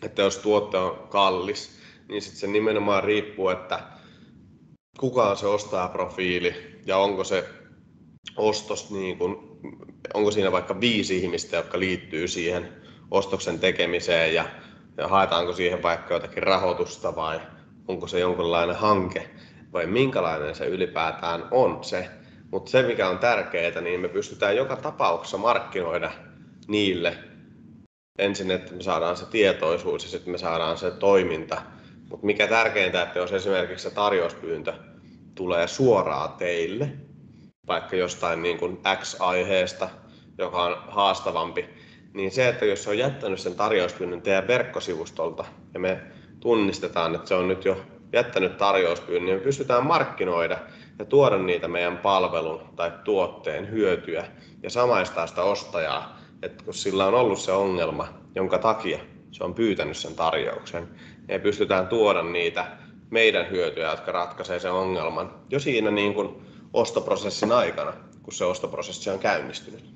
että jos tuote on kallis, niin sitten se nimenomaan riippuu, että kuka on se ostajaprofiili ja onko se ostos, niin kun, onko siinä vaikka 5 ihmistä, jotka liittyy siihen ostoksen tekemiseen ja haetaanko siihen vaikka jotakin rahoitusta vai onko se jonkinlainen hanke vai minkälainen se ylipäätään on se. Mutta se mikä on tärkeää, niin me pystytään joka tapauksessa markkinoida niille ensin, että me saadaan se tietoisuus ja sitten me saadaan se toiminta. Mutta mikä tärkeintä, että jos esimerkiksi se tarjouspyyntö tulee suoraan teille, vaikka jostain niin kuin X-aiheesta, joka on haastavampi, niin se, että jos se on jättänyt sen tarjouspyynnön teidän verkkosivustolta ja me tunnistetaan, että se on nyt jo jättänyt tarjouspyynnön, niin me pystytään markkinoida ja tuoda niitä meidän palvelun tai tuotteen hyötyä ja samaistaa sitä ostajaa, että kun sillä on ollut se ongelma, jonka takia se on pyytänyt sen tarjouksen, niin me pystytään tuoda niitä meidän hyötyjä, jotka ratkaisee sen ongelman jo siinä niin kuin ostoprosessin aikana, kun se ostoprosessi on käynnistynyt.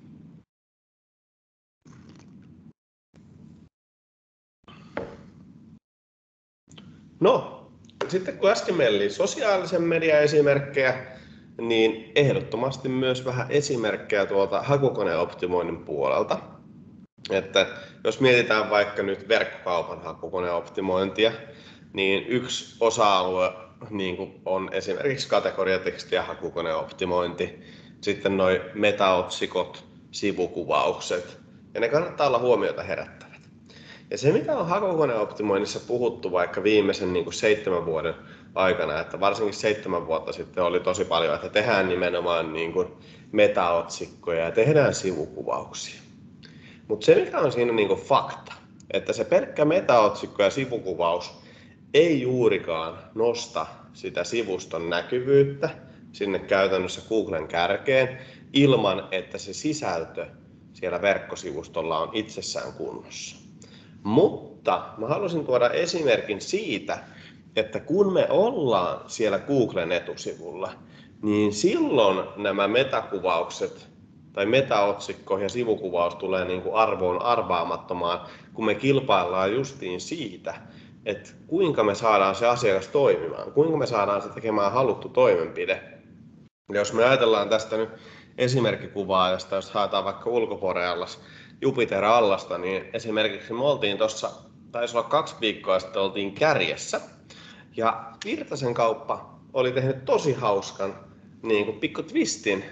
No, sitten kun äsken meillä oli sosiaalisen median esimerkkejä, niin ehdottomasti myös vähän esimerkkejä tuolta hakukoneoptimoinnin puolelta. Että jos mietitään vaikka nyt verkkokaupan hakukoneoptimointia, niin yksi osa-alue niin on esimerkiksi kategoriateksti ja hakukoneoptimointi, sitten noi metaotsikot, sivukuvaukset, ja ne kannattaa olla huomiota herättävät. Ja se, mitä on hakukoneoptimoinnissa puhuttu vaikka viimeisen 7 vuoden aikana, että varsinkin 7 vuotta sitten oli tosi paljon, että tehdään nimenomaan metaotsikkoja ja tehdään sivukuvauksia. Mutta se, mikä on siinä fakta, että se pelkkä metaotsikko ja sivukuvaus ei juurikaan nosta sitä sivuston näkyvyyttä sinne käytännössä Googlen kärkeen ilman, että se sisältö siellä verkkosivustolla on itsessään kunnossa. Mutta mä halusin tuoda esimerkin siitä, että kun me ollaan siellä Googlen etusivulla, niin silloin nämä metakuvaukset tai metaotsikko ja sivukuvaus tulee arvoon arvaamattomaan, kun me kilpaillaan justiin siitä, että kuinka me saadaan se asiakas toimimaan, kuinka me saadaan se tekemään haluttu toimenpide. Ja jos me ajatellaan tästä nyt esimerkkikuvaajasta, jos haetaan vaikka ulkoborealas Jupiter-allasta, niin esimerkiksi me oltiin tuossa, taisi olla 2 viikkoa sitten, oltiin Kärjessä. Ja Virtasen kauppa oli tehnyt tosi hauskan pikku twistin,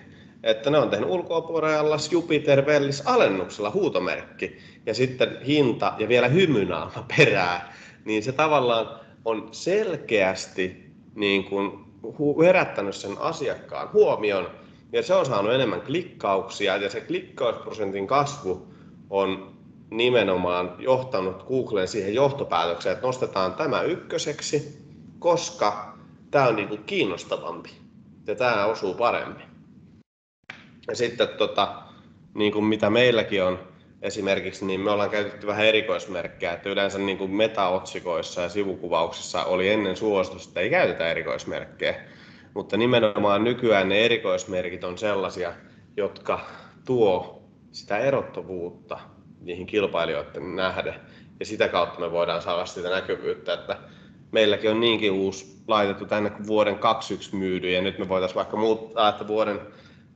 että ne on tehnyt ulkoborealas Jupiter Vellis alennuksella huutomerkki ja sitten hinta ja vielä hymynaama perää. Niin se tavallaan on selkeästi herättänyt sen asiakkaan huomion ja se on saanut enemmän klikkauksia ja se klikkausprosentin kasvu on nimenomaan johtanut Googlen siihen johtopäätökseen, että nostetaan tämä ykköseksi, koska tämä on kiinnostavampi ja tämä osuu paremmin. Ja sitten mitä meilläkin on esimerkiksi, niin me ollaan käytetty vähän erikoismerkkejä, että yleensä metaotsikoissa ja sivukuvauksissa oli ennen suositusta, että ei käytetä erikoismerkkejä. Mutta nimenomaan nykyään ne erikoismerkit on sellaisia, jotka tuo sitä erottuvuutta niihin kilpailijoiden nähden. Ja sitä kautta me voidaan saada sitä näkyvyyttä, että meilläkin on niinkin uusi laitettu tänne kuin vuoden 2021 myydyin. Ja nyt me voitaisiin vaikka muuttaa, että vuoden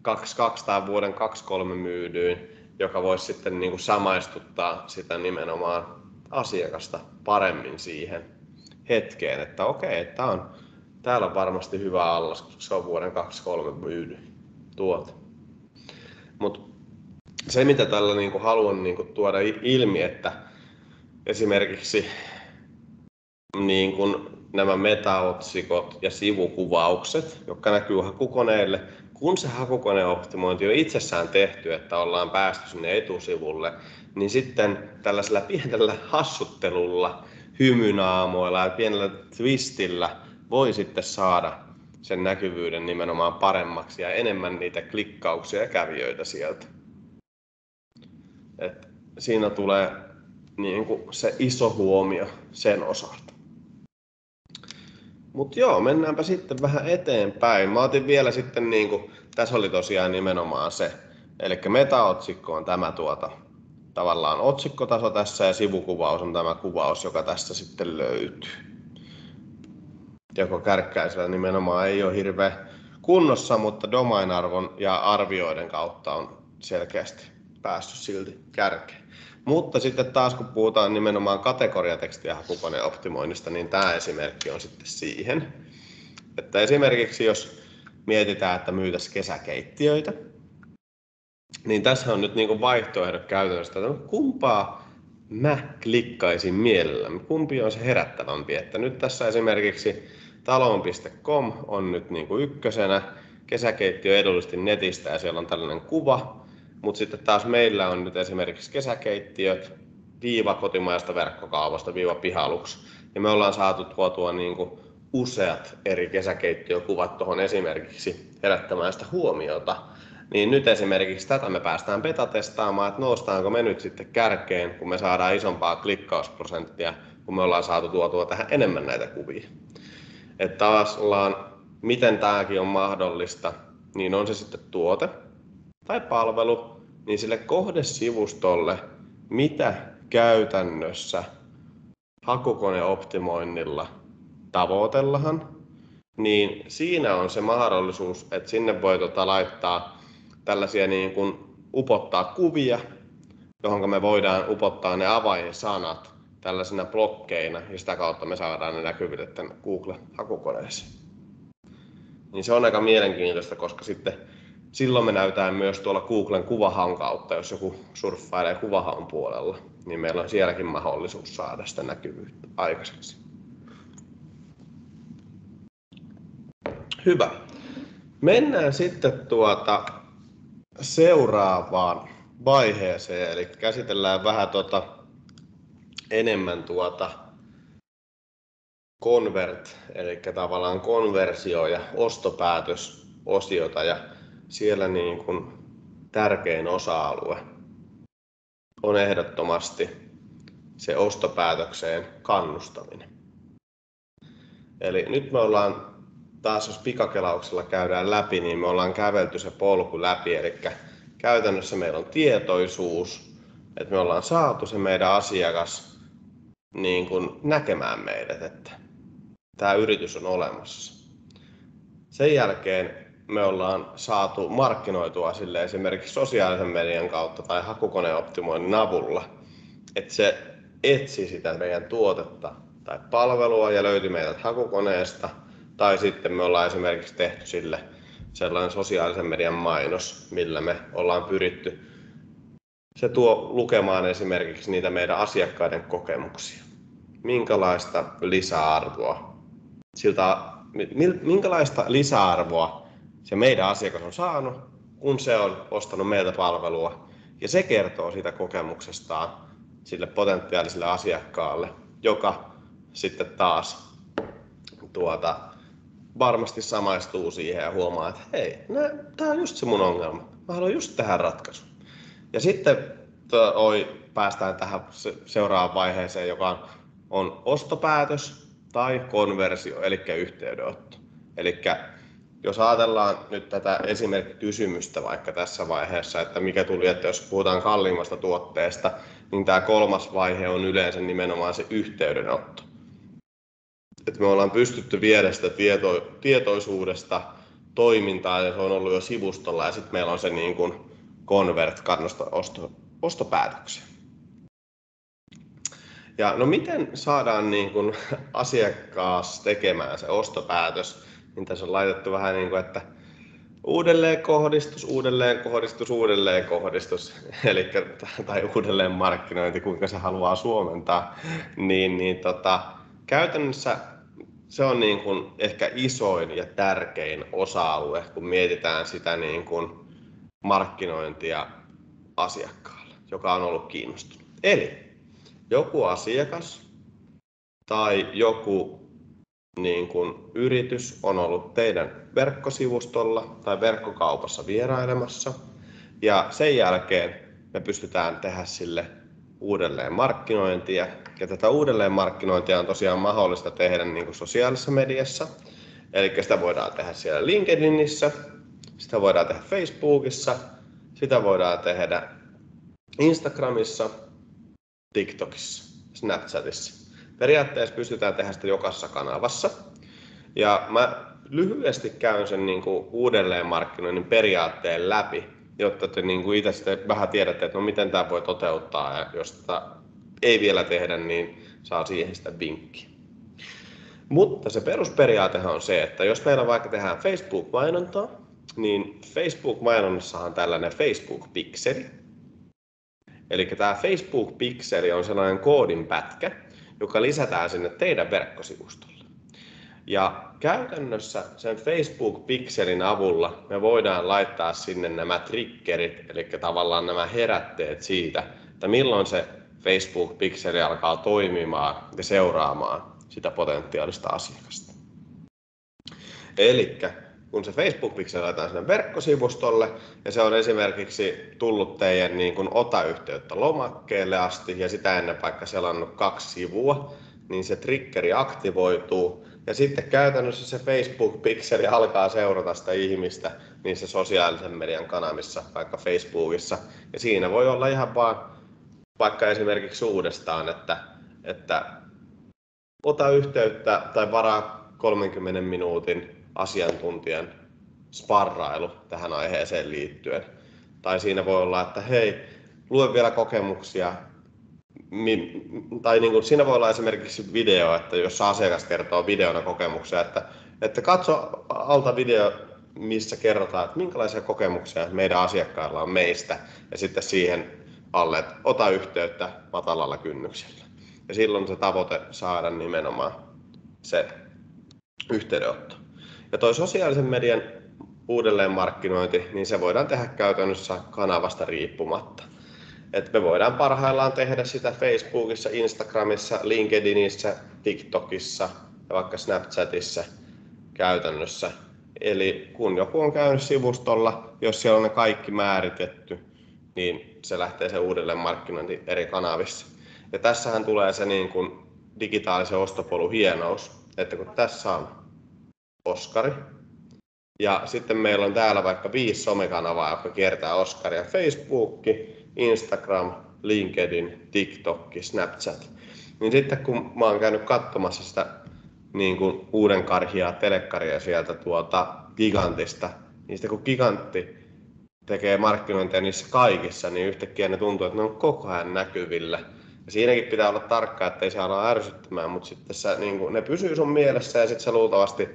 2022 tai vuoden 2023 myydyin, joka voisi sitten samaistuttaa sitä nimenomaan asiakasta paremmin siihen hetkeen, että okei, täällä on varmasti hyvä allas, koska se on vuoden 2023 myydyin tuote. Mutta se, mitä tällä haluan tuoda ilmi, että esimerkiksi nämä metaotsikot ja sivukuvaukset, jotka näkyy hakukoneille, kun se hakukoneoptimointi on itsessään tehty, että ollaan päästy sinne etusivulle, niin sitten tällaisella pienellä hassuttelulla, hymynaamoilla ja pienellä twistillä voi sitten saada sen näkyvyyden nimenomaan paremmaksi ja enemmän niitä klikkauksia ja kävijöitä sieltä. Et siinä tulee niin kuin se iso huomio sen osalta. Mutta joo, mennäänpä sitten vähän eteenpäin. Mä otin vielä sitten, niin kuin, tässä oli tosiaan nimenomaan se, eli metaotsikko on tämä tavallaan otsikkotaso tässä ja sivukuvaus on tämä kuvaus, joka tästä sitten löytyy. Joko Kärkkäisellä nimenomaan ei ole hirveä kunnossa, mutta domain-arvon ja arvioiden kautta on selkeästi päässyt silti kärkeen. Mutta sitten taas kun puhutaan nimenomaan kategoriateksti- ja hakukoneoptimoinnista, niin tämä esimerkki on sitten siihen, että esimerkiksi jos mietitään, että myytäisiin kesäkeittiöitä, niin tässä on nyt niin vaihtoehdot käytännössä, että kumpaa mä klikkaisin mielelläni, kumpi on se herättävämpi. Että nyt tässä esimerkiksi talon.com on nyt niin kuin ykkösenä, kesäkeittiö edullisesti netistä ja siellä on tällainen kuva. Mutta sitten taas meillä on nyt esimerkiksi kesäkeittiöt, kotimaista verkkokaupasta, pihaluks. Ja me ollaan saatu tuotua niin kuin useat eri kesäkeittiökuvat tuohon esimerkiksi herättämään sitä huomiota. Niin nyt esimerkiksi tätä me päästään beta-testaamaan, että noustaanko me nyt sitten kärkeen, kun me saadaan isompaa klikkausprosenttia, kun me ollaan saatu tuotua tähän enemmän näitä kuvia. Että taas ollaan, miten tämäkin on mahdollista, niin on se sitten tuote tai palvelu, niin sille kohdesivustolle, mitä käytännössä hakukoneoptimoinnilla tavoitellaan, niin siinä on se mahdollisuus, että sinne voi laittaa tällaisia niin kuin upottaa kuvia, johon me voidaan upottaa ne avainsanat tällaisina blokkeina ja sitä kautta me saadaan ne näkyville tänne Google-hakukoneeseen. Niin se on aika mielenkiintoista, koska sitten silloin me näytään myös tuolla Googlen kuvahaun kautta, jos joku surffailee kuvahaun puolella, niin meillä on sielläkin mahdollisuus saada sitä näkyvyyttä aikaiseksi. Hyvä. Mennään sitten seuraavaan vaiheeseen, eli käsitellään vähän enemmän convert, eli tavallaan konversio- ja ostopäätösosiota, ja siellä niin kuin tärkein osa-alue on ehdottomasti se ostopäätökseen kannustaminen. Eli nyt me ollaan taas, jos pikakelauksella käydään läpi, niin me ollaan kävelty se polku läpi, eli käytännössä meillä on tietoisuus, että me ollaan saatu se meidän asiakas niin kuin näkemään meidät, että tämä yritys on olemassa. Sen jälkeen me ollaan saatu markkinoitua sille esimerkiksi sosiaalisen median kautta tai hakukoneoptimoinnin avulla, että se etsi sitä meidän tuotetta tai palvelua ja löytyi meidät hakukoneesta, tai sitten me ollaan esimerkiksi tehty sille sellainen sosiaalisen median mainos, millä me ollaan pyritty se tuo lukemaan esimerkiksi niitä meidän asiakkaiden kokemuksia. Minkälaista lisäarvoa minkälaista lisäarvoa se meidän asiakas on saanut, kun se on ostanut meiltä palvelua. Ja se kertoo siitä kokemuksestaan sille potentiaaliselle asiakkaalle, joka sitten taas varmasti samaistuu siihen ja huomaa, että hei, tämä on just se mun ongelma. Mä haluan just tähän ratkaisun. Ja sitten päästään tähän seuraavaan vaiheeseen, joka on ostopäätös tai konversio, eli yhteydenotto. Eli jos ajatellaan nyt tätä esimerkkikysymystä vaikka tässä vaiheessa, että mikä tuli, että jos puhutaan kalliimmasta tuotteesta, niin tämä kolmas vaihe on yleensä nimenomaan se yhteydenotto. Että me ollaan pystytty viedä sitä tietoisuudesta toimintaa ja se on ollut jo sivustolla ja sitten meillä on se niin kuin convert kannusta ostopäätökseen. Ja no miten saadaan niin kuin asiakas tekemään se ostopäätös, niin tässä on laitettu vähän niin kuin, että uudelleenkohdistus, eli tai uudelleenmarkkinointi, kuinka se haluaa suomentaa, käytännössä se on niin kuin ehkä isoin ja tärkein osa-alue, kun mietitään sitä niin kuin markkinointia asiakkaalle, joka on ollut kiinnostunut. Eli joku asiakas tai joku niin kuin yritys on ollut teidän verkkosivustolla tai verkkokaupassa vierailemassa ja sen jälkeen me pystytään tehdä sille uudelleen markkinointia. Ja tätä uudelleen markkinointia on tosiaan mahdollista tehdä niin kuin sosiaalisessa mediassa. Eli sitä voidaan tehdä siellä LinkedInissä, sitä voidaan tehdä Facebookissa, sitä voidaan tehdä Instagramissa, TikTokissa, Snapchatissa. Periaatteessa pystytään tehdä sitä jokaisessa kanavassa. Ja mä lyhyesti käyn sen niin kuin uudelleenmarkkinoinnin periaatteen läpi, jotta te niin kuin itse sitten vähän tiedätte, että no miten tämä voi toteuttaa. Ja jos tätä ei vielä tehdä, niin saa siihen sitä vinkkiä. Mutta se perusperiaatehan on se, että jos meillä vaikka tehdään Facebook-mainontaa, niin Facebook-mainonnassahan on tällainen Facebook-pikseli. Eli tämä Facebook-pikseli on sellainen koodin pätkä, joka lisätään sinne teidän verkkosivustolle. Ja käytännössä sen Facebook-pikselin avulla me voidaan laittaa sinne nämä triggerit, eli tavallaan nämä herätteet siitä, että milloin se Facebook-pikseli alkaa toimimaan ja seuraamaan sitä potentiaalista asiakasta. Eli kun se Facebook-pikseli laitetaan sinne verkkosivustolle ja se on esimerkiksi tullut teidän niin kuin ota yhteyttä lomakkeelle asti ja sitä ennen vaikka selannut 2 sivua, niin se triggeri aktivoituu ja sitten käytännössä se Facebook-pikseli alkaa seurata sitä ihmistä niissä sosiaalisen median kanavissa, vaikka Facebookissa. Ja siinä voi olla ihan vaan vaikka esimerkiksi uudestaan, että ota yhteyttä tai varaa 30 minuutin asiantuntijan sparrailu tähän aiheeseen liittyen. Tai siinä voi olla, että hei, lue vielä kokemuksia. Tai niin kuin, siinä voi olla esimerkiksi video, että jos asiakas kertoo videona kokemuksia, että katso alta video, missä kerrotaan, että minkälaisia kokemuksia meidän asiakkailla on meistä. Ja sitten siihen alle, että ota yhteyttä matalalla kynnyksellä. Ja silloin se tavoite saada nimenomaan se yhteydenotto. Ja toi sosiaalisen median uudelleenmarkkinointi, niin se voidaan tehdä käytännössä kanavasta riippumatta. Et me voidaan parhaillaan tehdä sitä Facebookissa, Instagramissa, LinkedInissä, TikTokissa ja vaikka Snapchatissa käytännössä. Eli kun joku on käynyt sivustolla, jos siellä on ne kaikki määritetty, niin se lähtee se uudelleenmarkkinointi eri kanavissa. Ja tässähän tulee se niin kuin digitaalisen ostopolun hienous, että kun tässä on Oskari, ja sitten meillä on täällä vaikka 5 somekanavaa, jotka kiertää Oskaria: Facebook, Instagram, LinkedIn, TikTok, Snapchat. Niin sitten kun mä oon käynyt katsomassa sitä niin kuin uuden karhiaa telekkaria sieltä Gigantista, niin sitten kun Gigantti tekee markkinointia niissä kaikissa, niin yhtäkkiä ne tuntuu, että ne on koko ajan näkyvillä. Ja siinäkin pitää olla tarkka, ettei se ala ärsyttämään, mutta sitten niin kuin, ne pysyy sun mielessä ja sitten sä luultavasti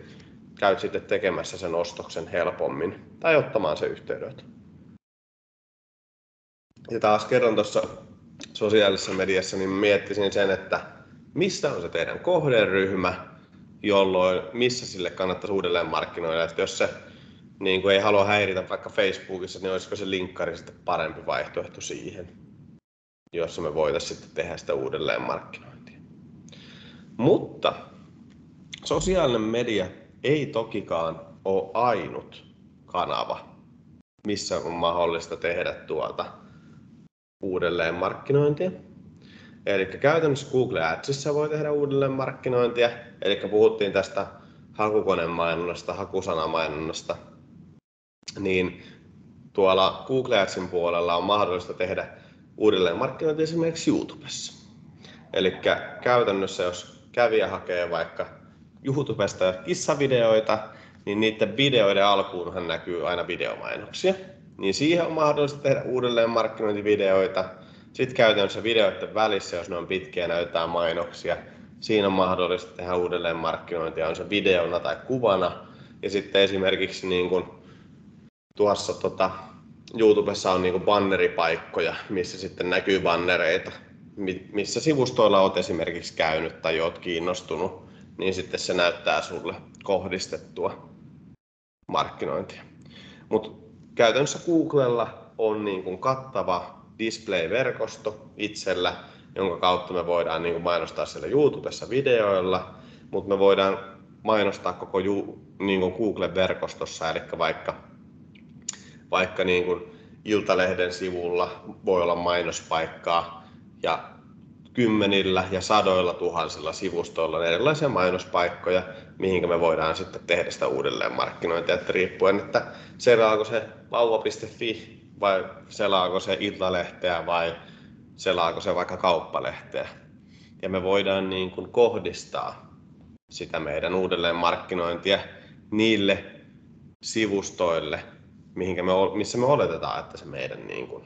käyt sitten tekemässä sen ostoksen helpommin tai ottamaan se yhteydet. Ja taas kerran tuossa sosiaalisessa mediassa niin miettisin sen, että missä on se teidän kohderyhmä, jolloin missä sille kannattaisi uudelleen markkinoida. Että jos se niin kuin ei halua häiritä vaikka Facebookissa, niin olisiko se linkkari sitten parempi vaihtoehto siihen, jossa me voitaisiin sitten tehdä sitä uudelleen markkinointia. Mutta sosiaalinen media ei tokikaan ole ainut kanava, missä on mahdollista tehdä uudelleen markkinointia. Eli käytännössä Google Adsissa voi tehdä uudelleen markkinointia. Eli puhuttiin tästä hakukonemainonnasta, hakusanamainonnasta. Niin tuolla Google Adsin puolella on mahdollista tehdä uudelleen markkinointia esimerkiksi YouTubessa. Eli käytännössä jos kävijä hakee vaikka YouTubesta kissavideoita, niin niiden videoiden alkuunhan näkyy aina videomainoksia. Niin siihen on mahdollista tehdä uudelleen markkinointivideoita. Sitten käytännössä videoiden välissä, jos ne on pitkiä, näytetään mainoksia. Siinä on mahdollista tehdä uudelleen markkinointia, on se videona tai kuvana. Ja sitten esimerkiksi niin kuin tuossa YouTubessa on niin kuin banneripaikkoja, missä sitten näkyy bannereita, missä sivustoilla olet esimerkiksi käynyt tai olet kiinnostunut, niin sitten se näyttää sulle kohdistettua markkinointia. Mutta käytännössä Googlella on niin kuin kattava display-verkosto itsellä, jonka kautta me voidaan niin kuin mainostaa siellä YouTubessa videoilla, mutta me voidaan mainostaa koko niin kuin Googlen verkostossa, eli vaikka niin kuin Iltalehden sivulla voi olla mainospaikkaa ja kymmenillä ja sadoilla tuhansilla sivustoilla on erilaisia mainospaikkoja, mihinkä me voidaan sitten tehdä sitä uudelleenmarkkinointia, että riippuen, että selaako se vauva.fi vai selaako se Iltalehteä vai selaako se vaikka Kauppalehteä. Ja me voidaan niin kuin kohdistaa sitä meidän uudelleenmarkkinointia niille sivustoille, missä me oletetaan, että se meidän niin kuin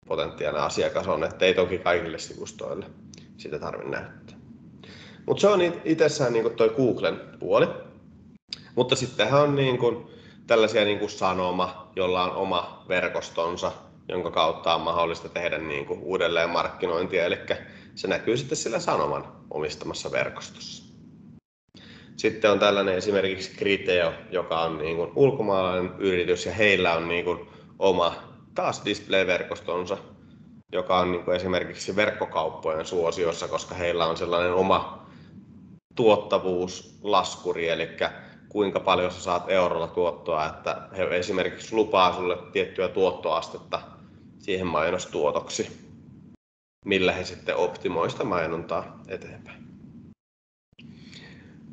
potentiaalinen asiakas on, että ei toki kaikille sivustoille sitä tarvitse näyttää. Mutta se on itsessään niin kuin toi Googlen puoli. Mutta sittenhän on niin kuin tällaisia niin kuin Sanoma, jolla on oma verkostonsa, jonka kautta on mahdollista tehdä niin kuin uudelleenmarkkinointia, eli se näkyy sitten sillä Sanoman omistamassa verkostossa. Sitten on tällainen esimerkiksi Criteo, joka on niin kuin ulkomaalainen yritys ja heillä on niin kuin oma taas display-verkostonsa, joka on niin kuin esimerkiksi verkkokauppojen suosiossa, koska heillä on sellainen oma tuottavuuslaskuri, eli kuinka paljon sä saat eurolla tuottoa, että he esimerkiksi lupaa sulle tiettyä tuottoastetta siihen mainostuotoksi, millä he sitten optimoi sitä mainontaa eteenpäin.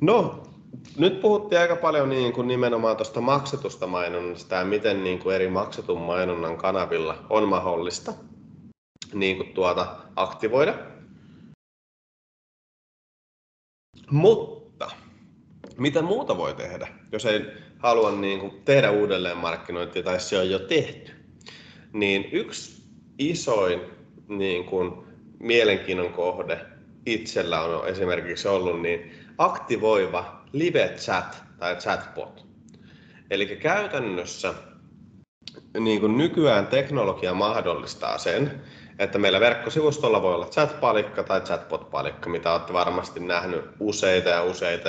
No, nyt puhuttiin aika paljon niin kuin nimenomaan tuosta maksetusta mainonnasta ja miten niin kuin eri maksetun mainonnan kanavilla on mahdollista niin kuin aktivoida. Mutta mitä muuta voi tehdä, jos ei halua niin kuin tehdä uudelleenmarkkinointia tai se on jo tehty? Niin yksi isoin niin kuin mielenkiinnon kohde itsellä on esimerkiksi ollut niin aktivoiva live chat tai chatbot. Eli käytännössä niin kuin nykyään teknologia mahdollistaa sen, että meillä verkkosivustolla voi olla chat-palikka tai chatbot-palikka, mitä olette varmasti nähnyt useita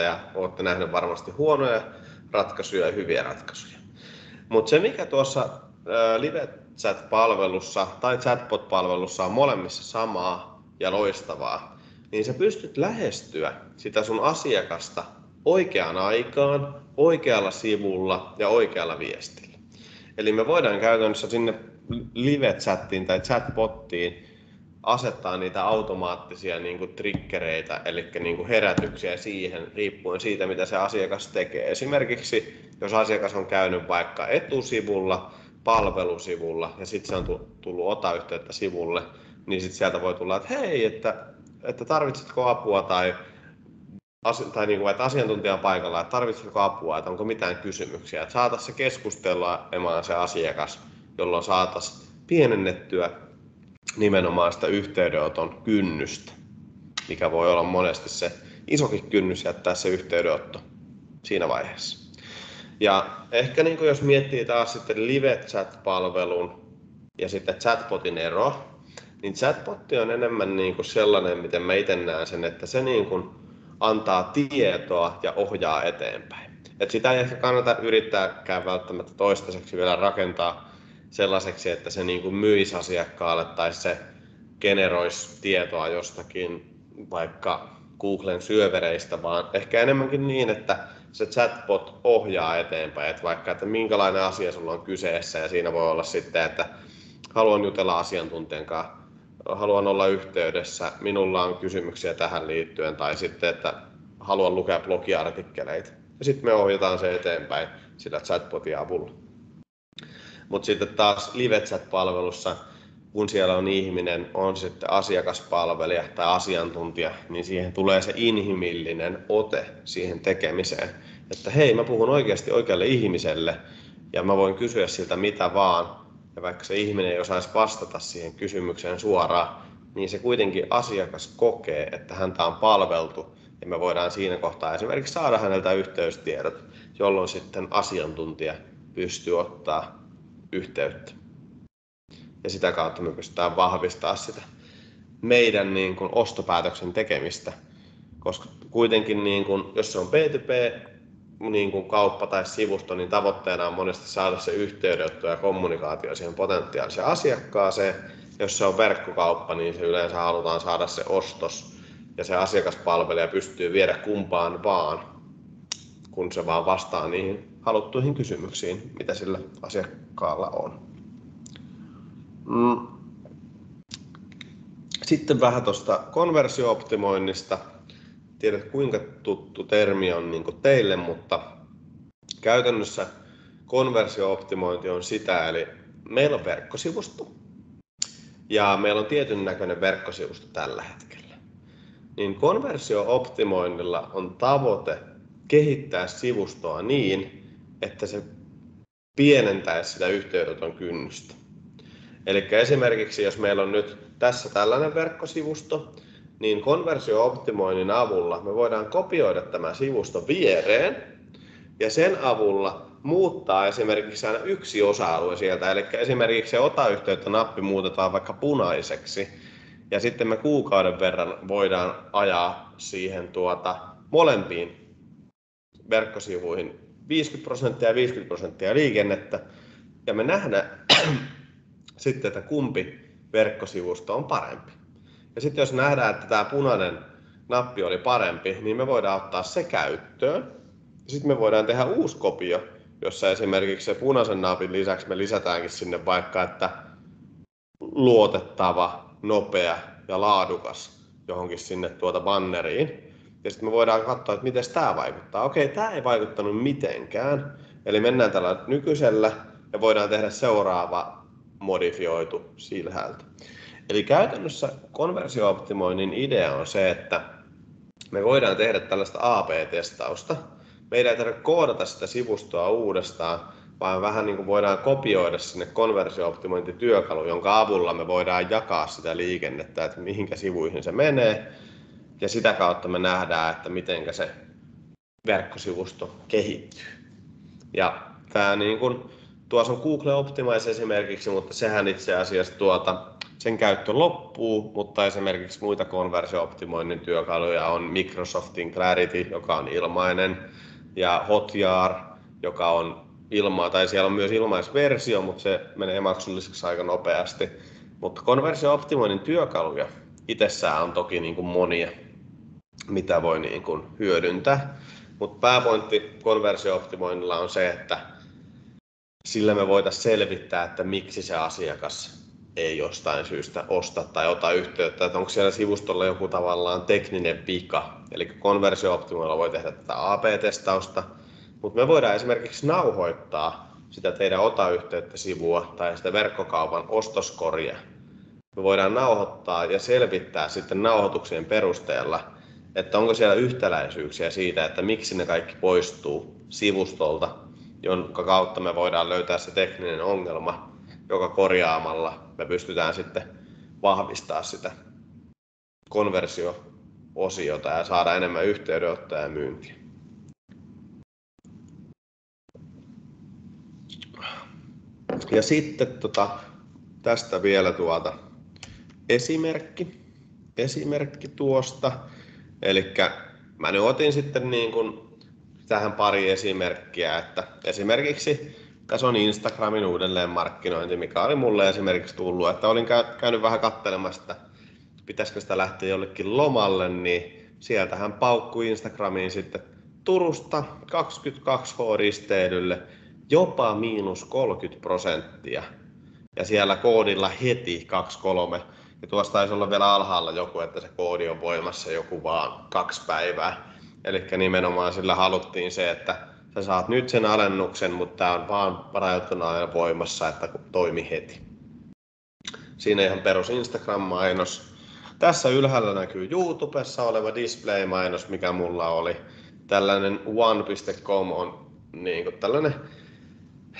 ja olette nähnyt varmasti huonoja ratkaisuja ja hyviä ratkaisuja. Mutta se mikä tuossa live chat-palvelussa tai chatbot-palvelussa on molemmissa samaa ja loistavaa, niin sä pystyt lähestyä sitä sun asiakasta oikeaan aikaan, oikealla sivulla ja oikealla viestillä. Eli me voidaan käytännössä sinne live-chattiin tai chatbottiin asettaa niitä automaattisia niin kuin triggereitä, eli niin kuin herätyksiä siihen, riippuen siitä, mitä se asiakas tekee. Esimerkiksi, jos asiakas on käynyt vaikka etusivulla, palvelusivulla, ja sitten se on tullut ota yhteyttä sivulle, niin sitten sieltä voi tulla, että hei, että tarvitsetko apua, tai niin kuin, että asiantuntija on paikalla, että tarvitsetko apua, että onko mitään kysymyksiä, että saataisiin se keskustella se asiakas, jolloin saataisiin pienennettyä nimenomaan sitä yhteydenoton kynnystä, mikä voi olla monesti se isokin kynnys jättää se yhteydenotto siinä vaiheessa. Ja ehkä niin kuin jos miettii taas sitten live chat-palvelun ja sitten chatbotin ero, niin chatbotti on enemmän niin kuin sellainen, miten mä itse näen sen, että se niin kuin antaa tietoa ja ohjaa eteenpäin. Et sitä ei ehkä kannata yrittääkään välttämättä toistaiseksi vielä rakentaa sellaiseksi, että se niin kuin myisi asiakkaalle tai se generoisi tietoa jostakin vaikka Googlen syövereistä, vaan ehkä enemmänkin niin, että se chatbot ohjaa eteenpäin, että vaikka että minkälainen asia sulla on kyseessä ja siinä voi olla sitten, että haluan jutella asiantuntijan kanssa, haluan olla yhteydessä, minulla on kysymyksiä tähän liittyen tai sitten, että haluan lukea blogiartikkeleita ja sitten me ohjataan se eteenpäin sillä chatbotin avulla. Mutta sitten taas live chat-palvelussa, kun siellä on ihminen, on sitten asiakaspalvelija tai asiantuntija, niin siihen tulee se inhimillinen ote siihen tekemiseen. Että hei, mä puhun oikeasti oikealle ihmiselle ja mä voin kysyä siltä mitä vaan. Ja vaikka se ihminen ei osaisi vastata siihen kysymykseen suoraan, niin se kuitenkin asiakas kokee, että häntä on palveltu. Ja me voidaan siinä kohtaa esimerkiksi saada häneltä yhteystiedot, jolloin sitten asiantuntija pystyy ottaa yhteyttä. Ja sitä kautta me pystytään vahvistamaan sitä meidän niin kuin ostopäätöksen tekemistä. Koska kuitenkin, niin kuin, jos se on B2B niin kuin kauppa tai sivusto, niin tavoitteena on monesti saada se yhteydenotto ja kommunikaatio siihen potentiaaliseen asiakkaaseen. Jos se on verkkokauppa, niin se yleensä halutaan saada se ostos ja se asiakaspalvelija pystyy viedä kumpaan vaan, kun se vaan vastaa niihin haluttuihin kysymyksiin, mitä sillä asiakkaalla on. Sitten vähän tuosta konversio-optimoinnista. Tiedät kuinka tuttu termi on niin kuin teille, mutta käytännössä konversio-optimointi on sitä, eli meillä on verkkosivusto ja meillä on tietyn näköinen verkkosivusto tällä hetkellä. Niin konversio-optimoinnilla on tavoite kehittää sivustoa niin, että se pienentäisi sitä yhteydenoton kynnystä. Eli esimerkiksi jos meillä on nyt tässä tällainen verkkosivusto, niin konversio-optimoinnin avulla me voidaan kopioida tämä sivusto viereen ja sen avulla muuttaa esimerkiksi aina yksi osa-alue sieltä. Eli esimerkiksi se ota yhteyttä -nappi muutetaan vaikka punaiseksi ja sitten me kuukauden verran voidaan ajaa siihen molempiin verkkosivuihin 50% ja 50% liikennettä ja me nähdään sitten, että kumpi verkkosivusto on parempi. Ja sitten jos nähdään, että tämä punainen nappi oli parempi, niin me voidaan ottaa se käyttöön. Sitten me voidaan tehdä uusi kopio, jossa esimerkiksi se punaisen napin lisäksi me lisätäänkin sinne vaikka, että luotettava, nopea ja laadukas johonkin sinne banneriin. Ja sitten me voidaan katsoa, että miten tämä vaikuttaa. Okei, tämä ei vaikuttanut mitenkään. Eli mennään tällä nykyisellä ja voidaan tehdä seuraava modifioitu silhältä. Eli käytännössä konversio-optimoinnin idea on se, että me voidaan tehdä tällaista AB-testausta. Meidän ei tarvitse koodata sitä sivustoa uudestaan, vaan vähän niin kuin voidaan kopioida sinne konversio-optimointityökalu, jonka avulla me voidaan jakaa sitä liikennettä, että mihinkä sivuihin se menee. Ja sitä kautta me nähdään, että miten se verkkosivusto kehittyy. Ja tämä niin kuin, tuossa on Google Optimize esimerkiksi, mutta sehän itse asiassa sen käyttö loppuu, mutta esimerkiksi muita konversio-optimoinnin työkaluja on Microsoftin Clarity, joka on ilmainen, ja Hotjar, joka on tai siellä on myös ilmaisversio, mutta se menee maksulliseksi aika nopeasti. Mutta konversio-optimoinnin työkaluja itsessään on toki niin kuin monia, mitä voi niin kuin hyödyntää. Mutta pääpointti konversio-optimoinnilla on se, että sillä me voitaisiin selvittää, että miksi se asiakas ei jostain syystä osta tai ota yhteyttä, että onko siellä sivustolla joku tavallaan tekninen vika. Eli konversio-optimoilla voi tehdä tätä AB-testausta, mutta me voidaan esimerkiksi nauhoittaa sitä teidän ota yhteyttä -sivua tai sitä verkkokaupan ostoskoria. Me voidaan nauhoittaa ja selvittää sitten nauhoituksien perusteella, että onko siellä yhtäläisyyksiä siitä, että miksi ne kaikki poistuu sivustolta, jonka kautta me voidaan löytää se tekninen ongelma, joka korjaamalla me pystytään sitten vahvistamaan sitä konversio-osiota ja saada enemmän yhteydenottoja ja myyntiä. Ja sitten tästä vielä esimerkki tuosta. Eli mä nyt otin sitten niin kuin tähän pari esimerkkiä, että esimerkiksi tässä on Instagramin uudelleenmarkkinointi, mikä oli mulle esimerkiksi tullut, että olin käynyt vähän katselemassa, että pitäisikö sitä lähteä jollekin lomalle, niin sieltähän paukkui Instagramiin sitten Turusta 22H-risteilylle jopa -30%. Ja siellä koodilla heti 23. Ja tuossa taisi olla vielä alhaalla joku, että se koodi on voimassa joku vaan 2 päivää. Eli nimenomaan sillä haluttiin se, että sä saat nyt sen alennuksen, mutta tämä on vaan rajoittuna aina voimassa, että toimi heti. Siinä ihan perus Instagram-mainos. Tässä ylhäällä näkyy YouTubessa oleva display-mainos, mikä mulla oli. Tällainen one.com on niin kuin tällainen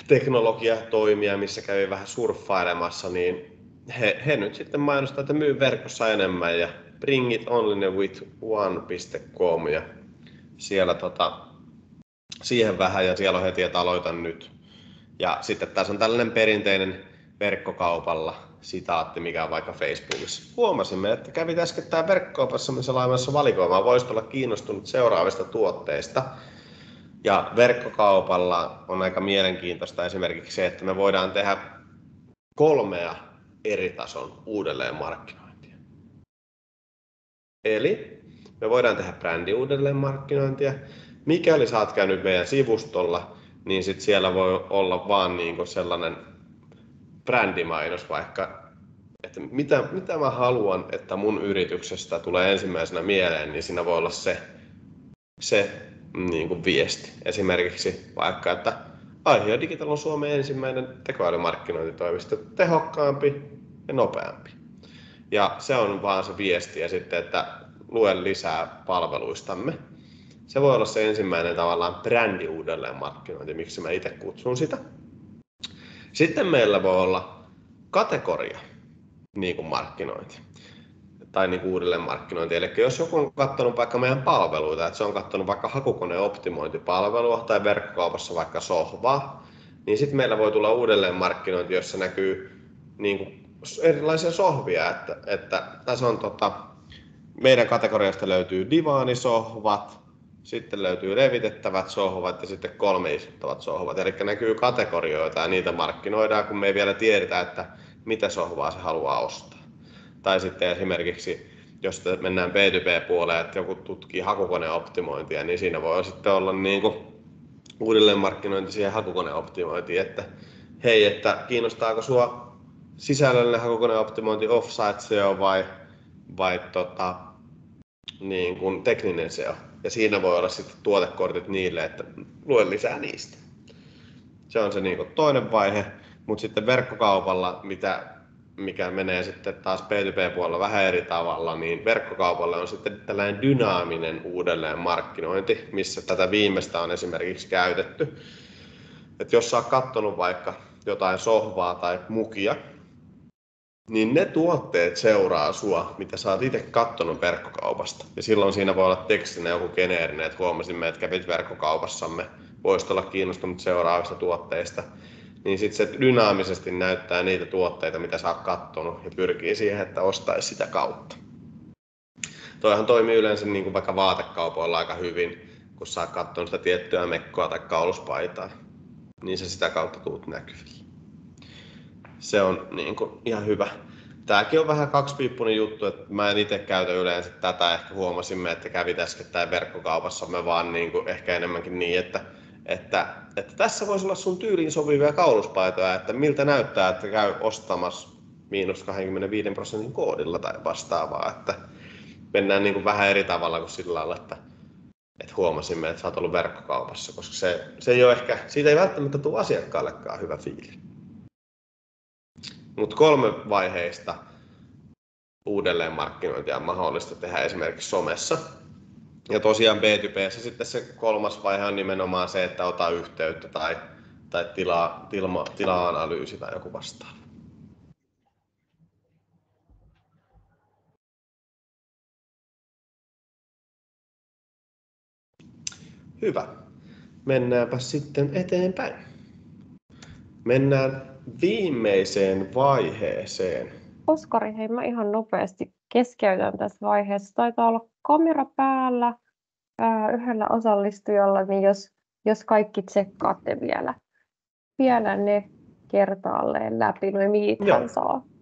teknologiatoimija, missä kävi vähän surffailemassa, niin he nyt sitten mainostaa, että myy verkossa enemmän ja bring it only with one.com ja siellä siihen vähän ja siellä on heti, että aloitan nyt. Ja sitten tässä on tällainen perinteinen verkkokaupalla sitaatti, mikä on vaikka Facebookissa. Huomasimme, että kävit äskettäin verkkokaupassa, missä laimassa valikoimaan, voisit olla kiinnostunut seuraavista tuotteista. Ja verkkokaupalla on aika mielenkiintoista esimerkiksi se, että me voidaan tehdä 3 eri tason uudelleenmarkkinointia. Eli me voidaan tehdä brändi uudelleenmarkkinointia. Mikäli sä oot käynyt meidän sivustolla, niin sit siellä voi olla vaan niinku sellainen brändimainos vaikka, että mitä mä haluan, että mun yrityksestä tulee ensimmäisenä mieleen, niin siinä voi olla se niin kuin viesti. Esimerkiksi vaikka, että Aihio Digital on Suomen ensimmäinen tekoälymarkkinointitoimisto, tehokkaampi ja nopeampi. Ja se on vaan se viesti ja sitten, että lue lisää palveluistamme. Se voi olla se ensimmäinen tavallaan brändi uudelleenmarkkinointi, miksi mä itse kutsun sitä. Sitten meillä voi olla kategoria niin kuin markkinointi tai niin kuin uudelleenmarkkinointi. Eli jos joku on katsonut vaikka meidän palveluita, että se on katsonut vaikka hakukoneoptimointipalvelua tai verkkokaupassa vaikka sohvaa, niin sitten meillä voi tulla uudelleenmarkkinointi, jossa näkyy niin kuin erilaisia sohvia. Että tässä on meidän kategoriasta löytyy divaanisohvat, sitten löytyy levitettävät sohvat ja sitten 3 istuttavat sohvat. Eli näkyy kategorioita ja niitä markkinoidaan, kun me ei vielä tiedetä, että mitä sohvaa se haluaa ostaa. Tai sitten esimerkiksi, jos mennään B2B-puoleen, että joku tutkii hakukoneoptimointia, niin siinä voi sitten olla niin kuin uudelleenmarkkinointi siihen hakukoneoptimointiin, että hei, että kiinnostaako sua sisällöllinen hakukoneoptimointi off-site SEO vai niin kuin tekninen SEO. Ja siinä voi olla sitten tuotekortit niille, että lue lisää niistä. Se on se niin kuin toinen vaihe, mutta sitten verkkokaupalla, mikä menee sitten taas B2B-puolella vähän eri tavalla, niin verkkokaupalla on sitten tällainen dynaaminen uudelleenmarkkinointi, missä tätä viimeistä on esimerkiksi käytetty. Että jos sä oot katsonut vaikka jotain sohvaa tai mukia, niin ne tuotteet seuraa sua, mitä sä oot itse kattonut verkkokaupasta. Ja silloin siinä voi olla tekstinä joku geneerinen, että huomasimme, että kävit verkkokaupassamme, voisit olla kiinnostunut seuraavista tuotteista. Niin sitten se dynaamisesti näyttää niitä tuotteita, mitä sä oot kattonut ja pyrkii siihen, että ostaisi sitä kautta. Toihan toimii yleensä niin kuin vaikka vaatekaupoilla aika hyvin, kun sä oot kattonut sitä tiettyä mekkoa tai kauluspaitaa, niin se sitä kautta tuut näkyville. Se on niin kuin ihan hyvä. Tääkin on vähän kaksipiippunen juttu, että mä en itse käytä yleensä tätä. Ehkä huomasimme, että kävit äskettäin verkkokaupassamme vaan niin kuin ehkä enemmänkin niin, että tässä voisi olla sun tyyliin sopivia kauluspaitoja, että miltä näyttää, että käy ostamassa -25% koodilla tai vastaavaa. Että mennään niin kuin vähän eri tavalla kuin sillä lailla, että huomasimme, että sä oot ollut verkkokaupassa, koska se ei ole ehkä, siitä ei välttämättä tule asiakkaallekaan hyvä fiili. Mutta 3 vaiheista uudelleenmarkkinointia on mahdollista tehdä esimerkiksi somessa. Ja tosiaan B2B:ssä sitten se 3. vaihe on nimenomaan se, että ota yhteyttä tai tila-analyysi tai joku vastaava. Hyvä. Mennäänpä sitten eteenpäin. Mennään viimeiseen vaiheeseen. Oskari, hei, mä ihan nopeasti keskeytän tässä vaiheessa. Taitaa olla kamera päällä yhdellä osallistujalla, niin jos kaikki tsekkaatte vielä ne kertaalleen läpi, noin miithän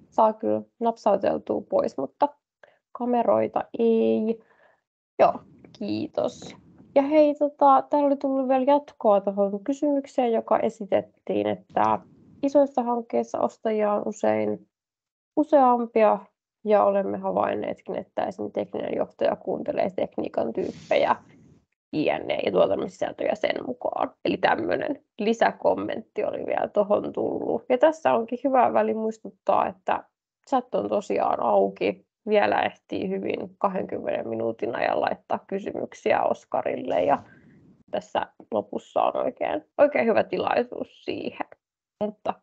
saa kyllä napsauteltua pois, mutta kameroita ei. Joo, kiitos. Ja hei, täällä oli tullut vielä jatkoa tuohon kysymykseen, joka esitettiin, että isoissa hankkeissa ostajia on usein useampia ja olemme havainneetkin, että esimerkiksi tekninen johtaja kuuntelee tekniikan tyyppejä jne. Ja tuotannossisältöjä sen mukaan. Eli tämmöinen lisäkommentti oli vielä tuohon tullut. Ja tässä onkin hyvä väli muistuttaa, että chat on tosiaan auki. Vielä ehtii hyvin 20 minuutin ajan laittaa kysymyksiä Oskarille ja tässä lopussa on oikein hyvä tilaisuus siihen. Mutta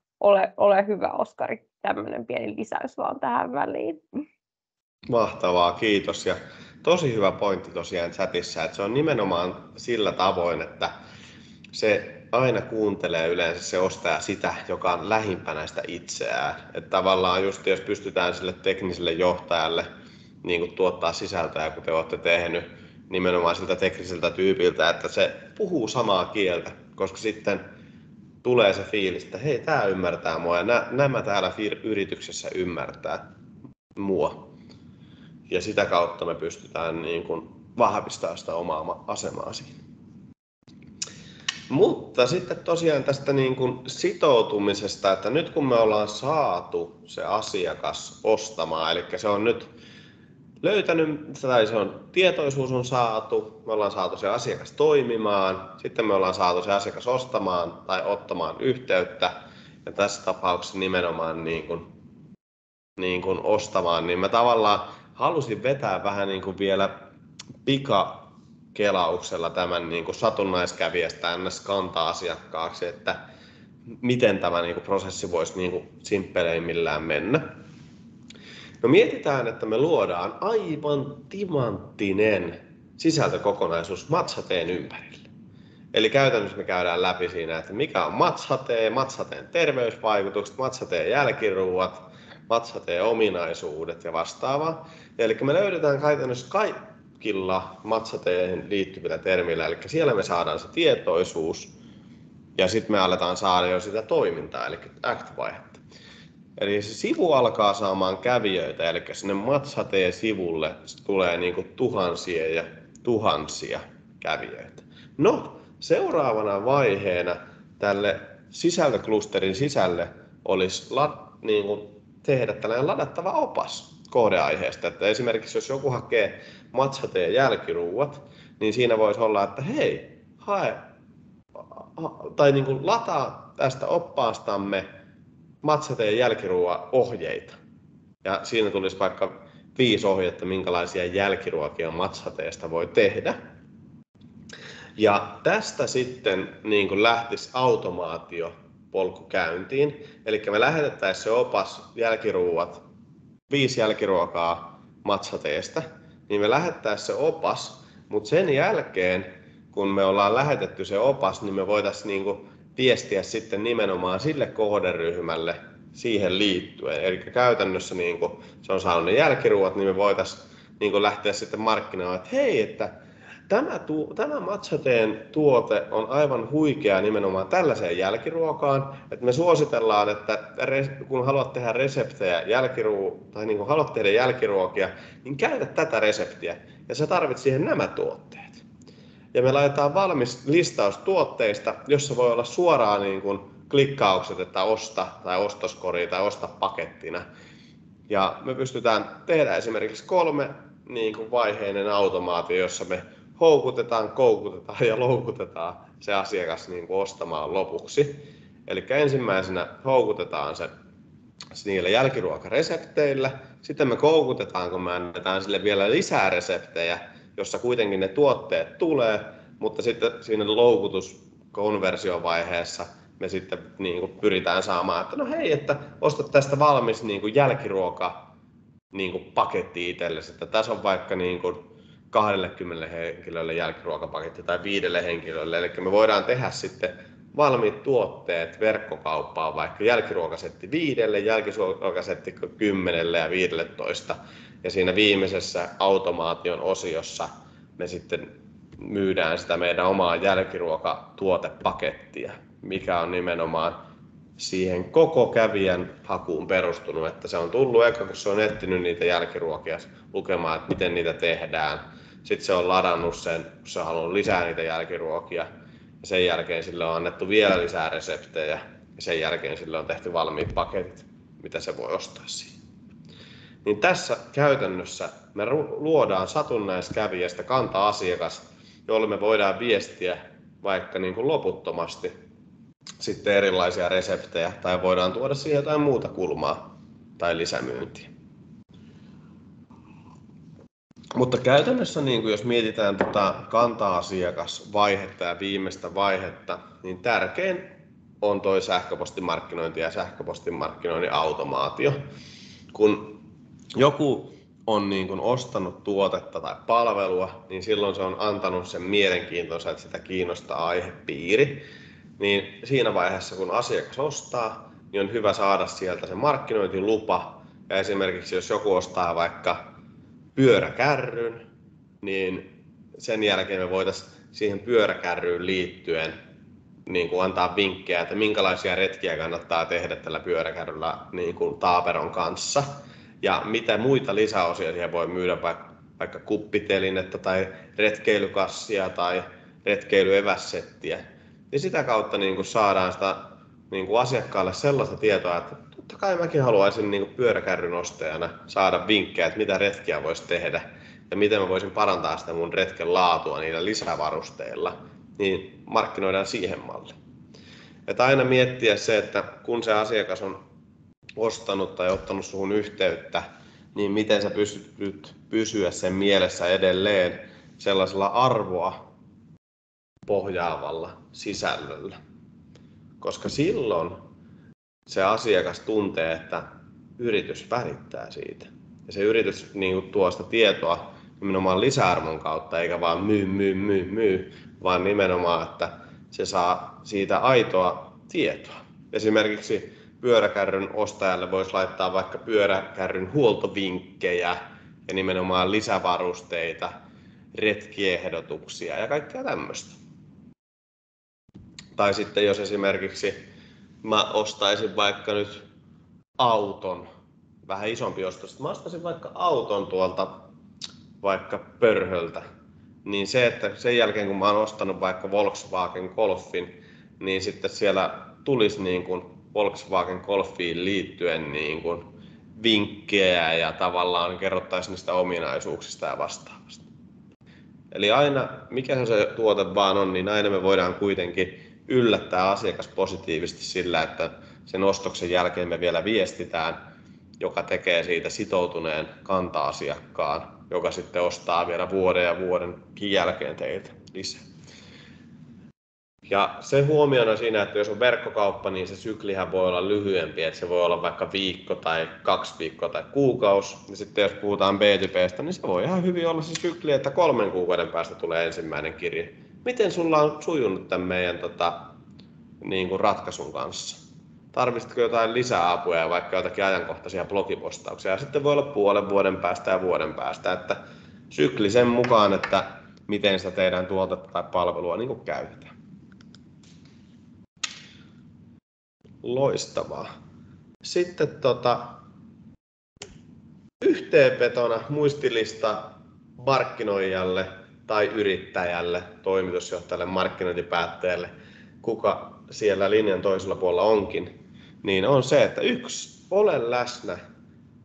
ole hyvä, Oskari, tämmöinen pieni lisäys vaan tähän väliin. Mahtavaa, kiitos. Ja tosi hyvä pointti tosiaan chatissa, että se on nimenomaan sillä tavoin, että se aina kuuntelee yleensä se ostaja sitä, joka on lähimpänä sitä itseään. Että tavallaan just jos pystytään sille tekniselle johtajalle niin kuin tuottaa sisältöä, kuten olette tehnyt, nimenomaan siltä tekniseltä tyypiltä, että se puhuu samaa kieltä, koska sitten tulee se fiilis, että hei, tämä ymmärtää mua ja nämä täällä yrityksessä ymmärtää mua. Ja sitä kautta me pystytään niin kuin vahvistamaan sitä omaa asemaa siinä. Mutta sitten tosiaan tästä niin kuin sitoutumisesta, että nyt kun me ollaan saatu se asiakas ostamaan, eli se on nyt löytänyt, tai se on, tietoisuus on saatu, me ollaan saatu se asiakas toimimaan, sitten me ollaan saatu se asiakas ostamaan tai ottamaan yhteyttä, ja tässä tapauksessa nimenomaan niin kuin ostamaan, niin mä tavallaan halusin vetää vähän niin kuin vielä pikakelauksella tämän niin kuin satunnaiskävijästä ns. Kanta-asiakkaaksi, että miten tämä niin kuin prosessi voisi niin kuin simppeleimmillään mennä. No mietitään, että me luodaan aivan timanttinen sisältökokonaisuus matchateen ympärille. Eli käytännössä me käydään läpi siinä, että mikä on matchatee, matchateen terveysvaikutukset, matchateen jälkiruuat, matchateen ominaisuudet ja vastaavaa. Eli me löydetään käytännössä kaikilla matchateen liittyvillä termillä, eli siellä me saadaan se tietoisuus ja sitten me aletaan saada jo sitä toimintaa, eli act-vaihetta. Eli se sivu alkaa saamaan kävijöitä, eli sinne matchatee-sivulle tulee niin kuin tuhansia ja tuhansia kävijöitä. No, seuraavana vaiheena tälle sisältöklusterin sisälle olisi niin kuin tehdä tällainen ladattava opas kohdeaiheesta. Että esimerkiksi jos joku hakee matchateen jälkiruuat, niin siinä voisi olla, että hei, tai niin kuin lataa tästä oppaastamme matchateen jälkiruoan ohjeita. Ja siinä tulisi vaikka 5 ohjetta, minkälaisia jälkiruokia matchateesta voi tehdä. Ja tästä sitten niin kuin lähtisi automaatiopolku käyntiin. Eli me lähetettäisiin se opas jälkiruuat, 5 jälkiruokaa matchateesta, niin me lähetettäisiin se opas, mutta sen jälkeen, kun me ollaan lähetetty se opas, niin me voitaisiin niin kuin viestiä sitten nimenomaan sille kohderyhmälle siihen liittyen. Eli käytännössä niin kuin se on saanut ne jälkiruuat, niin me voitaisiin niin kuin lähteä sitten markkinoimaan, että hei, että tämä matchateen tuote on aivan huikea nimenomaan tällaiseen jälkiruokaan, että me suositellaan, että kun haluat tehdä reseptejä tai niin kuin haluat tehdä jälkiruokia, niin käytä tätä reseptiä ja sä tarvitset siihen nämä tuotteet. Ja me laitetaan valmis listaus tuotteista, jossa voi olla suoraan niin kuin klikkaukset, että osta tai ostoskori tai osta pakettina. Ja me pystytään tehdä esimerkiksi 3 niin kuin vaiheinen automaatio, jossa me houkutetaan, koukutetaan ja loukutetaan se asiakas niin kuin ostamaan lopuksi. Eli ensimmäisenä houkutetaan se niillä jälkiruokaresepteillä. Sitten me koukutetaan, kun me annetaan sille vielä lisää reseptejä, jossa kuitenkin ne tuotteet tulee, mutta sitten siinä loukutuskonversiovaiheessa me sitten niin kuin pyritään saamaan, että no hei, että osta tästä valmis niin kuin jälkiruoka niin kuin paketti itsellesi, että tässä on vaikka niin kuin 20 henkilölle jälkiruokapaketti tai 5 henkilölle, eli me voidaan tehdä sitten valmiit tuotteet verkkokauppaan, vaikka jälkiruokasetti 5, jälkiruokasetti 10 ja 15. Ja siinä viimeisessä automaation osiossa me sitten myydään sitä meidän omaa jälkiruokatuotepakettia, mikä on nimenomaan siihen koko kävijän hakuun perustunut, että se on tullut eka, kun se on etsinyt niitä jälkiruokia lukemaan, että miten niitä tehdään. Sitten se on ladannut sen, kun se haluaa lisää niitä jälkiruokia. Ja sen jälkeen sille on annettu vielä lisää reseptejä. Ja sen jälkeen sille on tehty valmiit paketit, mitä se voi ostaa siihen. Niin tässä käytännössä me luodaan satunnaiskävijästä kanta-asiakas, jolle me voidaan viestiä vaikka niin kuin loputtomasti sitten erilaisia reseptejä tai voidaan tuoda siihen jotain muuta kulmaa tai lisämyyntiä. Mutta käytännössä, niin jos mietitään kanta-asiakasvaihetta ja viimeistä vaihetta, niin tärkein on tuo sähköpostimarkkinointi ja sähköpostimarkkinoinnin automaatio. Kun joku on niin kuin ostanut tuotetta tai palvelua, niin silloin se on antanut sen mielenkiintonsa, että sitä kiinnostaa aihepiiri. Niin siinä vaiheessa, kun asiakas ostaa, niin on hyvä saada sieltä se markkinointilupa. Ja esimerkiksi jos joku ostaa vaikka pyöräkärryn, niin sen jälkeen me voitaisiin siihen pyöräkärryyn liittyen niin kuin antaa vinkkejä, että minkälaisia retkiä kannattaa tehdä tällä pyöräkärryllä niin kuin taaperon kanssa. Ja mitä muita lisäosia siihen voi myydä, vaikka kuppitelinettä tai retkeilykassia tai retkeilyevässettiä. niin sitä kautta niin kuin saadaan sitä niin kuin asiakkaalle sellaista tietoa, että totta kai mäkin haluaisin niin kuin pyöräkärryn ostajana saada vinkkejä, että mitä retkiä voisi tehdä ja miten mä voisin parantaa sitä mun retken laatua niillä lisävarusteilla, niin markkinoidaan siihen malliin. Että aina miettiä se, että kun se asiakas on ostanut tai ottanut suhun yhteyttä, niin miten sä pystyt pysyä sen mielessä edelleen sellaisella arvoa pohjaavalla sisällöllä. Koska silloin se asiakas tuntee, että yritys välittää siitä. Ja se yritys niin tuo sitä tietoa nimenomaan lisäarvon kautta, eikä vaan myy, vaan nimenomaan, että se saa siitä aitoa tietoa. Esimerkiksi pyöräkärryn ostajalle voisi laittaa vaikka pyöräkärryn huoltovinkkejä ja nimenomaan lisävarusteita, retkiehdotuksia ja kaikkea tämmöistä. Tai sitten jos esimerkiksi mä ostaisin vaikka nyt auton, vähän isompi ostos, mä ostaisin vaikka auton tuolta vaikka Pörhöltä, niin se, että sen jälkeen kun mä oon ostanut vaikka Volkswagen Golfin, niin sitten siellä tulisi niin kuin Volkswagen Golfiin liittyen niin kuin vinkkejä ja tavallaan kerrottaisiin niistä ominaisuuksista ja vastaavasta. Eli aina, mikä se tuote vaan on, niin aina me voidaan kuitenkin yllättää asiakas positiivisesti sillä, että sen ostoksen jälkeen me vielä viestitään, joka tekee siitä sitoutuneen kanta-asiakkaan, joka sitten ostaa vielä vuoden ja vuodenkin jälkeen teiltä lisää. Ja se huomiona siinä, että jos on verkkokauppa, niin se syklihän voi olla lyhyempi, että se voi olla vaikka viikko tai 2 viikkoa tai kuukausi. Ja sitten jos puhutaan B2B:stä, niin se voi ihan hyvin olla se sykli, että 3 kuukauden päästä tulee ensimmäinen kirje. Miten sulla on sujunut tämän meidän niin kuin ratkaisun kanssa? Tarvitsitko jotain lisäapuja ja vaikka jotakin ajankohtaisia blogipostauksia? Ja sitten voi olla puolen vuoden päästä ja vuoden päästä, että sykli sen mukaan, että miten sitä teidän tuotetta tai palvelua niin kuin käytetään. Loistavaa. Sitten yhteenvetona muistilista markkinoijalle tai yrittäjälle, toimitusjohtajalle, markkinointipäättäjälle, kuka siellä linjan toisella puolella onkin, niin on se, että 1, ole läsnä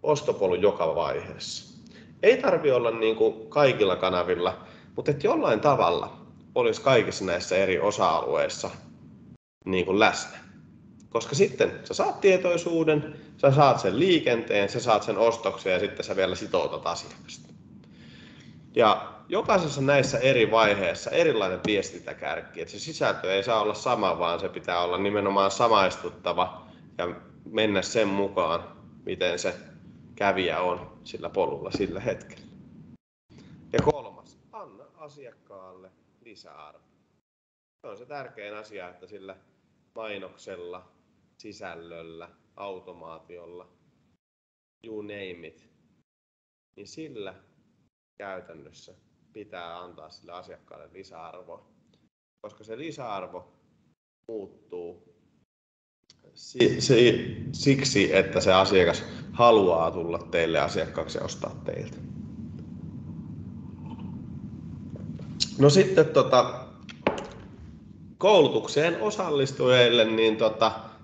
ostopolun joka vaiheessa. Ei tarvitse olla niin kuin kaikilla kanavilla, mutta että jollain tavalla olisi kaikissa näissä eri osa-alueissa niin kuin läsnä. Koska sitten sä saat tietoisuuden, sä saat sen liikenteen, sä saat sen ostoksen ja sitten sä vielä sitoutat asiakasta. Ja jokaisessa näissä eri vaiheissa erilainen viestintäkärki, että se sisältö ei saa olla sama, vaan se pitää olla nimenomaan samaistuttava ja mennä sen mukaan, miten se kävijä on sillä polulla sillä hetkellä. Ja 3, anna asiakkaalle lisäarvo. Se on se tärkein asia, että sillä mainoksella, sisällöllä, automaatiolla, you name it, niin sillä käytännössä pitää antaa sille asiakkaalle lisäarvoa, koska se lisäarvo muuttuu siksi, että se asiakas haluaa tulla teille asiakkaaksi ja ostaa teiltä. No sitten koulutukseen osallistujille, niin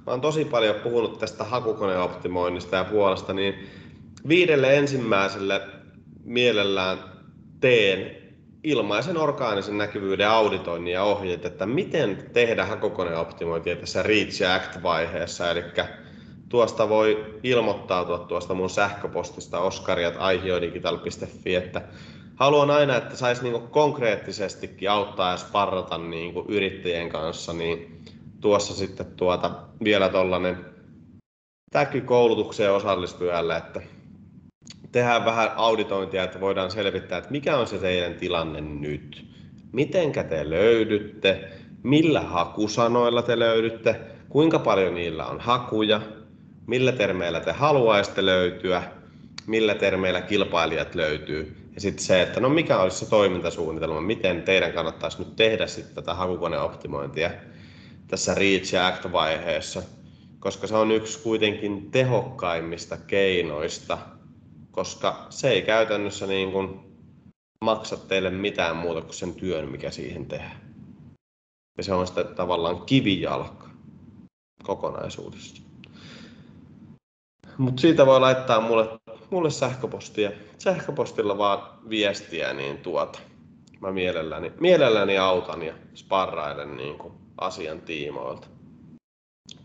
mä oon tosi paljon puhunut tästä hakukoneoptimoinnista ja puolesta, niin 5 ensimmäiselle mielellään teen ilmaisen orgaanisen näkyvyyden auditoinnin ja ohjeet, että miten tehdä hakukoneoptimointia tässä Reach ja Act-vaiheessa. Eli tuosta voi ilmoittautua tuosta mun sähköpostista oskari@aihiodigital.fi, että haluan aina, että saisi niinku konkreettisestikin auttaa ja sparrata niinku yrittäjien kanssa, niin tuossa sitten vielä tollanen täky koulutukseen osallistujalle, että tehdään vähän auditointia, että voidaan selvittää, että mikä on se teidän tilanne nyt. Mitenkä te löydytte, millä hakusanoilla te löydytte, kuinka paljon niillä on hakuja, millä termeillä te haluaisitte löytyä, millä termeillä kilpailijat löytyy. Ja sitten se, että no mikä olisi se toimintasuunnitelma, miten teidän kannattaisi nyt tehdä sitten tätä hakukoneoptimointia tässä Reach ja Act-vaiheessa, koska se on yksi kuitenkin tehokkaimmista keinoista, koska se ei käytännössä niin kuin maksa teille mitään muuta kuin sen työn, mikä siihen tehdään. Ja se on sitten tavallaan kivijalka kokonaisuudessa. Mutta siitä voi laittaa mulle sähköpostia. Sähköpostilla vaan viestiä, niin mä mielelläni autan ja sparrailen niin kuin asian tiimoilta.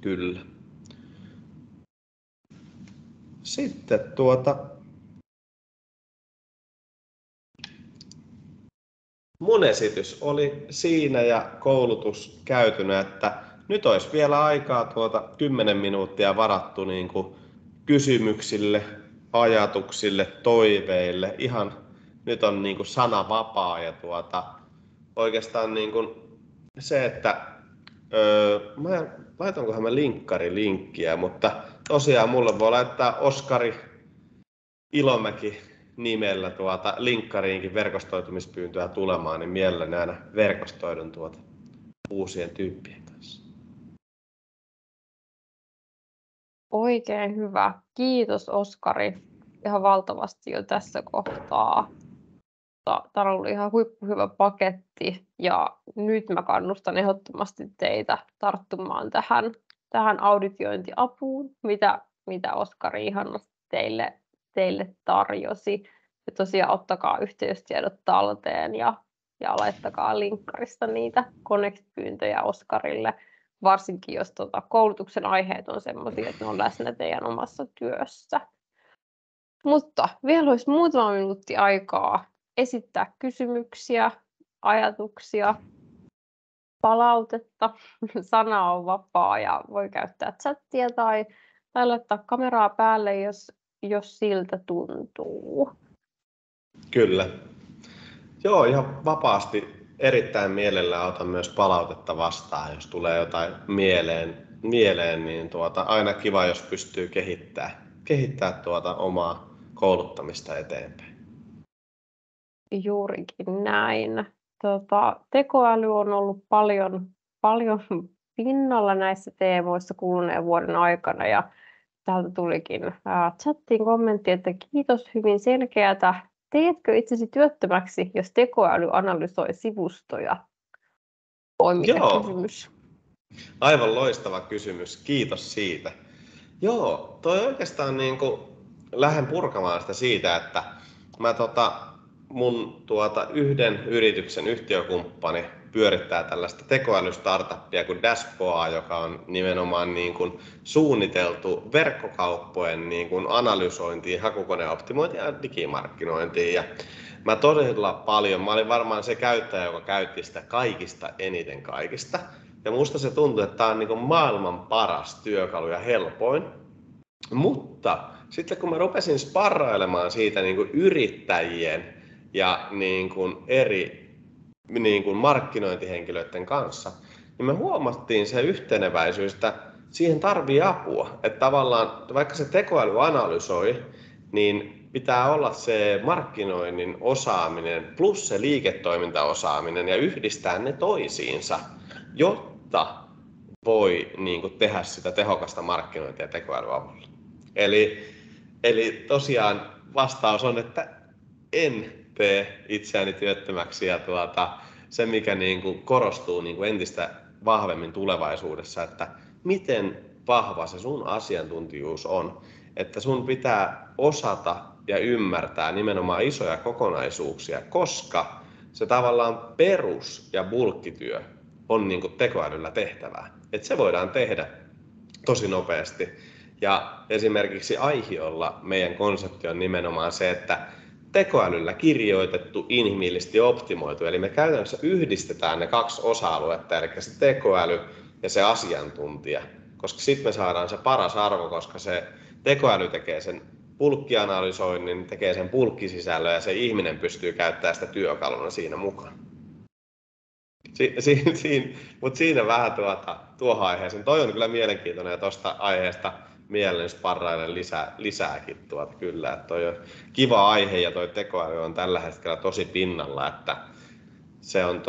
Kyllä. Sitten mun esitys oli siinä ja koulutus käytynä, että nyt olisi vielä aikaa 10 minuuttia varattu niin kuin kysymyksille, ajatuksille, toiveille. Ihan nyt on niin kuin sana vapaa ja oikeastaan niin kuin se, että laitankohan mä linkkarinkkiä, mutta tosiaan mulle voi laittaa Oskari Ilomäki nimellä linkkariinkin verkostoitumispyyntöä tulemaan, niin mielelläni aina verkostoidun uusien tyyppien kanssa. Oikein hyvä. Kiitos Oskari ihan valtavasti jo tässä kohtaa. Tämä on ollut ihan huippuhyvä paketti ja nyt mä kannustan ehdottomasti teitä tarttumaan tähän auditointiapuun, mitä Oskari ihanasti teille tarjosi. Ja tosiaan ottakaa yhteystiedot talteen ja laittakaa linkkarista niitä connect-pyyntöjä Oskarille, varsinkin jos koulutuksen aiheet on sellaisia, että ne on läsnä teidän omassa työssä. Mutta vielä olisi muutama minuutti aikaa esittää kysymyksiä, ajatuksia, palautetta. Sana on vapaa ja voi käyttää chattia tai laittaa kameraa päälle, jos siltä tuntuu. Kyllä. Joo, ihan vapaasti erittäin mielellään otan myös palautetta vastaan, jos tulee jotain mieleen niin aina kiva, jos pystyy kehittää omaa kouluttamista eteenpäin. Juurikin näin. Tekoäly on ollut paljon pinnalla näissä teemoissa kuluneen vuoden aikana ja täältä tulikin chattiin kommentti, että kiitos hyvin selkeätä. Teetkö itsesi työttömäksi, jos tekoäly analysoi sivustoja? Oi, mikä kysymys. Aivan loistava kysymys. Kiitos siitä. Joo, toi oikeastaan niin kuin lähden purkamaan sitä siitä, että mä mun yhden yrityksen yhtiökumppani pyörittää tällaista tekoälystartuppia kuin Dashboa, joka on nimenomaan niin kuin suunniteltu verkkokauppojen niin kuin analysointiin, hakukoneoptimointiin ja digimarkkinointiin. Ja mä olin varmaan se käyttäjä, joka käytti sitä kaikista eniten kaikista. Ja musta se tuntuu, että tämä on niin kuin maailman paras työkalu ja helpoin. Mutta sitten kun mä rupesin sparrailemaan siitä niin kuin yrittäjien ja niin kuin eri niin kuin markkinointihenkilöiden kanssa, niin me huomattiin se yhteneväisyys, että siihen tarvii apua. Että tavallaan vaikka se tekoäly analysoi, niin pitää olla se markkinoinnin osaaminen plus se liiketoimintaosaaminen ja yhdistää ne toisiinsa, jotta voi niin kuin tehdä sitä tehokasta markkinointia tekoälyn avulla. Eli tosiaan vastaus on, että en tee itseäni työttömäksi ja se mikä niin kuin korostuu niin kuin entistä vahvemmin tulevaisuudessa, että miten vahva se sun asiantuntijuus on, että sun pitää osata ja ymmärtää nimenomaan isoja kokonaisuuksia, koska se tavallaan perus- ja bulkkityö on niin kuin tekoälyllä tehtävää. Että se voidaan tehdä tosi nopeasti. Ja esimerkiksi Aihiolla meidän konsepti on nimenomaan se, että tekoälyllä kirjoitettu, inhimillisesti optimoitu. Eli me käytännössä yhdistetään ne kaksi osa-aluetta, eli se tekoäly ja se asiantuntija. Koska sitten me saadaan se paras arvo, koska se tekoäly tekee sen bulkkianalysoinnin, tekee sen bulkkisisällön ja se ihminen pystyy käyttämään sitä työkaluna siinä mukaan. Mutta siinä vähän tuohon aiheeseen. Toi on kyllä mielenkiintoinen ja tuosta aiheesta mielelläni sparrailen lisääkin kyllä. Että toi on kiva aihe ja toi tekoäly on tällä hetkellä tosi pinnalla, että se on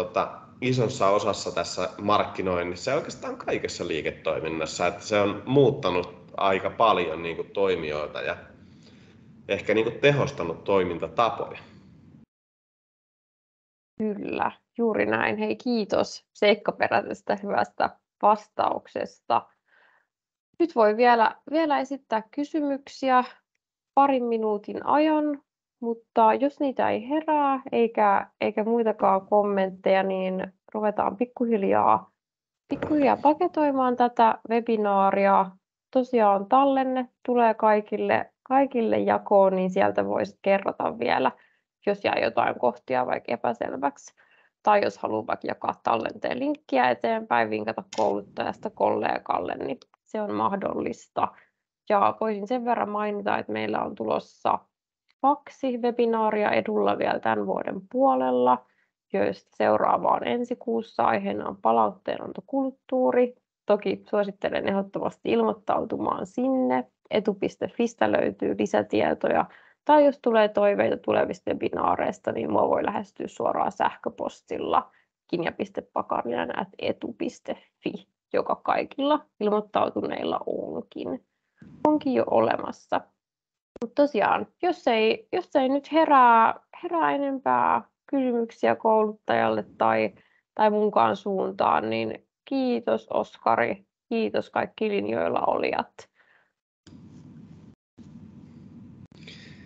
isossa osassa tässä markkinoinnissa ja oikeastaan kaikessa liiketoiminnassa, että se on muuttanut aika paljon niin kuin toimijoita ja ehkä niin kuin tehostanut toimintatapoja. Kyllä, juuri näin. Hei, kiitos seikkaperäisestä hyvästä vastauksesta. Nyt voi vielä esittää kysymyksiä parin minuutin ajan, mutta jos niitä ei herää eikä muitakaan kommentteja, niin ruvetaan pikkuhiljaa paketoimaan tätä webinaaria. Tosiaan tallenne tulee kaikille jakoon, niin sieltä voisit kerrata vielä, jos jää jotain kohtia vaikka epäselväksi. Tai jos haluaa vaikka jakaa tallenteen linkkiä eteenpäin, vinkata kouluttajasta kollegalle, niin se on mahdollista. Ja voisin sen verran mainita, että meillä on tulossa 2 webinaaria Edulla vielä tämän vuoden puolella, joista seuraava on ensi kuussa. Aiheena on palautteenantokulttuuri. Toki suosittelen ehdottomasti ilmoittautumaan sinne. Etu.fistä löytyy lisätietoja. Tai jos tulee toiveita tulevista webinaareista, niin minua voi lähestyä suoraan sähköpostilla kinja.pakarinen@etu.fi, joka kaikilla ilmoittautuneilla onkin jo olemassa. Mutta tosiaan, jos ei nyt herää enempää kysymyksiä kouluttajalle tai munkaan suuntaan, niin kiitos Oskari, kiitos kaikki linjoilla olijat.